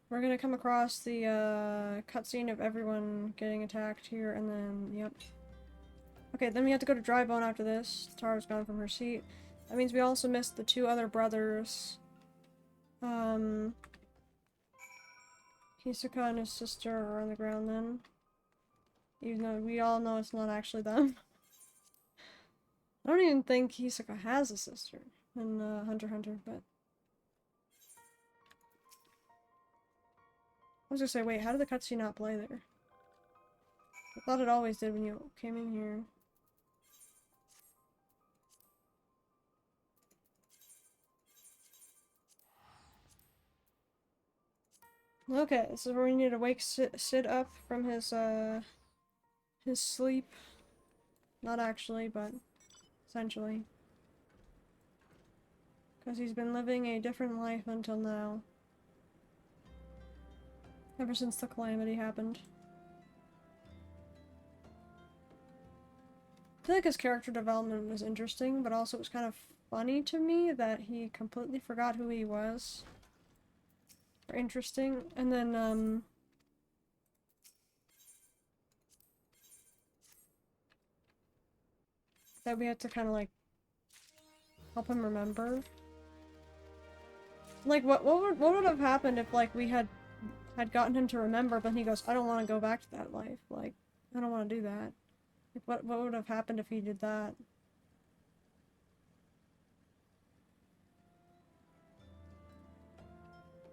We're gonna come across the cutscene of everyone getting attacked here, and then, yep. Okay, then we have to go to Drybone after this. Tara's gone from her seat. That means we also missed the 2 other brothers. Hisoka and his sister are on the ground then. Even though we all know it's not actually them. I don't even think Hisoka has a sister in Hunter x Hunter, but... I was gonna say, wait, how did the cutscene not play there? I thought it always did when you came in here. Okay, this is where we need to wake Sid up from his sleep. Not actually, but essentially. Because he's been living a different life until now. Ever since the calamity happened. I feel like his character development was interesting, but also it was kind of funny to me that he completely forgot who he was. Or interesting. And then, that we had to kind of like help him remember. Like, what would have happened if, like, we had had gotten him to remember, but he goes, I don't want to go back to that life. Like, I don't want to do that. Like, what would have happened if he did that?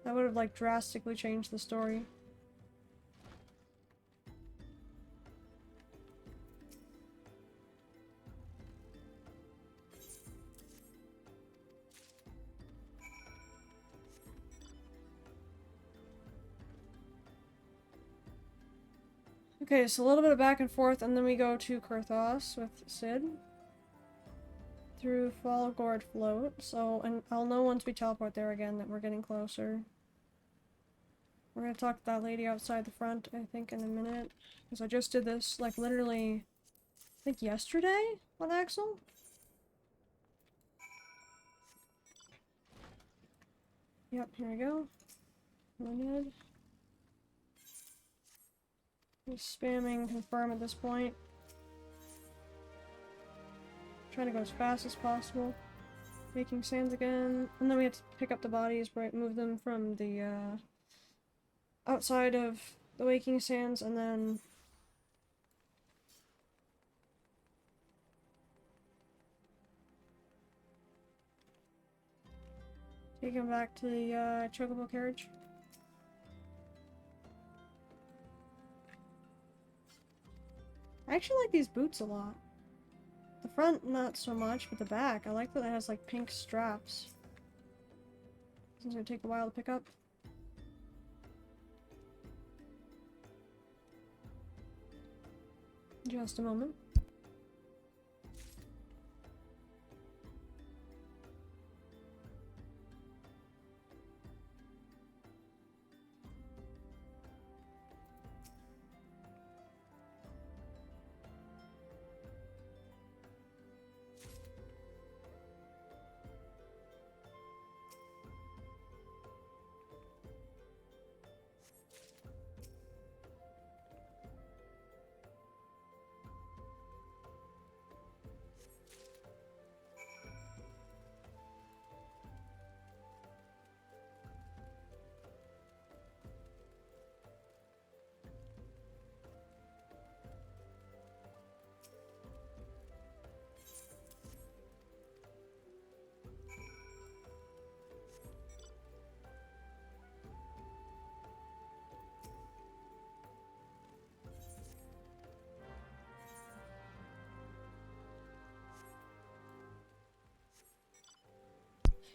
That would have, like, drastically changed the story. Okay, so a little bit of back and forth, and then we go to Kurthos with Sid. Through Fall of Gourd Float. So, and I'll know once we teleport there again that we're getting closer. We're gonna talk to that lady outside the front, I think, in a minute. Because I just did this, like, literally, I think yesterday on Axel? Yep, here we go. Limited. Just spamming confirm at this point. Trying to go as fast as possible. Making sands again. And then we have to pick up the bodies, right? Move them from the, outside of the waking sands, and then take him back to the chocobo carriage. I actually like these boots a lot. The front, not so much, but the back, I like that it has like pink straps. This is gonna take a while to pick up. Just a moment.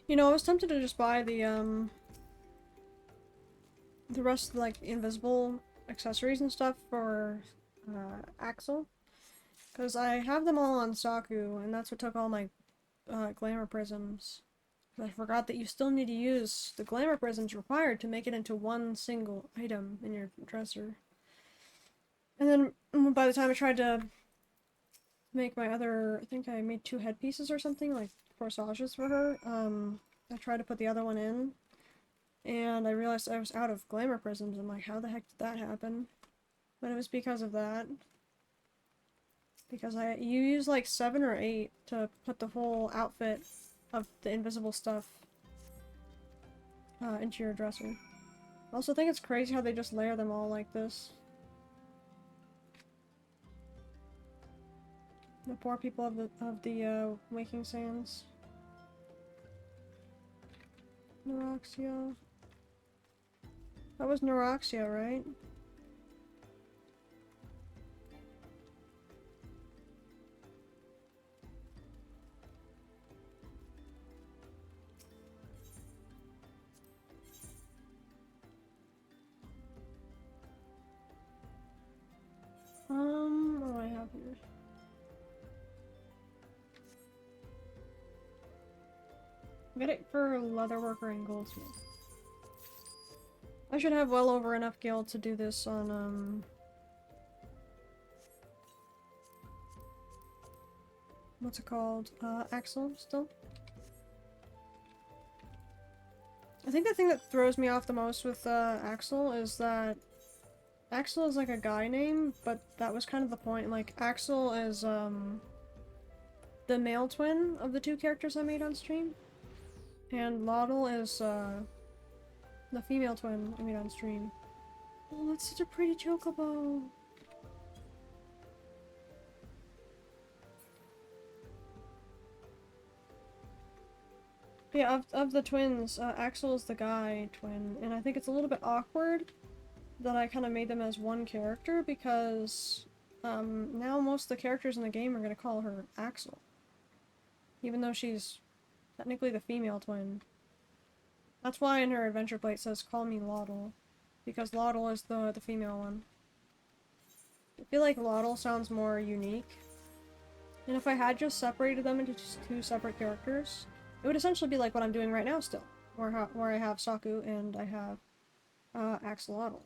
You know, I was tempted to just buy the rest of, like, invisible accessories and stuff for, Axel. Because I have them all on Saku, and that's what took all my, glamour prisms. I forgot that you still need to use the glamour prisms required to make it into one single item in your dresser. And then, by the time I tried to make my other, I think I made 2 headpieces or something, like corsages for her, I tried to put the other one in, and I realized I was out of glamour prisms. I'm like, how the heck did that happen? But it was because of that. Because you use like 7 or 8 to put the whole outfit of the invisible stuff into your dresser. I also think it's crazy how they just layer them all like this. The poor people of the Waking Sands. Neuroxia. That was Neuroxia, right? What do I have here? Get it for leatherworker and goldsmith. I should have well over enough gil to do this on, what's it called? Axel, still? I think the thing that throws me off the most with, Axel is that Axel is like a guy name, but that was kind of the point. Like, Axel is, the male twin of the 2 characters I made on stream. And Laudel is, the female twin I made on stream. Oh, that's such a pretty chocobo. Yeah, of the twins, Axel is the guy twin, and I think it's a little bit awkward that I kind of made them as one character because now most of the characters in the game are going to call her Axel, even though she's technically the female twin. That's why in her adventure plate it says call me Laudel, because Laudel is the female one. I feel like Laudel sounds more unique, and if I had just separated them into just two separate characters, it would essentially be like what I'm doing right now still, where I have Saku and I have Axolotl.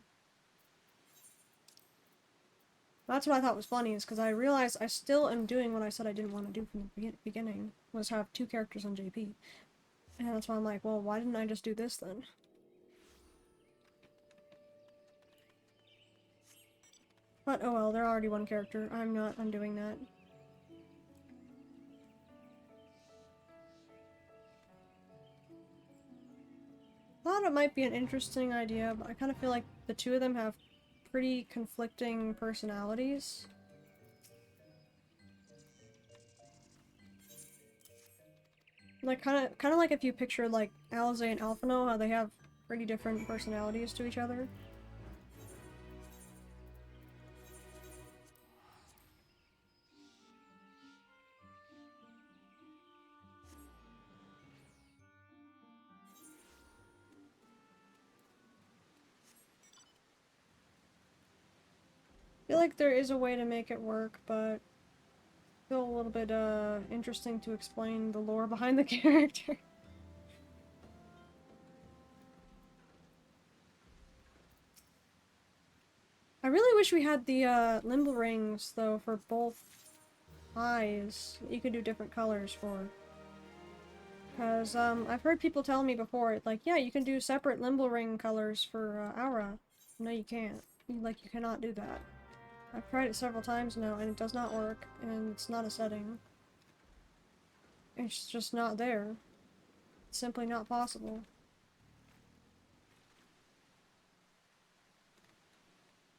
That's what I thought was funny, is because I realized I still am doing what I said I didn't want to do from the beginning, was have two characters on JP. And that's why I'm like, well, why didn't I just do this then? But oh well, they're already one character. I'm not undoing that. Thought it might be an interesting idea, but I kind of feel like the two of them have pretty conflicting personalities. Like kind of like if you picture like Alize and Alphino, how they have pretty different personalities to each other. I feel like there is a way to make it work, but I feel a little bit interesting to explain the lore behind the character. I really wish we had the limble rings though for both eyes that you could do different colors for. Because I've heard people tell me before, like, yeah, you can do separate limble ring colors for Aura. No, you can't. You cannot do that. I've tried it several times now, and it does not work, and it's not a setting. It's just not there. It's simply not possible.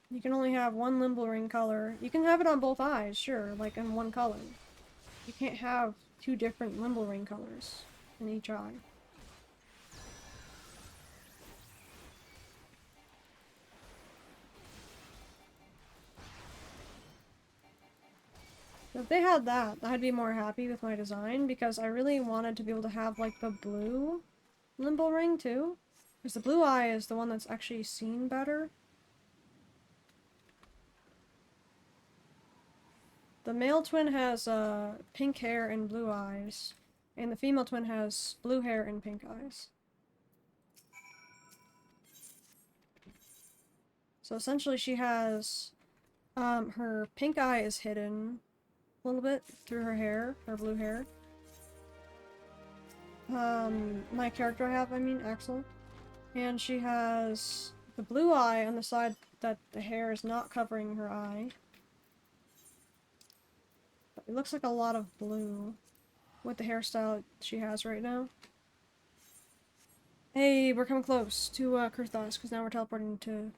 You can only have one limble ring color. You can have it on both eyes, sure, like in one color. You can't have two different limble ring colors in each eye. If they had that, I'd be more happy with my design, because I really wanted to be able to have, like, the blue limble ring, too. Because the blue eye is the one that's actually seen better. The male twin has, pink hair and blue eyes, and the female twin has blue hair and pink eyes. So essentially she has, her pink eye is hidden a little bit through her hair, her blue hair. My character I mean, Axel. And she has the blue eye on the side that the hair is not covering her eye. But it looks like a lot of blue with the hairstyle she has right now. Hey, we're coming close to Kurthos, because now we're teleporting to...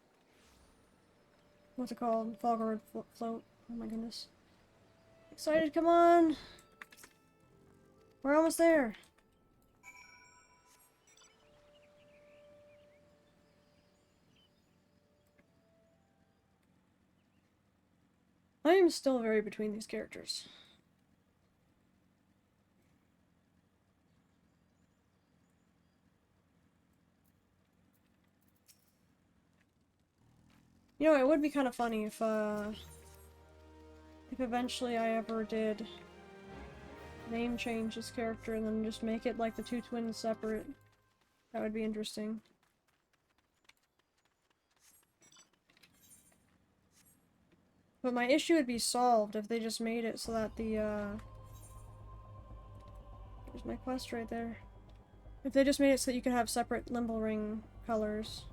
what's it called? Falgard Float. Oh my goodness. Excited, come on! We're almost there! I am still very between these characters. You know, it would be kind of funny if eventually I ever did name change this character and then just make it like the two twins separate. That would be interesting. But my issue would be solved if they just made it so that the, there's my quest right there. If they just made it so that you could have separate limble ring colors.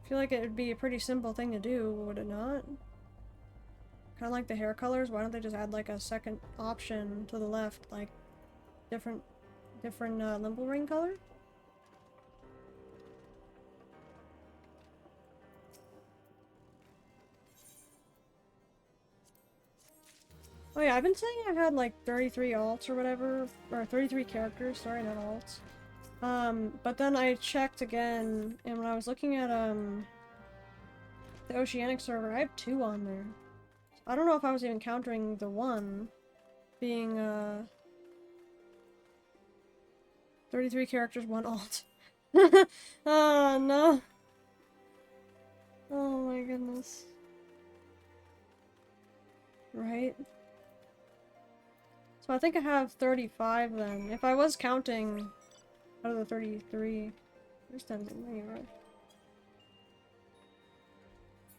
I feel like it would be a pretty simple thing to do, would it not? Kind of like the hair colors, why don't they just add like a second option to the left, like different limble ring color? Oh yeah, I've been saying I've had like 33 alts or whatever, or 33 characters, sorry, not alts. But then I checked again, and when I was looking at, the Oceanic server, I have 2 on there. I don't know if I was even counting the one being, 33 characters, 1 alt. Oh, no. Oh my goodness. Right? So I think I have 35 then. If I was counting out of the 33. Where's Tenzin? There you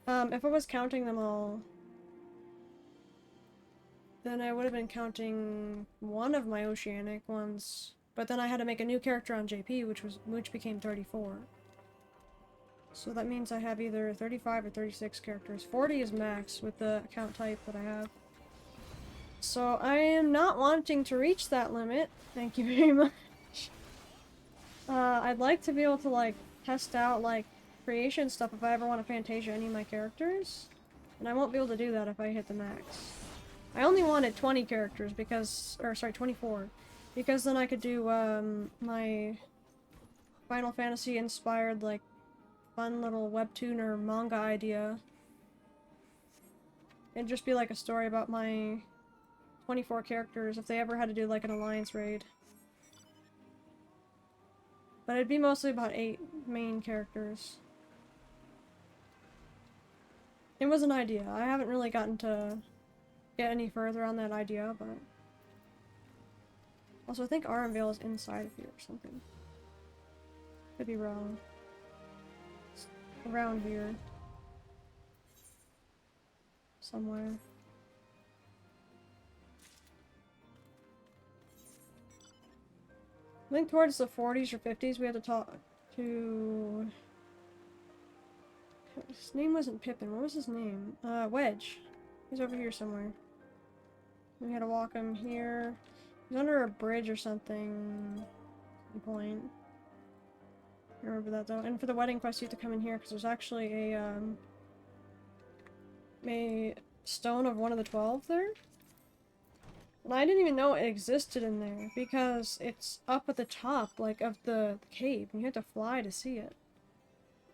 are. If I was counting them all, then I would have been counting one of my Oceanic ones. But then I had to make a new character on JP, which became 34. So that means I have either 35 or 36 characters. 40 is max with the account type that I have. So I am not wanting to reach that limit. Thank you very much. I'd like to be able to, like, test out, like, creation stuff if I ever want to Fantasia any of my characters. And I won't be able to do that if I hit the max. I only wanted 20 characters because, or sorry, 24. Because then I could do, my Final Fantasy inspired, like, fun little webtoon or manga idea. It'd just be like a story about my 24 characters if they ever had to do, like, an alliance raid. But it'd be mostly about 8 main characters. It was an idea. I haven't really gotten to get any further on that idea, but... Also, I think Aranvale is inside of here or something. Could be wrong. It's around here. Somewhere. I think towards the 40s or 50s we had to talk to... His name wasn't Pippin. What was his name? Wedge. He's over here somewhere. We had to walk him here. He's under a bridge or something. At some point. I remember that though. And for the wedding quest you have to come in here because there's actually a stone of one of the 12 there. And I didn't even know it existed in there because it's up at the top, like, of the cave, and you have to fly to see it.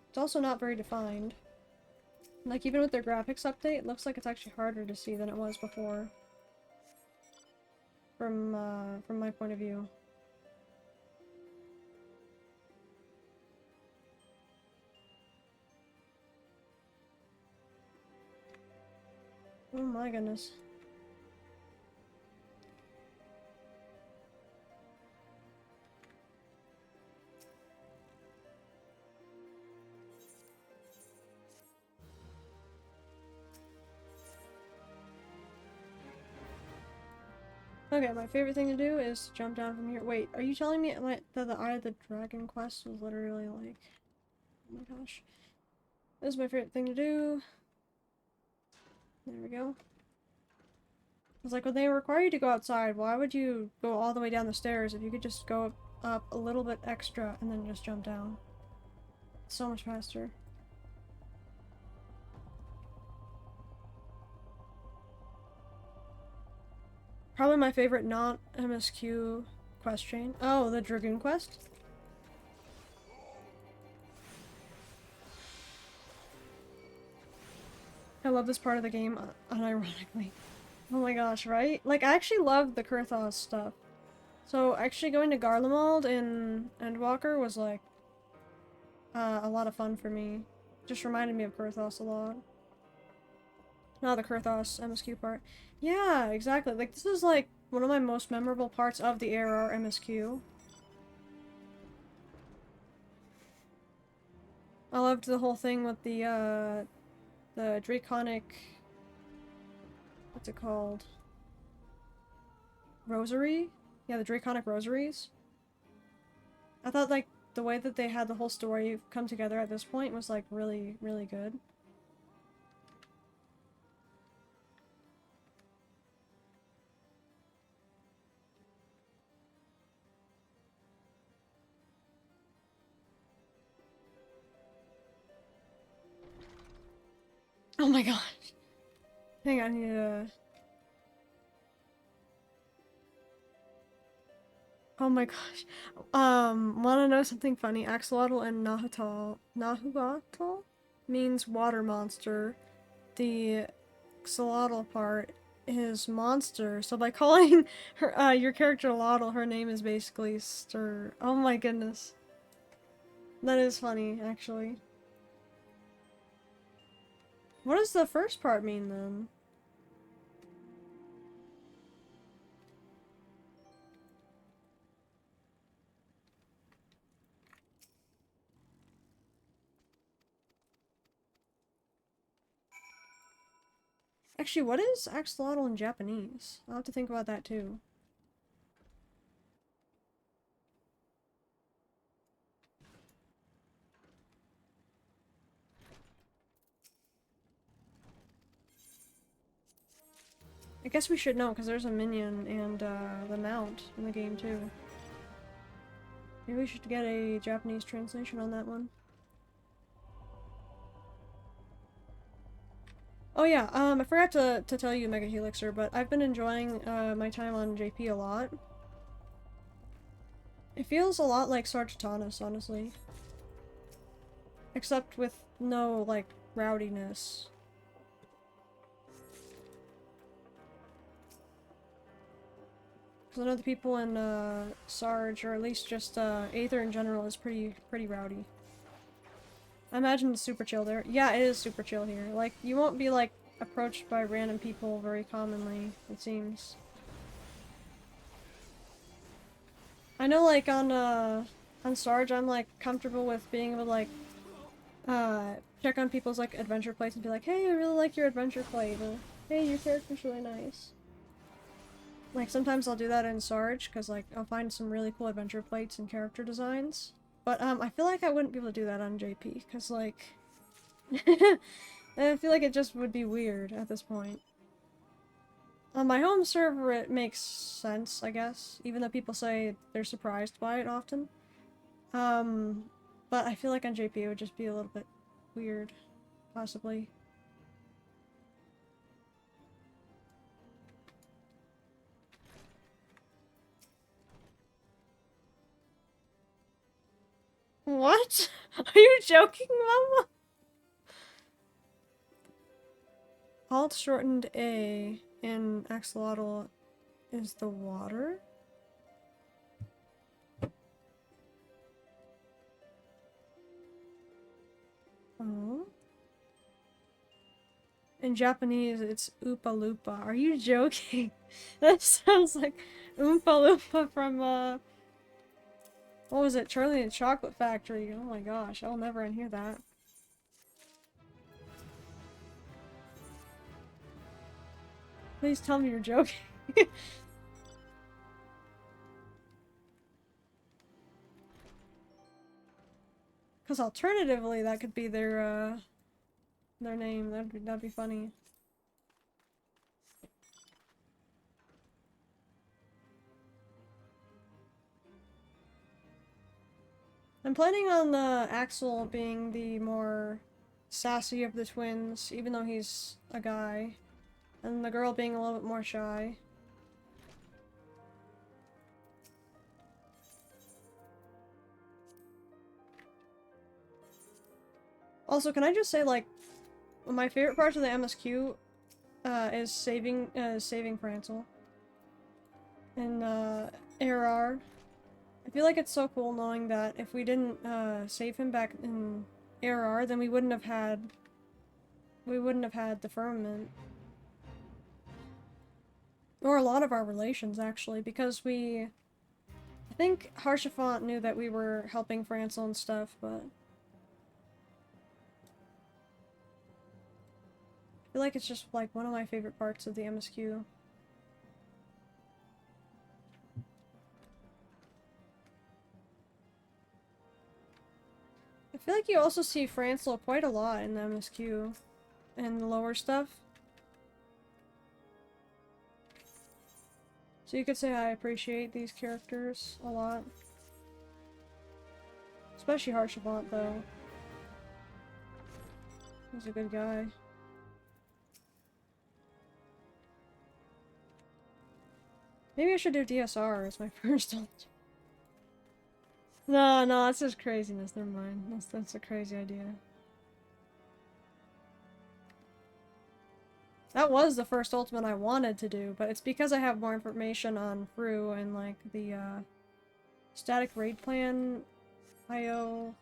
It's also not very defined. Like, even with their graphics update, it looks like it's actually harder to see than it was before. From my point of view. Oh my goodness. Okay, my favorite thing to do is jump down from here. Wait, are you telling me like that the Eye of the Dragon quest was literally like... Oh my gosh. This is my favorite thing to do. There we go. I was like, when they require you to go outside, why would you go all the way down the stairs if you could just go up a little bit extra and then just jump down? It's so much faster. Probably my favorite non-MSQ quest chain. Oh, the Dragoon quest? I love this part of the game, unironically. Oh my gosh, right? Like, I actually love the Kurthos stuff. So, actually going to Garlemald in Endwalker was, like, a lot of fun for me. Just reminded me of Kurthos a lot. Not the Kurthos MSQ part. Yeah, exactly. Like, this is, like, one of my most memorable parts of the ARR MSQ. I loved the whole thing with the Draconic... What's it called? Rosary? Yeah, the Draconic Rosaries. I thought, like, the way that they had the whole story come together at this point was, like, really, really good. Oh my gosh. Hang on, I need to... Oh my gosh. Wanna know something funny? Axolotl and Nahuatl means water monster. The axolotl part is monster. So by calling her your character Lotl, her name is basically Stir. Oh my goodness. That is funny, actually. What does the first part mean then? Actually, what is axolotl in Japanese? I'll have to think about that too. I guess we should know because there's a minion and the mount in the game too. Maybe we should get a Japanese translation on that one. Oh yeah, I forgot to tell you, Mega Helixer, but I've been enjoying my time on JP a lot. It feels a lot like Sargatanas, honestly. Except with no, like, rowdiness. Because I know the people in Sarge, or at least just Aether in general, is pretty rowdy. I imagine it's super chill there. Yeah, it is super chill here. Like, you won't be, like, approached by random people very commonly, it seems. I know, like, on Sarge, I'm, like, comfortable with being able to, like, check on people's, like, adventure plates and be like, hey, I really like your adventure plate, or, hey, your character's really nice. Like, sometimes I'll do that in Sarge, because, like, I'll find some really cool adventure plates and character designs. But, I feel like I wouldn't be able to do that on JP, because, like... I feel like it just would be weird at this point. On my home server, it makes sense, I guess, even though people say they're surprised by it often. But I feel like on JP it would just be a little bit weird, possibly. What? Are you joking, Mama? Alt shortened A in axolotl is the water? Oh. In Japanese, it's Oopa Loopa. Are you joking? That sounds like Oompa Loompa from, what was it? Charlie and the Chocolate Factory. Oh my gosh, I'll never unhear that. Please tell me you're joking. Because alternatively, that could be their name. That'd be funny. I'm planning on Axel being the more sassy of the twins, even though he's a guy, and the girl being a little bit more shy. Also, can I just say, like, my favorite part of the MSQ is saving Francel in ARR. I feel like it's so cool knowing that if we didn't save him back in ARR, then we wouldn't have had the firmament. Or a lot of our relations, actually, because I think Harshafont knew that we were helping Francel and stuff, but I feel like it's just, like, one of my favorite parts of the MSQ. I feel like you also see Francel quite a lot in the MSQ and the lower stuff. So you could say I appreciate these characters a lot. Especially Harshavant, though. He's a good guy. Maybe I should do DSR as my first ult. No, no, that's just craziness. Never mind. That's a crazy idea. That was the first ultimate I wanted to do, but it's because I have more information on Fru and like the static raid plan IO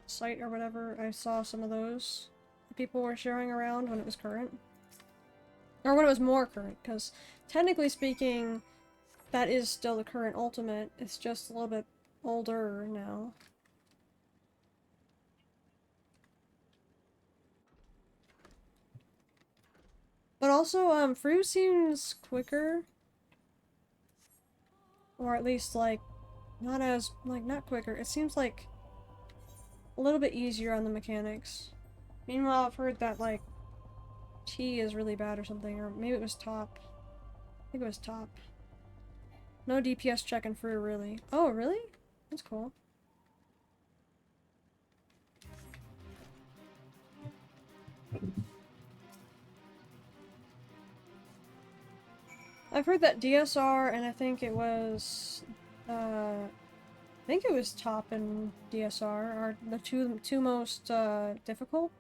site or whatever. I saw some of those people were sharing around when it was current. Or when it was more current, because technically speaking, that is still the current ultimate. It's just a little bit older now. But also, Fru seems quicker. Or at least, like, not quicker. It seems like a little bit easier on the mechanics. Meanwhile, I've heard that, like, T is really bad or something, or maybe it was top. I think it was top. No DPS checking Fru, really. Oh, really? That's cool. I've heard that DSR, and I think it was, I think it was top and DSR are the two most, difficult.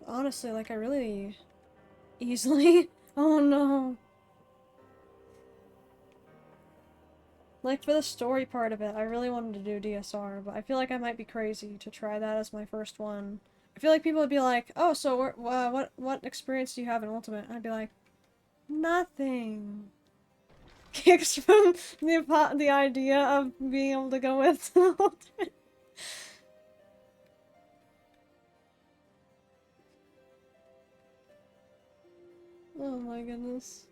Honestly, like, I really easily. Oh no. Like, for the story part of it, I really wanted to do DSR, but I feel like I might be crazy to try that as my first one. I feel like people would be like, oh, so what experience do you have in Ultimate? And I'd be like, nothing. Kicks from the idea of being able to go with Ultimate. Oh my goodness.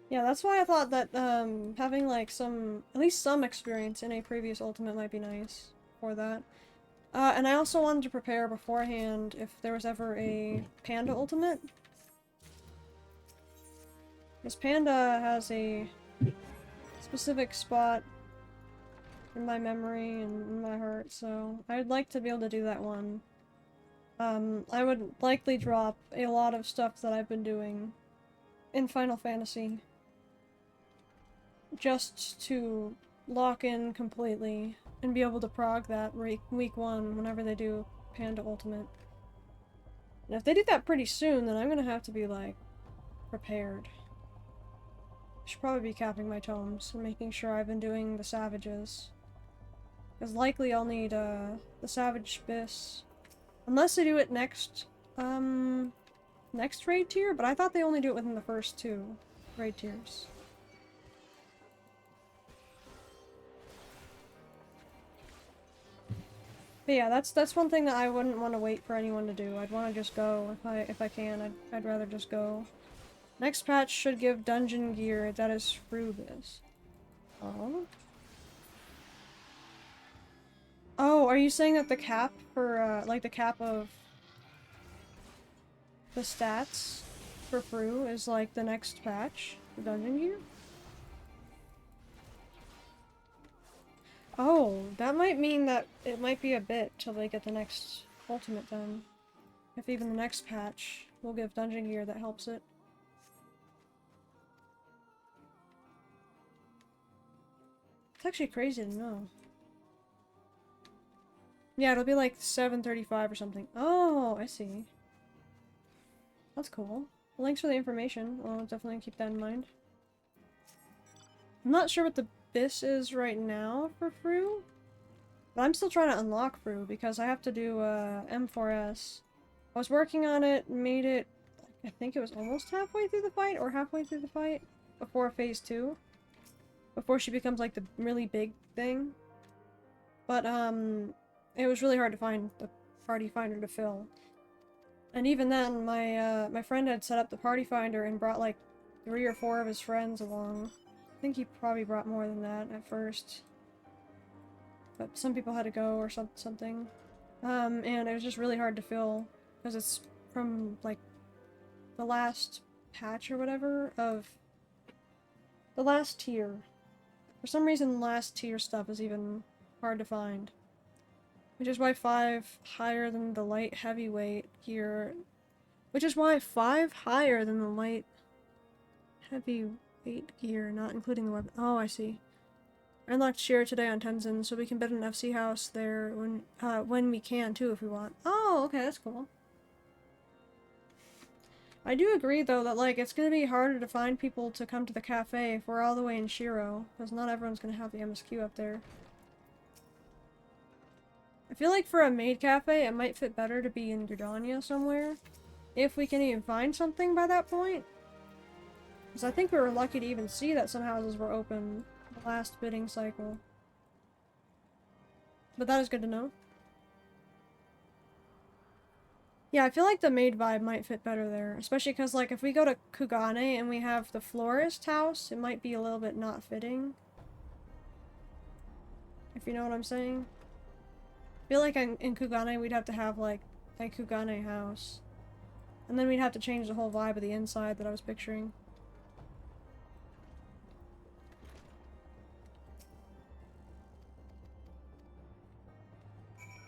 Yeah, that's why I thought that having like at least some experience in a previous Ultimate might be nice for that. And I also wanted to prepare beforehand if there was ever a Panda Ultimate. Because Panda has a specific spot in my memory and in my heart, so I'd like to be able to do that one. I would likely drop a lot of stuff that I've been doing in Final Fantasy just to lock in completely and be able to prog that week 1 whenever they do Panda Ultimate. And if they do that pretty soon, then I'm gonna have to be, like, prepared. I should probably be capping my tomes and making sure I've been doing the Savages. Because likely I'll need, the Savage Bis. Unless they do it next raid tier, but I thought they only do it within the first 2 raid tiers. But yeah, that's one thing that I wouldn't want to wait for anyone to do. I'd want to just go if I can. I'd rather just go. Next patch should give dungeon gear that is Frubis. Oh. Oh, are you saying that the cap for like the cap of the stats for Fru is like the next patch for dungeon gear? Oh, that might mean that it might be a bit till they get the next ultimate then. If even the next patch will give dungeon gear that helps it. It's actually crazy to know. Yeah, it'll be like 735 or something. Oh, I see. That's cool. Well, thanks for the information. I'll definitely keep that in mind. I'm not sure what the bis is right now for Fru, but I'm still trying to unlock Fru because I have to do M4S. I was working on it, made it, I think it was almost halfway through the fight, or halfway through the fight, before phase 2. Before she becomes like the really big thing. But it was really hard to find the party finder to fill. And even then, my friend had set up the party finder and brought like 3 or 4 of his friends along. I think he probably brought more than that at first. But some people had to go or something. And it was just really hard to fill because it's from like the last patch or whatever of The last tier. For some reason, last tier stuff is even hard to find. Which is why 5 higher than the light heavyweight gear. Which is why 5 higher than the light heavyweight gear, not including the weapon. Oh, I see. I unlocked Shear today on Tenzin, so we can build an FC house there when we can too, if we want. Oh, okay, that's cool. I do agree though that like it's gonna be harder to find people to come to the cafe if we're all the way in Shiro, because not everyone's gonna have the MSQ up there. I feel like for a maid cafe, it might fit better to be in Gridania somewhere, if we can even find something by that point. Because I think we were lucky to even see that some houses were open the last bidding cycle. But that is good to know. Yeah, I feel like the maid vibe might fit better there, especially because like if we go to Kugane and we have the florist house, it might be a little bit not fitting. If you know what I'm saying. I feel like in Kugane we'd have to have like a Kugane house. And then we'd have to change the whole vibe of the inside that I was picturing.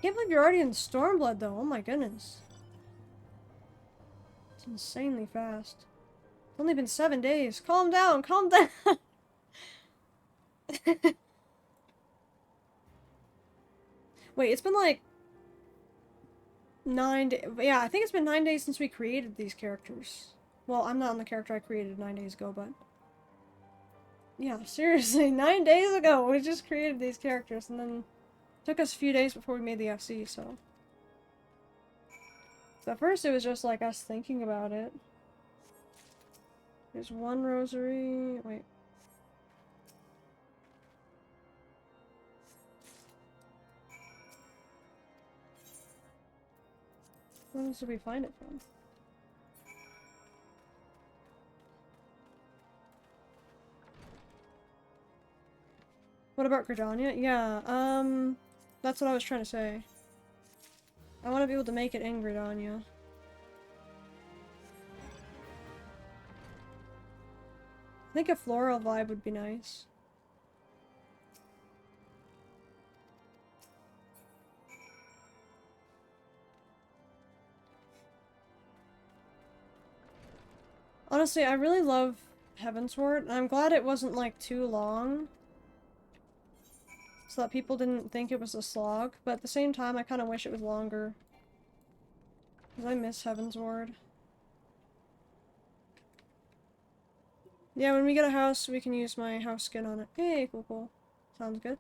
Can't believe you're already in Stormblood though, oh my goodness. It's insanely fast. It's only been 7 days. Calm down, calm down! Wait, it's been like 9 days. Yeah, I think it's been 9 days since we created these characters. Well, I'm not on the character I created 9 days ago, but... Yeah, seriously, 9 days ago we just created these characters, and then it took us a few days before we made the FC, so... So at first it was just like us thinking about it. There's one rosary... Wait. Where did we find it from? What about Gridania? Yeah, that's what I was trying to say. I want to be able to make it in Gridania. I think a floral vibe would be nice. Honestly, I really love Heavensward, and I'm glad it wasn't like too long. So that people didn't think it was a slog, but at the same time I kind of wish it was longer. Because I miss Heavensward. Yeah, when we get a house, we can use my house skin on it. Hey, cool, cool. Sounds good.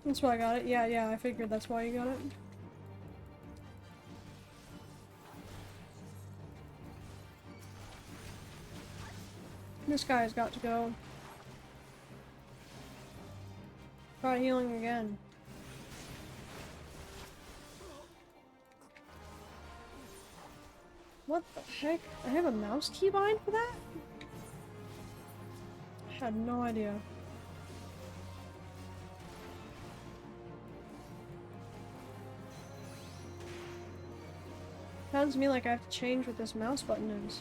That's why I got it. Yeah, I figured that's why you got it. This guy's got to go. Try healing again. What the heck? I have a mouse keybind for that? I had no idea. Sounds to me like I have to change what this mouse button is.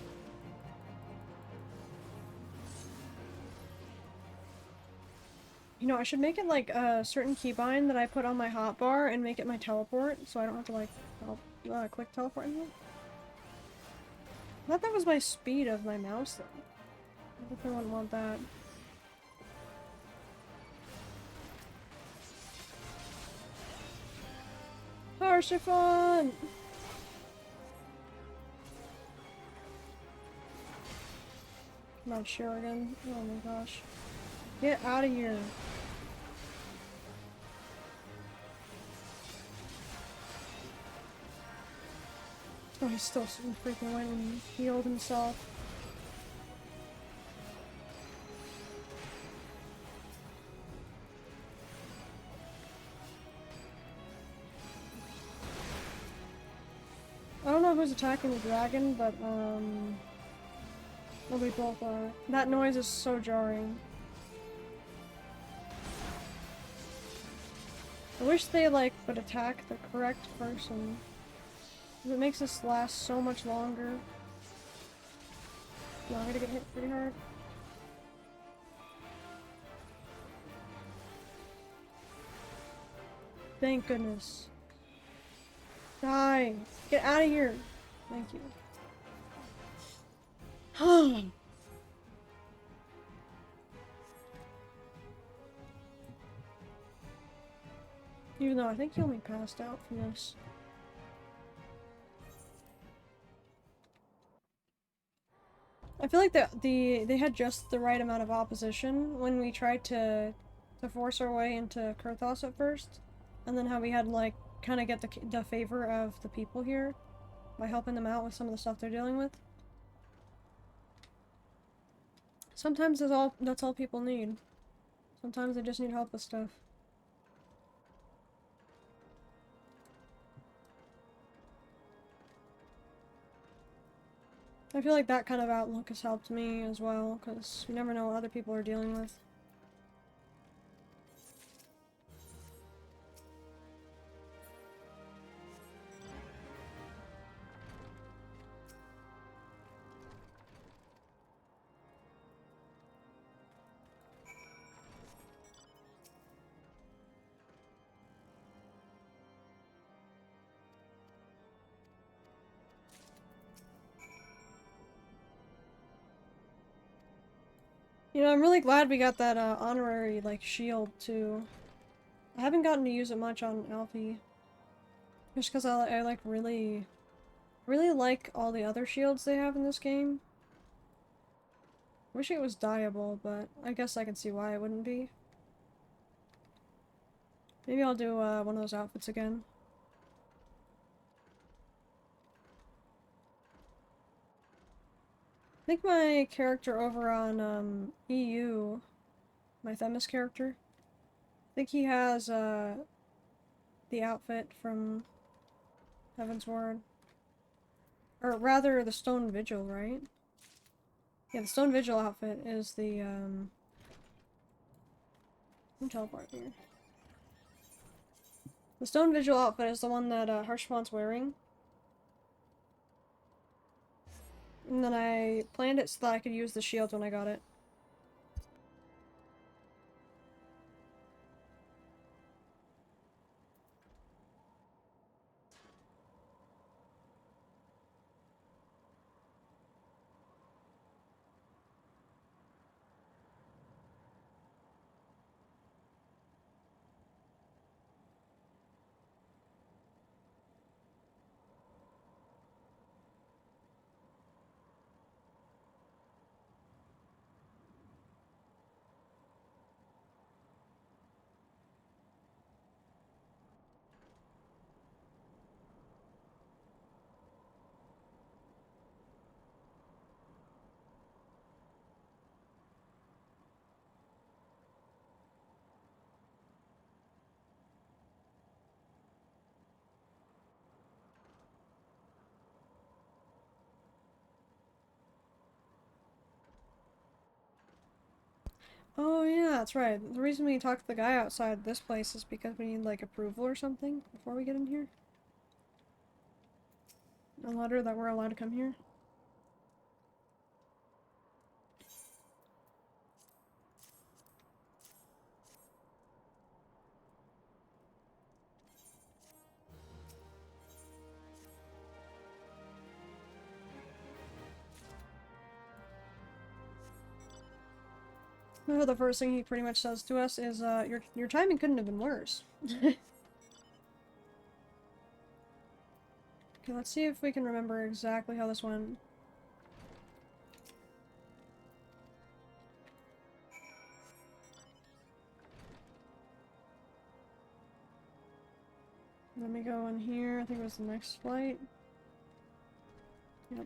You know, I should make it like a certain keybind that I put on my hotbar and make it my teleport, so I don't have to like click teleport anymore. I thought that was my speed of my mouse though. I definitely wouldn't want that. Power Chiffon! Come on, Shuriken. Oh my gosh. Get out of here. Oh, he's still so freaking went and healed himself. who's attacking the dragon, but, well, we both are. That noise is so jarring. I wish they, like, would attack the correct person. It makes this last so much longer. No, I'm gonna get hit pretty hard. Thank goodness. Die! Get out of here! Thank you. Even though I think he only passed out from this. I feel like they had just the right amount of opposition when we tried to force our way into Kurthos at first, and then how we had to, like, kind of get the favor of the people here by helping them out with some of the stuff they're dealing with. Sometimes that's all people need. Sometimes they just need help with stuff. I feel like that kind of outlook has helped me as well, because you never know what other people are dealing with. You know, I'm really glad we got that honorary, like, shield, too. I haven't gotten to use it much on Alfie. Just because I like, really like all the other shields they have in this game. Wish it was dyeable, but I guess I can see why it wouldn't be. Maybe I'll do one of those outfits again. I think my character over on EU, my Themis character, I think he has the outfit from Heaven's Ward. Or rather, the Stone Vigil, right? Yeah, the Stone Vigil outfit is the, let me teleport here. The Stone Vigil outfit is the one that Harshmont's wearing. And then I planned it so that I could use the shield when I got it. Oh yeah, that's right. The reason we talked to the guy outside this place is because we need, like, approval or something before we get in here. A letter that we're allowed to come here. The first thing he pretty much says to us is, your timing couldn't have been worse. Okay, let's see if we can remember exactly how this went. Let me go in here. I think it was the next flight. Yep.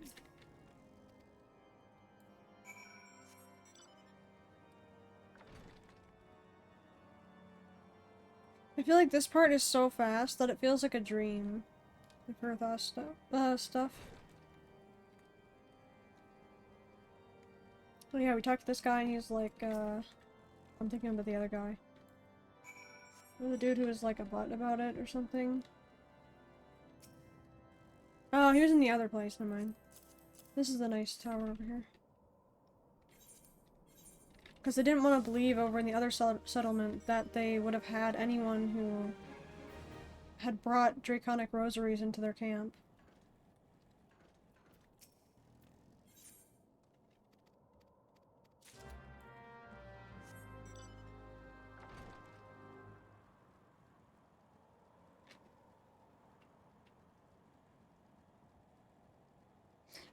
I feel like this part is so fast that it feels like a dream. Like Earth stuff. Oh yeah, we talked to this guy and he's like, I'm thinking about the other guy. The dude who was like a butt about it or something. Oh, he was in the other place, never mind. This is the nice tower over here. Because they didn't want to believe over in the other settlement that they would have had anyone who had brought draconic rosaries into their camp.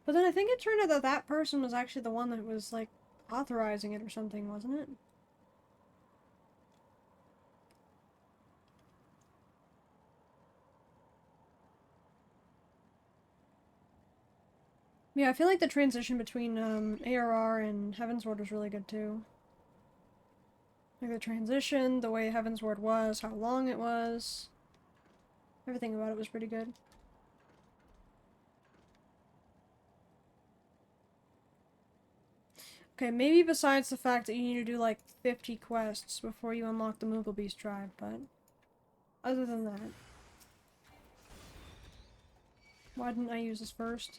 But then I think it turned out that that person was actually the one that was, like, authorizing it or something, wasn't it? Yeah, I feel like the transition between ARR and Heavensward was really good too. Like the transition, the way Heavensward was, how long it was. Everything about it was pretty good. Okay, maybe besides the fact that you need to do like 50 quests before you unlock the Moogle Beast tribe, but other than that. Why didn't I use this first?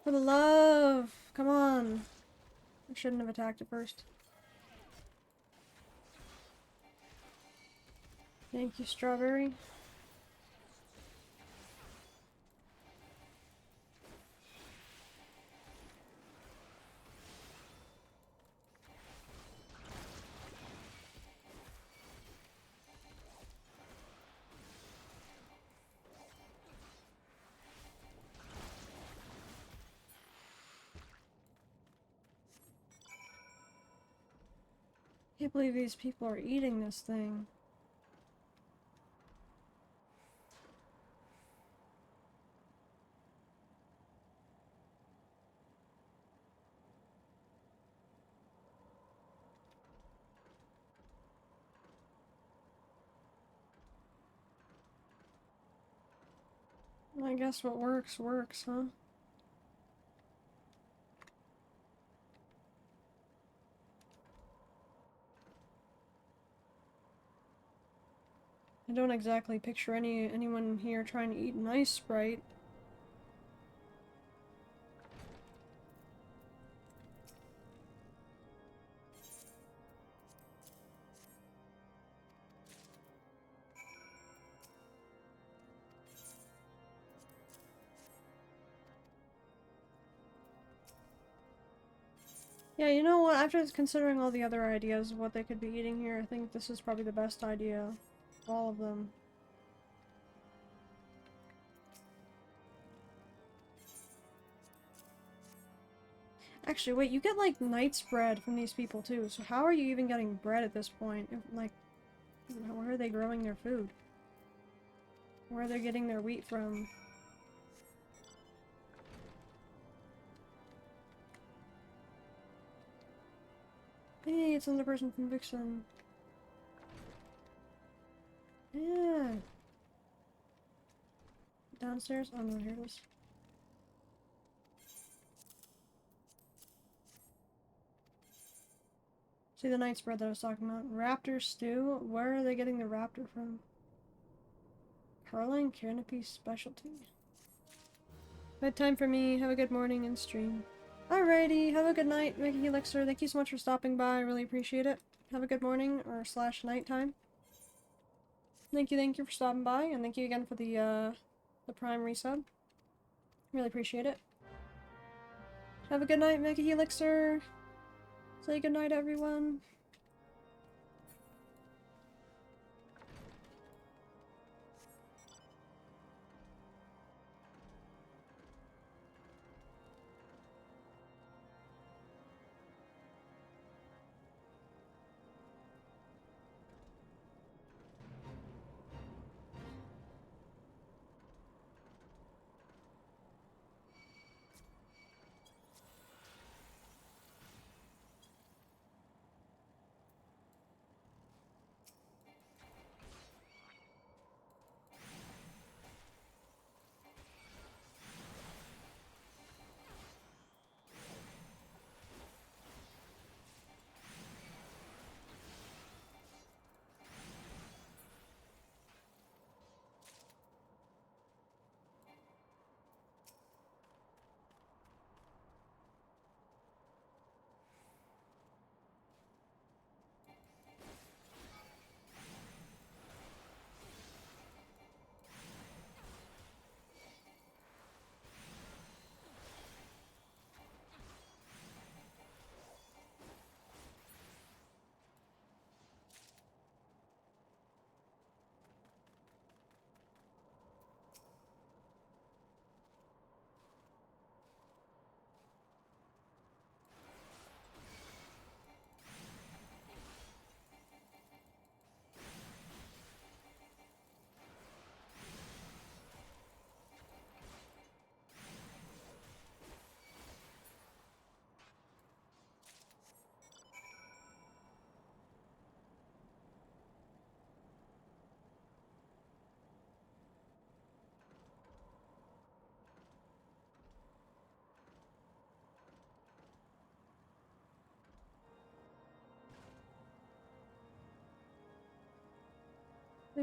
For the love! Come on! I shouldn't have attacked it first. Thank you, Strawberry. Can't believe these people are eating this thing. I guess what works, works, huh? I don't exactly picture anyone here trying to eat an ice sprite. Yeah, you know what? After considering all the other ideas of what they could be eating here, I think this is probably the best idea of all of them. Actually, wait, you get like knight's bread from these people too, so how are you even getting bread at this point? If, like, where are they growing their food? Where are they getting their wheat from? Hey, it's another person from Vixen. Yeah. Downstairs? Oh no, here it is. See the knight's bread that I was talking about. Raptor stew? Where are they getting the raptor from? Caroline Canopy Specialty. Bedtime for me. Have a good morning and stream. Alrighty, have a good night, Mickey Elixir. Thank you so much for stopping by. I really appreciate it. Have a good morning or slash nighttime. Thank you for stopping by, and thank you again for the Prime resub. Really appreciate it. Have a good night, Mickey Elixir. Say good night, everyone.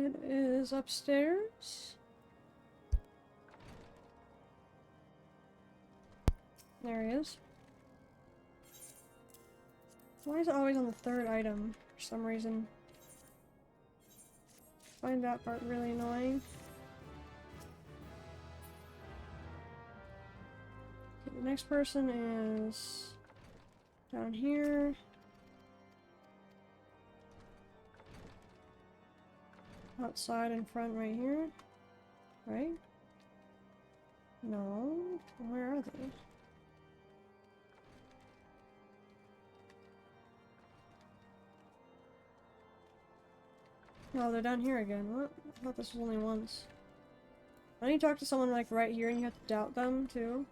It is upstairs. There he is. Why is it always on the third item for some reason? I find that part really annoying. Okay, the next person is down here. Outside in front right here. Right? No. Where are they? No, they're down here again. What? I thought this was only once. Why don't you talk to someone like right here and you have to doubt them too?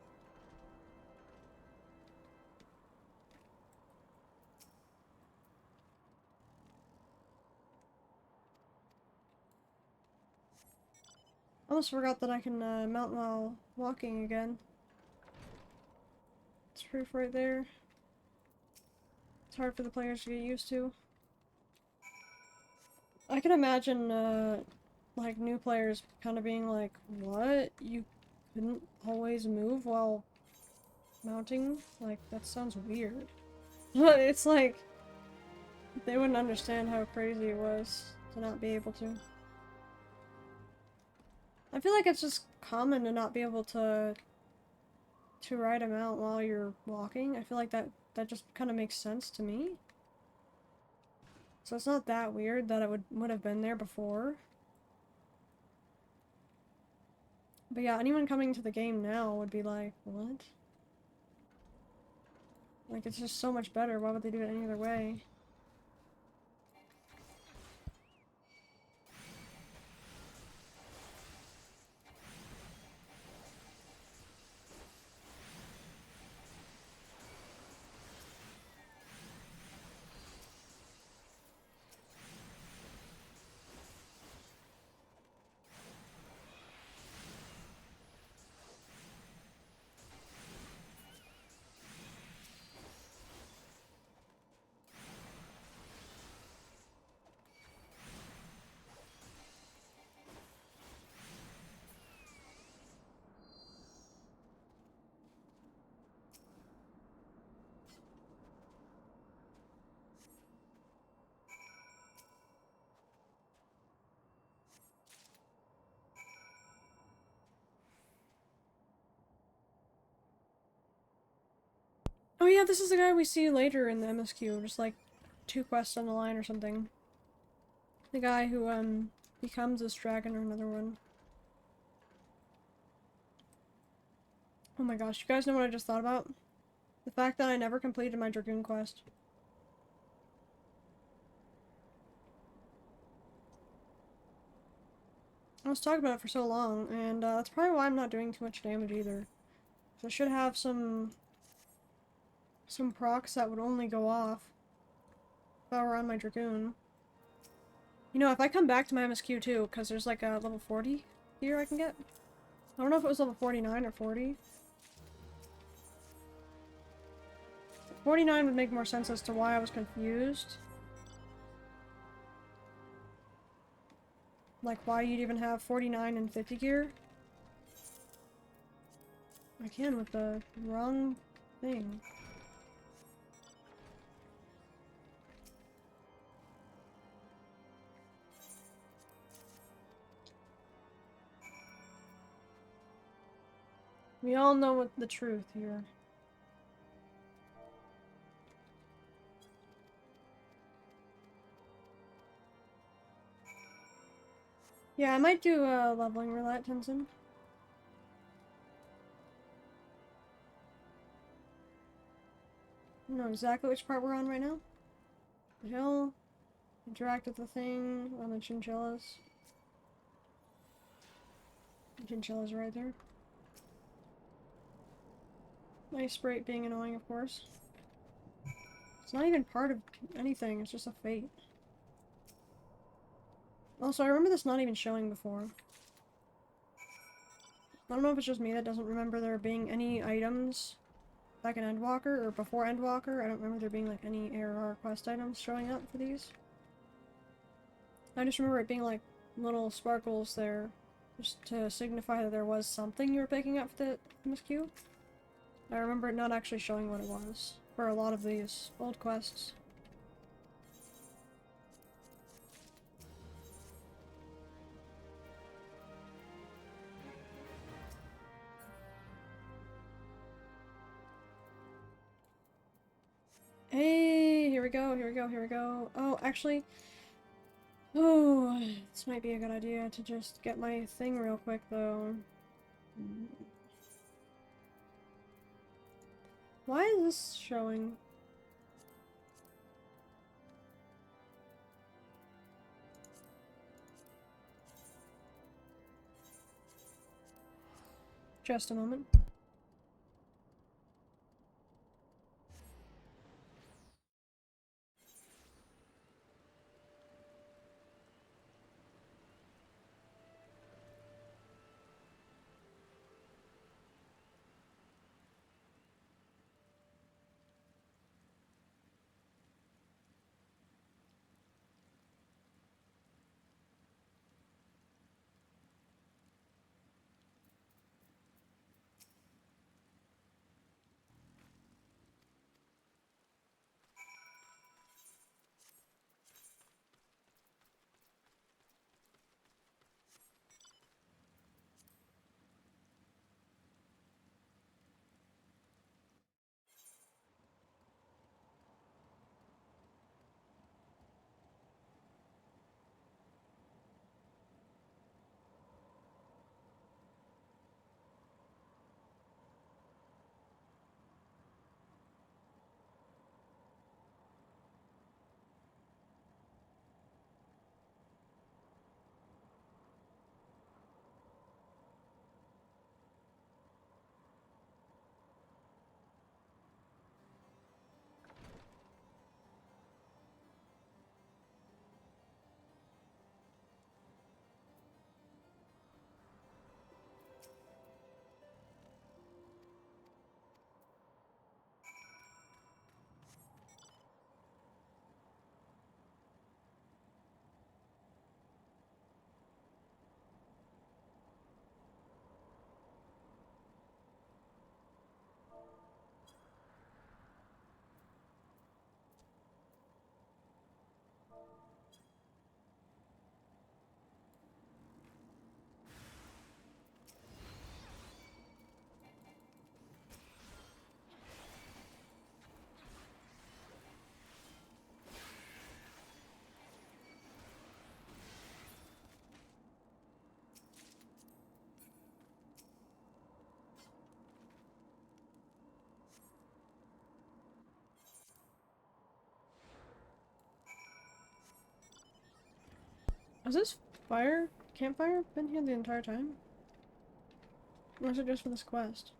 I almost forgot that I can mount while walking again. It's proof right there. It's hard for the players to get used to. I can imagine like new players kind of being like, what? You couldn't always move while mounting? Like, that sounds weird. It's like, they wouldn't understand how crazy it was to not be able to. I feel like it's just common to not be able to ride a mount while you're walking. I feel like that just kind of makes sense to me. So it's not that weird that it would have been there before. But yeah, anyone coming to the game now would be like, what? Like, it's just so much better. Why would they do it any other way? Oh yeah, this is the guy we see later in the MSQ, just like 2 quests on the line or something. The guy who, becomes this dragon or another one. Oh my gosh, you guys know what I just thought about? The fact that I never completed my Dragoon quest. I was talking about it for so long, and that's probably why I'm not doing too much damage either. So I should have some procs that would only go off if I were on my Dragoon. You know, if I come back to my MSQ too, because there's like a level 40 here I can get. I don't know if it was level 49 or 40. 49 would make more sense as to why I was confused. Like, why you'd even have 49 and 50 gear. I can with the wrong thing. We all know what the truth here. Yeah, I might do leveling roulette, Tenzin. I don't know exactly which part we're on right now. The hill. Interact with the thing on the chinchillas. The chinchillas are right there. Nice sprite being annoying, of course. It's not even part of anything, it's just a fate. Also, I remember this not even showing before. I don't know if it's just me that doesn't remember there being any items back in Endwalker, or before Endwalker. I don't remember there being like any ARR quest items showing up for these. I just remember it being like little sparkles there, just to signify that there was something you were picking up for the MSQ. I remember it not actually showing what it was for a lot of these old quests. Hey, here we go, here we go, here we go. Oh, actually, oh, this might be a good idea to just get my thing real quick, though. Why is this showing? Just a moment. Has this campfire been here the entire time? Or is it just for this quest?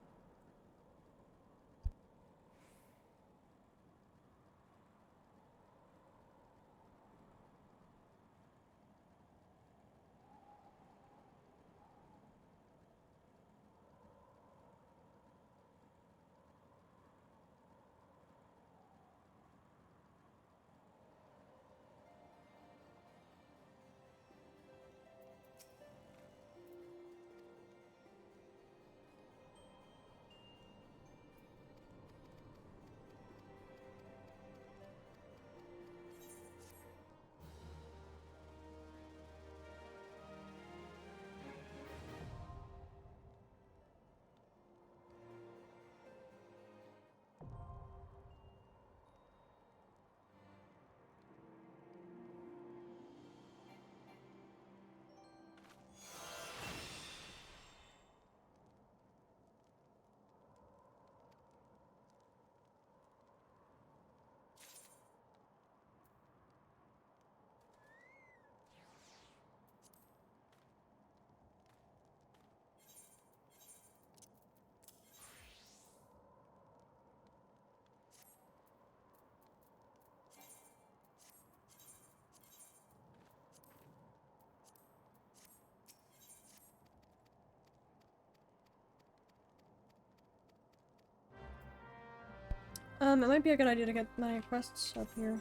It might be a good idea to get my quests up here.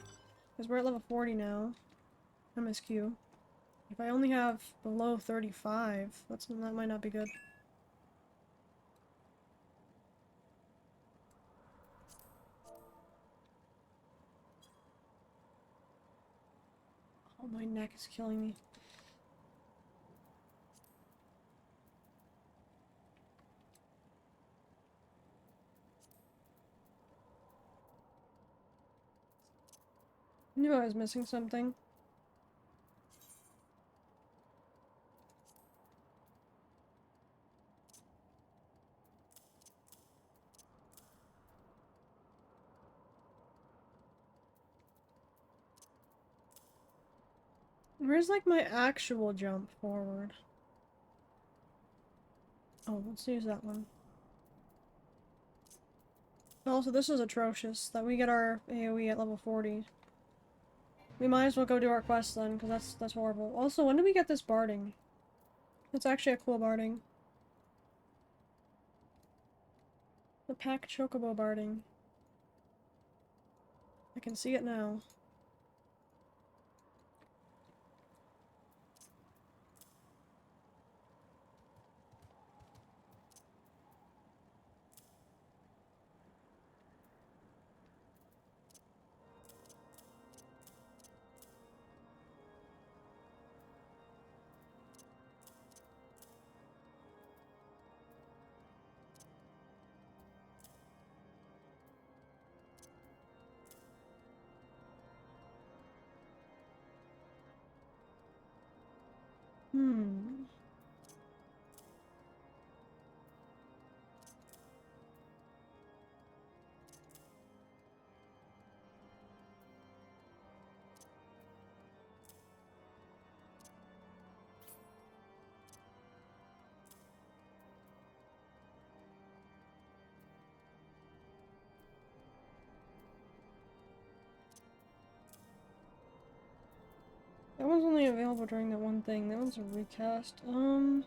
Because we're at level 40 now. MSQ. If I only have below 35, that might not be good. Oh, my neck is killing me. I knew I was missing something. Where's like my actual jump forward? Oh, let's use that one. Also, this is atrocious that we get our AoE at level 40. We might as well go do our quest then, because that's horrible. Also, when did we get this barding? It's actually a cool barding. The pack chocobo barding. I can see it now. Hmm. That one's only available during that one thing. That one's a recast. Hmm.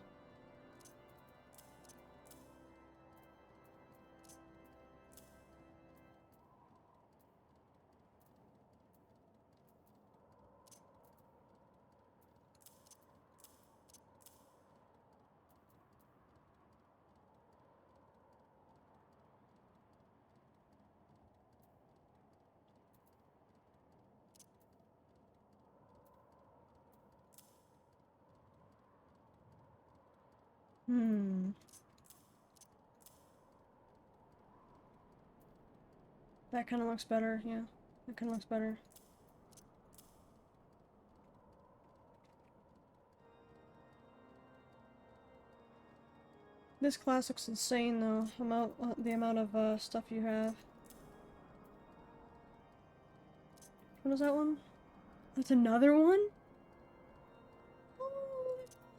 That kind of looks better, yeah. That kind of looks better. This class looks insane, though. The amount of stuff you have. What is that one? That's another one?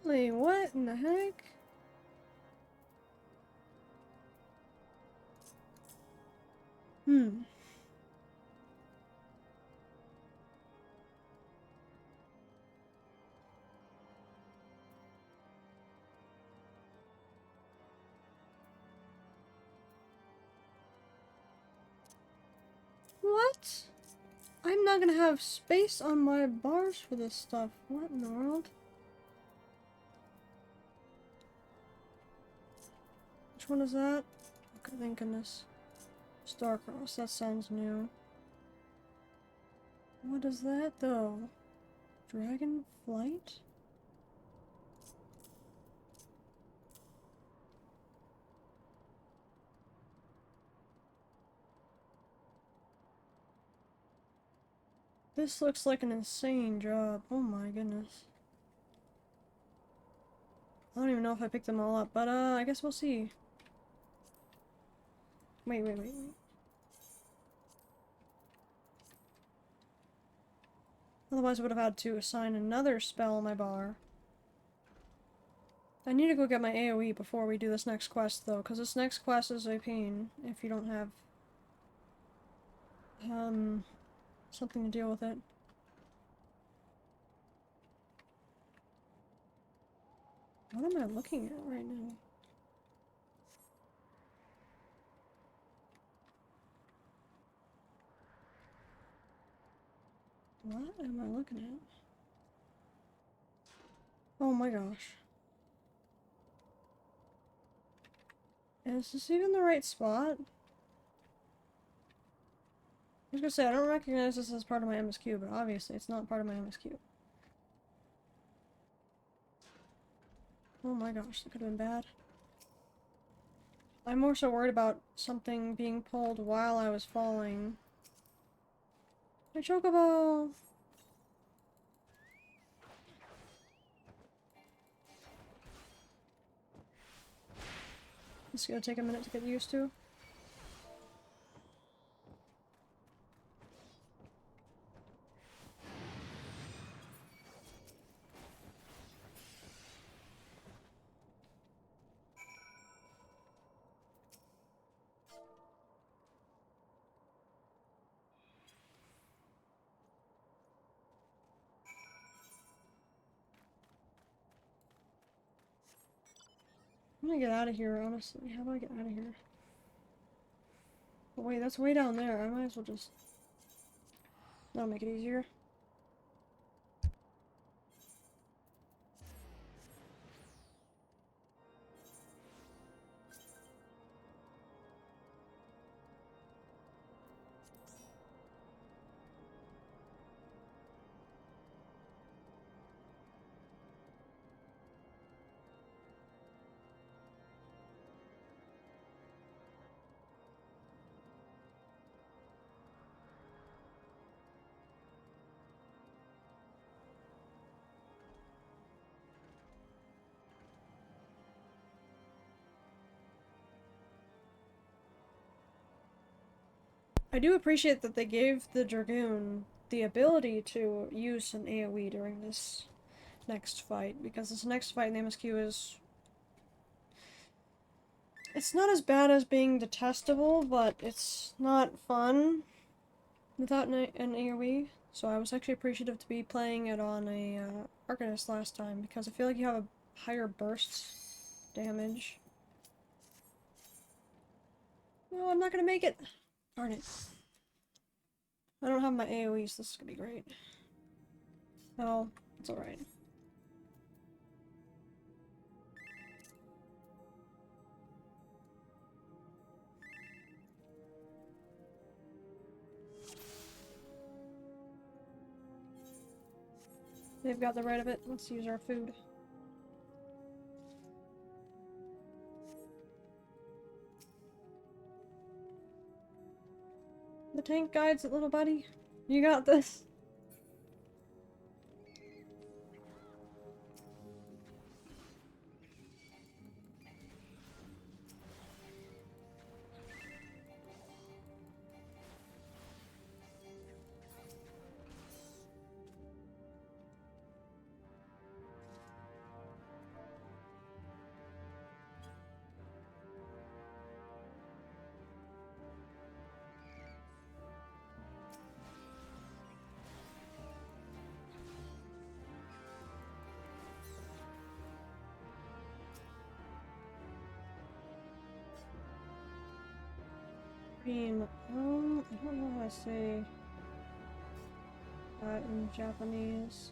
Holy, what in the heck? Hmm. What? I'm not gonna have space on my bars for this stuff. What in the world? Which one is that? Okay, thank goodness. Starcross, that sounds new. What is that, though? Dragon Flight? This looks like an insane job. Oh my goodness. I don't even know if I picked them all up, but I guess we'll see. Wait. Otherwise I would have had to assign another spell on my bar. I need to go get my AoE before we do this next quest, though, because this next quest is a pain if you don't have, something to deal with it. What am I looking at right now? What am I looking at? Oh my gosh. Is this even the right spot? I was gonna say, I don't recognize this as part of my MSQ, but obviously it's not part of my MSQ. Oh my gosh, that could have been bad. I'm more so worried about something being pulled while I was falling. My chocobo! It's gonna take a minute to get used to. I'm gonna get out of here, honestly. How do I get out of here? Oh, wait, that's way down there. I might as well just... That'll make it easier. I do appreciate that they gave the Dragoon the ability to use an AoE during this next fight, because this next fight in the MSQ is... It's not as bad as being detestable, but it's not fun without an AoE. So I was actually appreciative to be playing it on a Arcanist last time, because I feel like you have a higher burst damage. No, I'm not gonna make it! Darn it. I don't have my AoEs, this is gonna be great. Oh, it's alright. They've got the right of it. Let's use our food. The tank guides it, little buddy. You got this. Cream. I don't know how to say that in Japanese.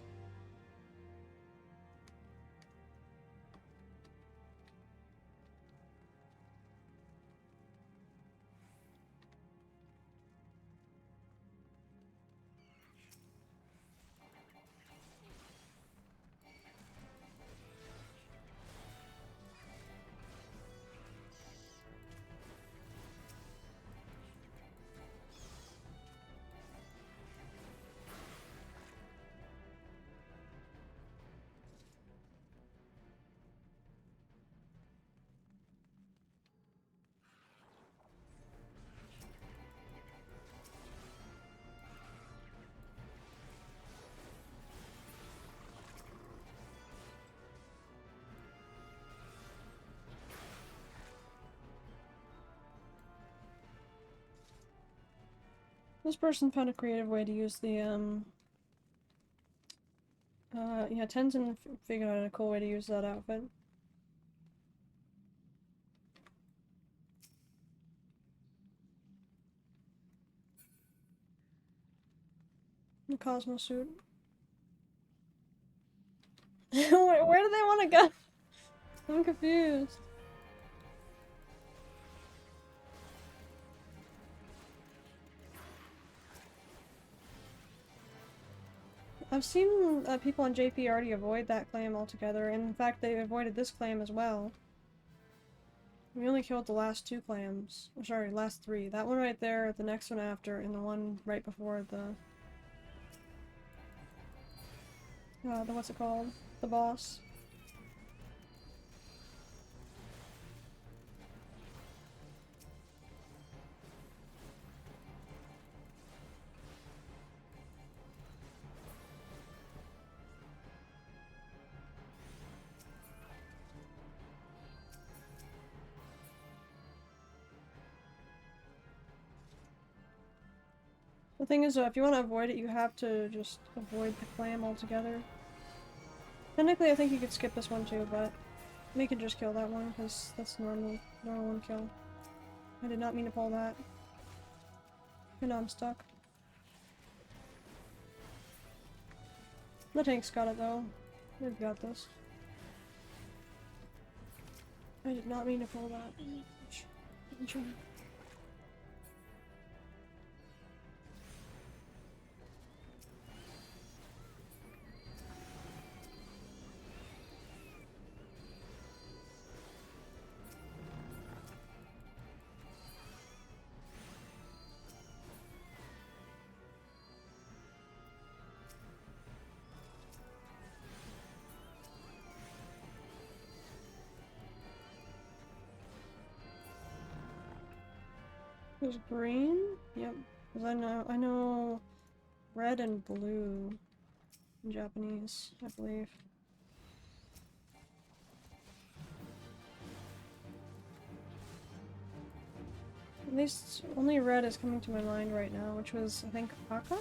This person found a creative way to use the, yeah, Tenzin figured out a cool way to use that outfit. The Cosmo suit. Where do they want to go? I'm confused. I've seen people on JP already avoid that claim altogether, and in fact they avoided this claim as well. We only killed the last 2 clams. Oh, sorry, last 3. That one right there, the next one after, and the one right before the what's it called? The boss. The thing is, if you want to avoid it, you have to just avoid the clam altogether. Technically, I think you could skip this one too, but we could just kill that one, because that's normal one kill. I did not mean to pull that. And now I'm stuck. The tank's got it though. We've got this. I did not mean to pull that. It was green? Yep. Because I know red and blue in Japanese, I believe. At least only red is coming to my mind right now, which was, I think, Aka?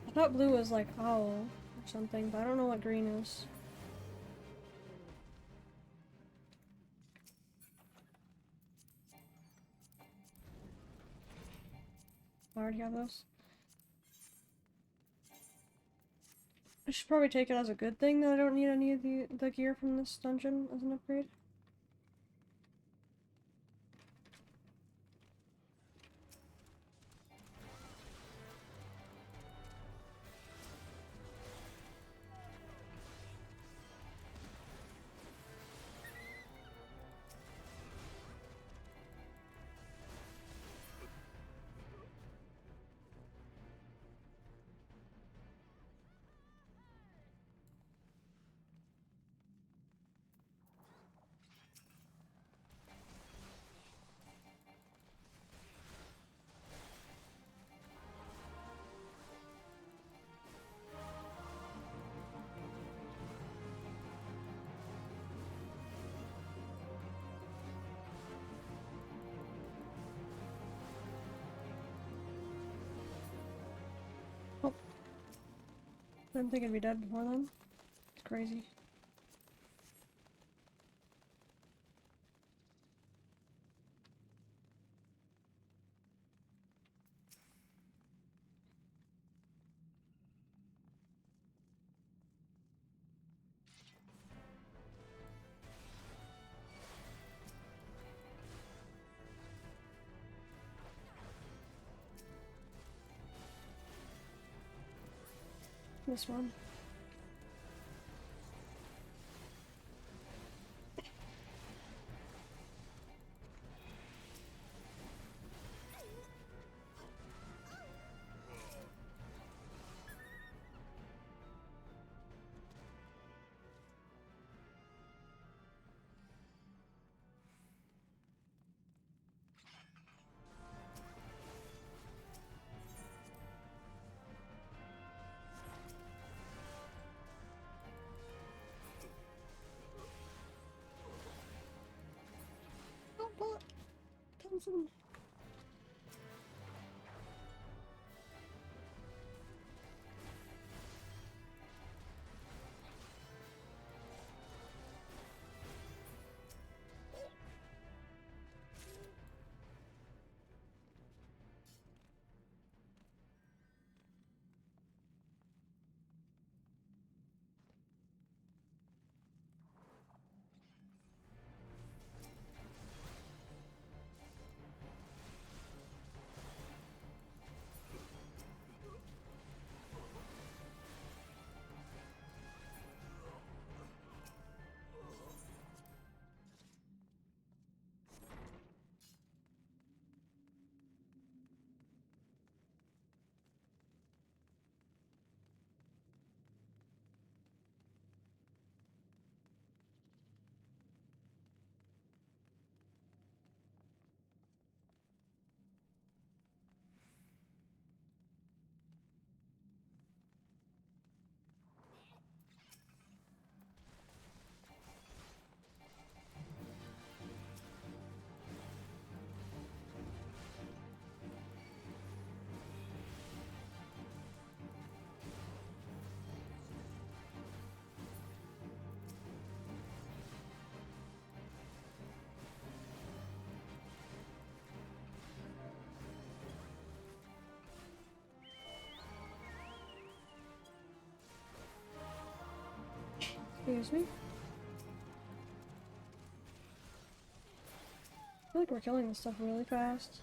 I thought blue was like owl or something, but I don't know what green is. I already have those. I should probably take it as a good thing that I don't need any of the gear from this dungeon as an upgrade. Oh. I didn't think I'd be dead before then. It's crazy. This one. Oh, what? Thompson. Excuse me. I feel like we're killing this stuff really fast.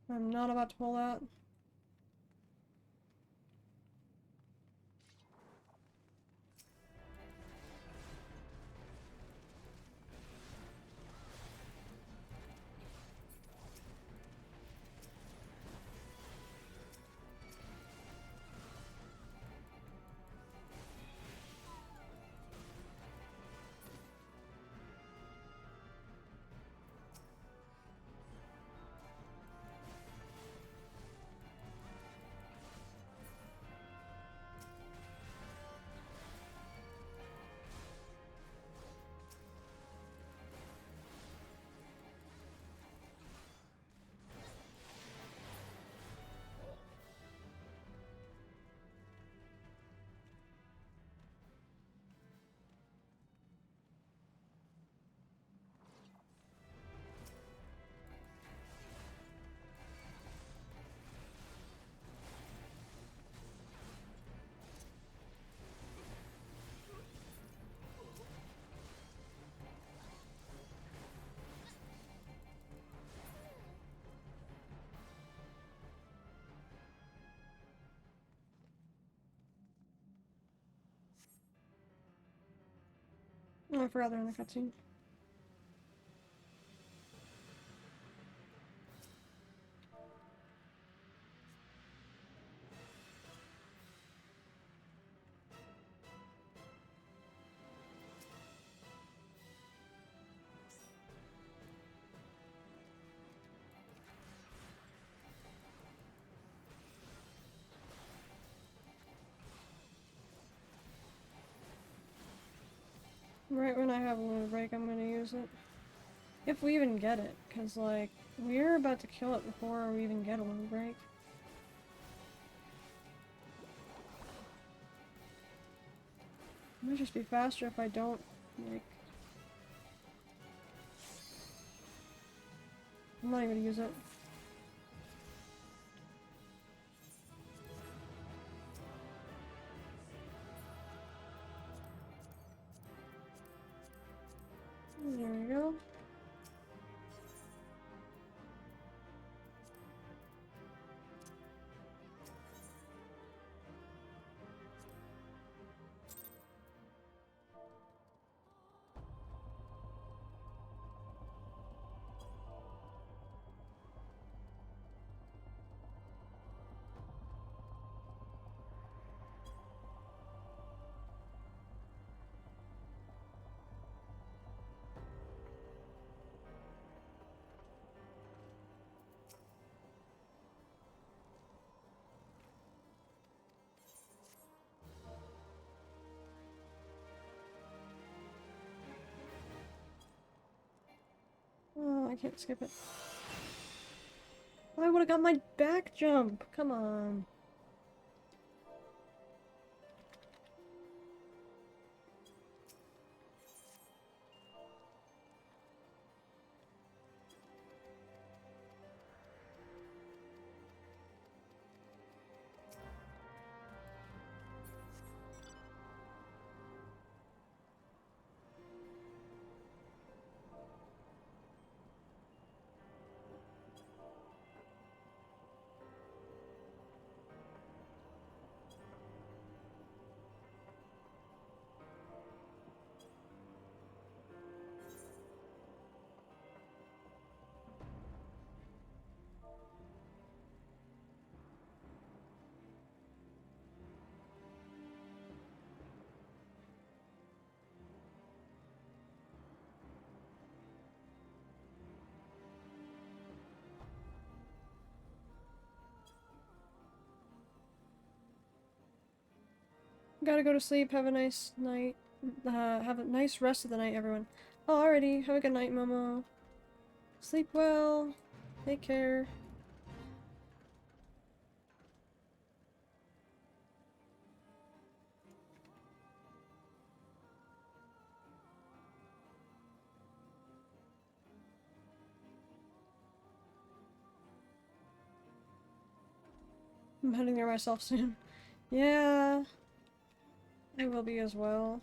I'm not about to pull that. Oh, I forgot they're in the cutscene. Right when I have a little break, I'm gonna use it. If we even get it, because, like, we're about to kill it before we even get a little break. It might just be faster if I don't, like... I'm not even gonna use it. There we go. Oh, I can't skip it. I would've got my back jump! Come on. Gotta go to sleep. Have a nice night. Have a nice rest of the night, everyone. Alrighty. Have a good night, Momo. Sleep well. Take care. I'm heading there myself soon. Yeah, I will be as well.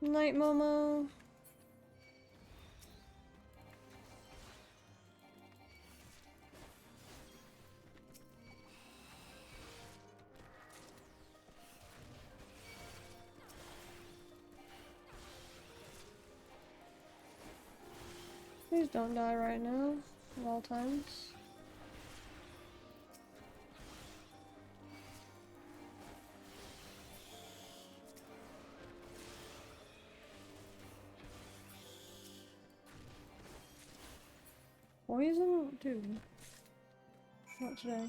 Night, Momo. Please don't die right now, at all times. Poison? Dude. Not today.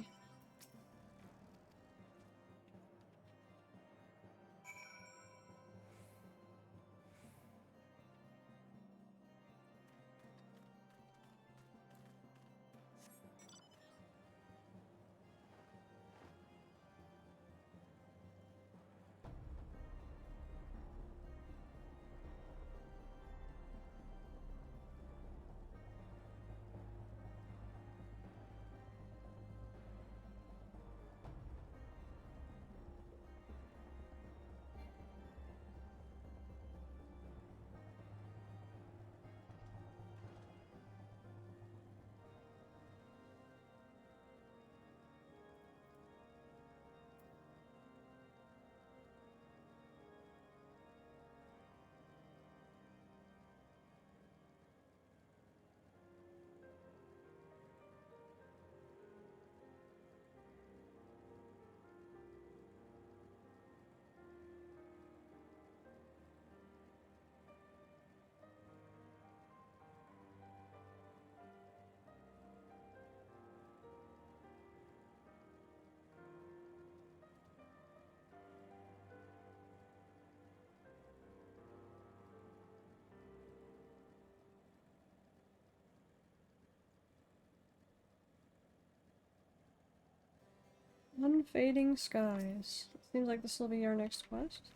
Unfading skies. Seems like this will be our next quest.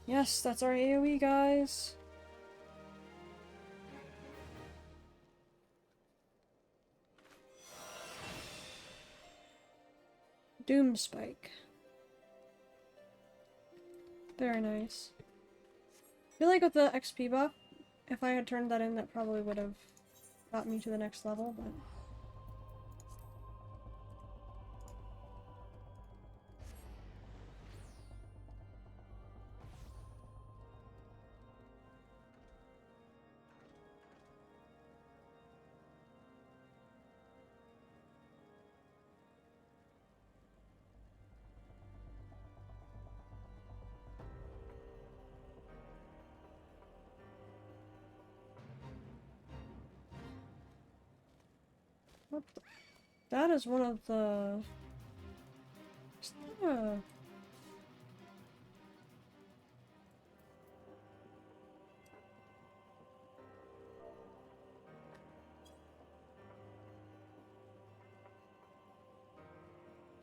Yes, that's our AoE, guys. Doom Spike. Very nice. I feel like with the XP buff, if I had turned that in, that probably would have got me to the next level, but... What the... That is one of the... Is that a...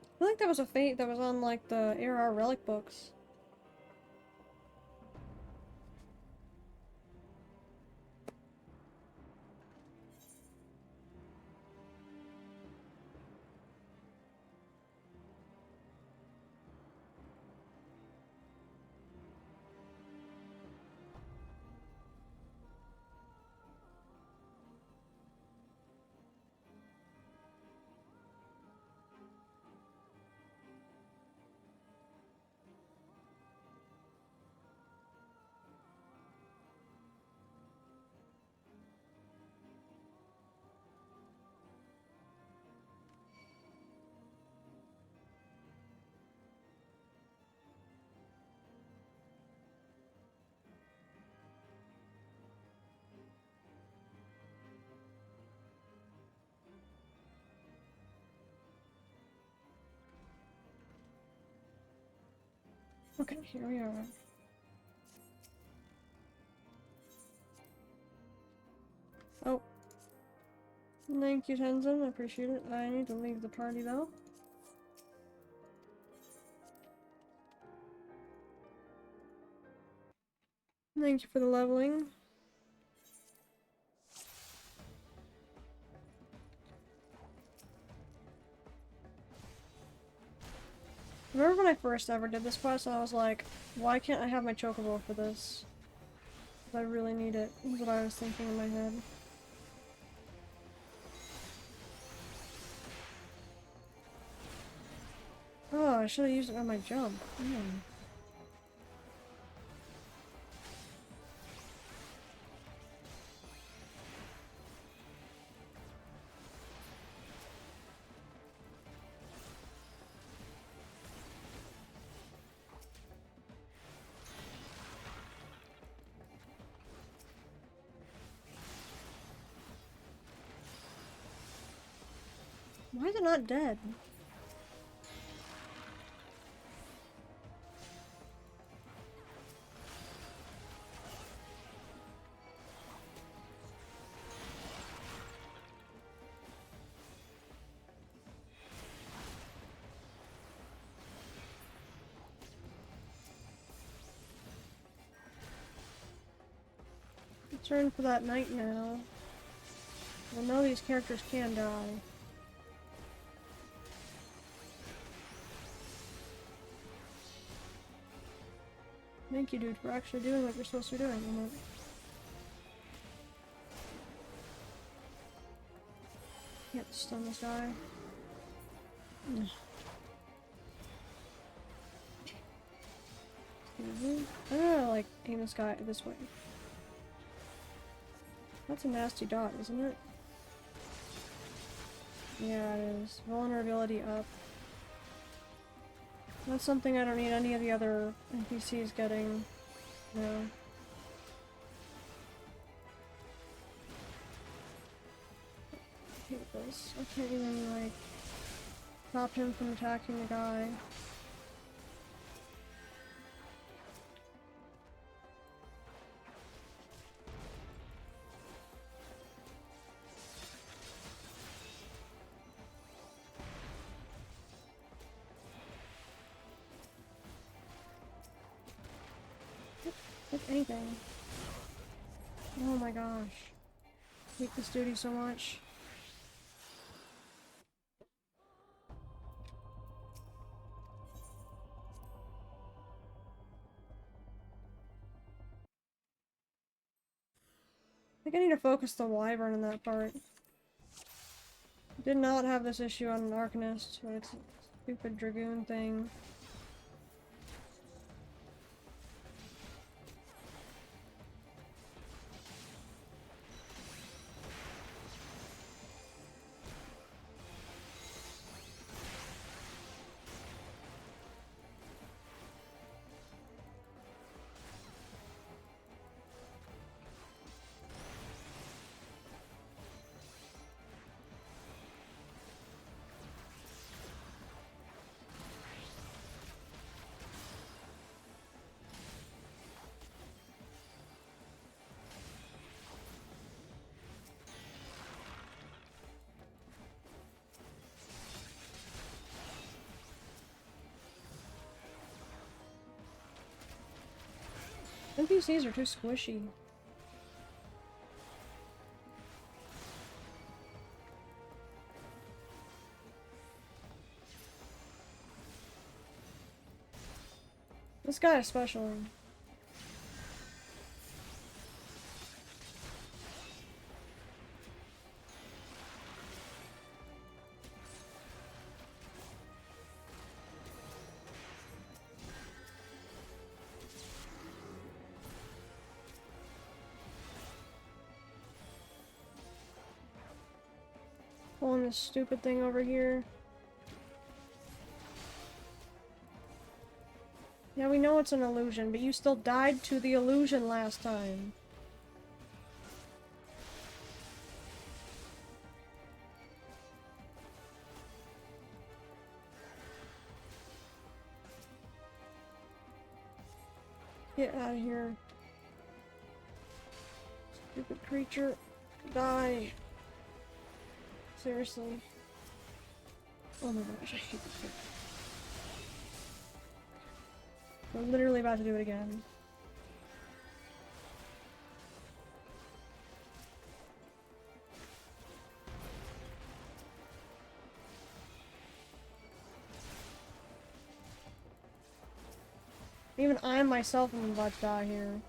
I feel like that was a fate that was on, like, the ARR relic books. Okay, here we are. Oh. Thank you, Tenzin. I appreciate it. I need to leave the party, though. Thank you for the leveling. I remember when I first ever did this quest, I was like, why can't I have my chocobo for this? I really need it, is what I was thinking in my head. Oh, I should have used it on my jump. Why is it not dead? Turn for that night now. I know these characters can die. Thank you, dude, for actually doing what you're supposed to be doing. Can't stun this guy. I'm gonna, like, aim this guy this way. That's a nasty dot, isn't it? Yeah, it is. Vulnerability up. That's something I don't need any of the other NPCs getting. No. I hate this. I can't even, like, stop him from attacking the guy. Like anything. Oh my gosh. I hate this duty so much. I think I need to focus the wyvern in that part. Did not have this issue on an Arcanist, but it's a stupid dragoon thing. NPCs are too squishy. This guy especially. Pulling this stupid thing over here. Yeah, we know it's an illusion, but you still died to the illusion last time. Get out of here. Stupid creature. Die. Seriously. Oh my gosh, I hate this thing. We're literally about to do it again. Even I myself am about to die here.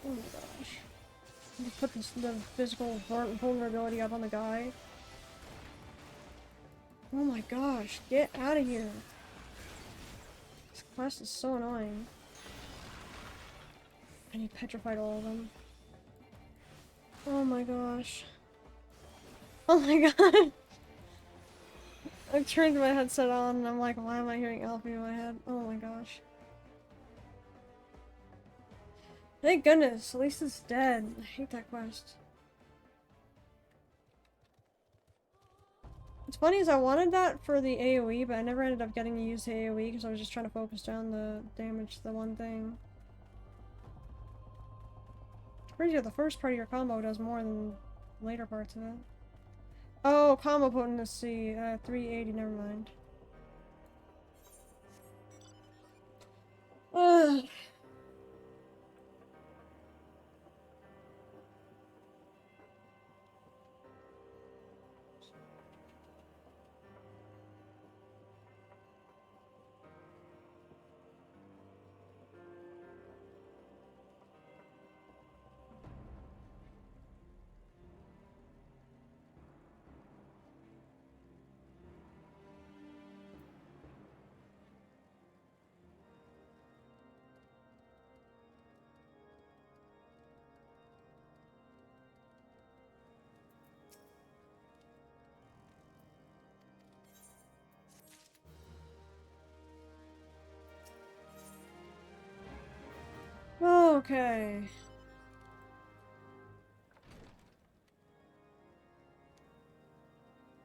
Oh my gosh. Just put the physical vulnerability up on the guy. Oh my gosh, get out of here. This quest is so annoying. And he petrified all of them. Oh my gosh. Oh my god. I turned my headset on and I'm like, why am I hearing Alfie in my head? Oh my gosh. Thank goodness, at least it's dead. I hate that quest. What's funny is I wanted that for the AoE, but I never ended up getting to use the AoE because I was just trying to focus down the damage to the one thing. Pretty sure the first part of your combo does more than the later parts of it. Oh, combo potency, 380, never mind. Ugh. Okay.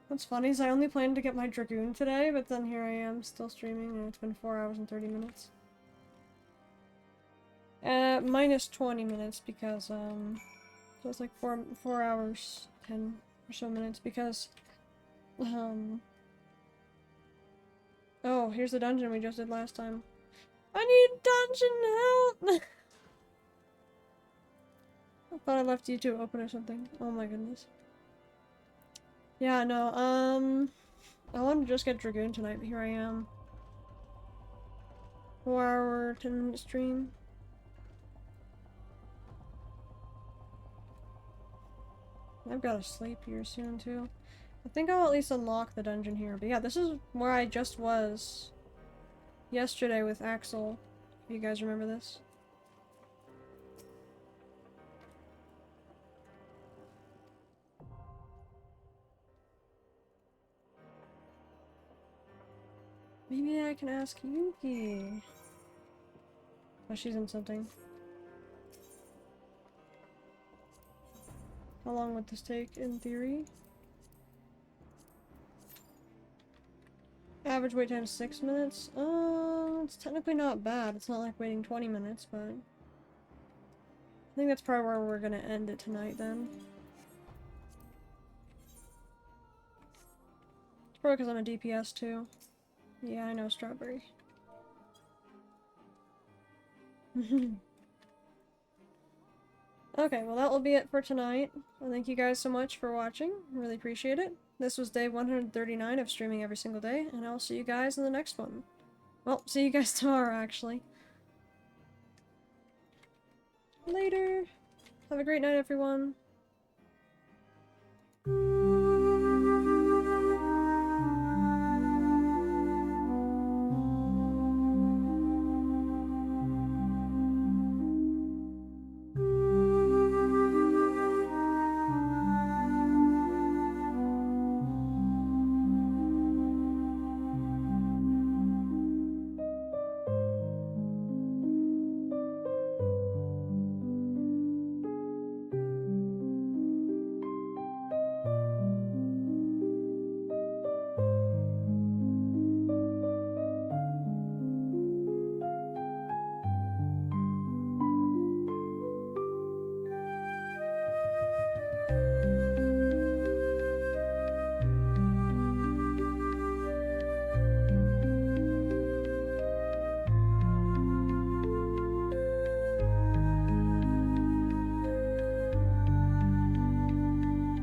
What's funny is I only planned to get my Dragoon today, but then here I am, still streaming, and it's been 4 hours and 30 minutes. Minus 20 minutes because, so it's like 4 hours, 10 or so minutes because, oh, here's the dungeon we just did last time. I need dungeon help! I thought I left YouTube open or something. Oh my goodness. Yeah, no, I wanted to just get Dragoon tonight, but here I am. 4 hour, 10-minute stream. I've got to sleep here soon, too. I think I'll at least unlock the dungeon here. But yeah, this is where I just was yesterday with Axel. If you guys remember this. Maybe I can ask Yuki. Oh, she's in something. How long would this take, in theory? Average wait time is 6 minutes. It's technically not bad. It's not like waiting 20 minutes, but I think that's probably where we're gonna end it tonight then. It's probably because I'm a DPS too. Yeah, I know, Strawberry. Okay, well that will be it for tonight. Well, thank you guys so much for watching. Really appreciate it. This was day 139 of streaming every single day, and I'll see you guys in the next one. Well, see you guys tomorrow, actually. Later! Have a great night, everyone.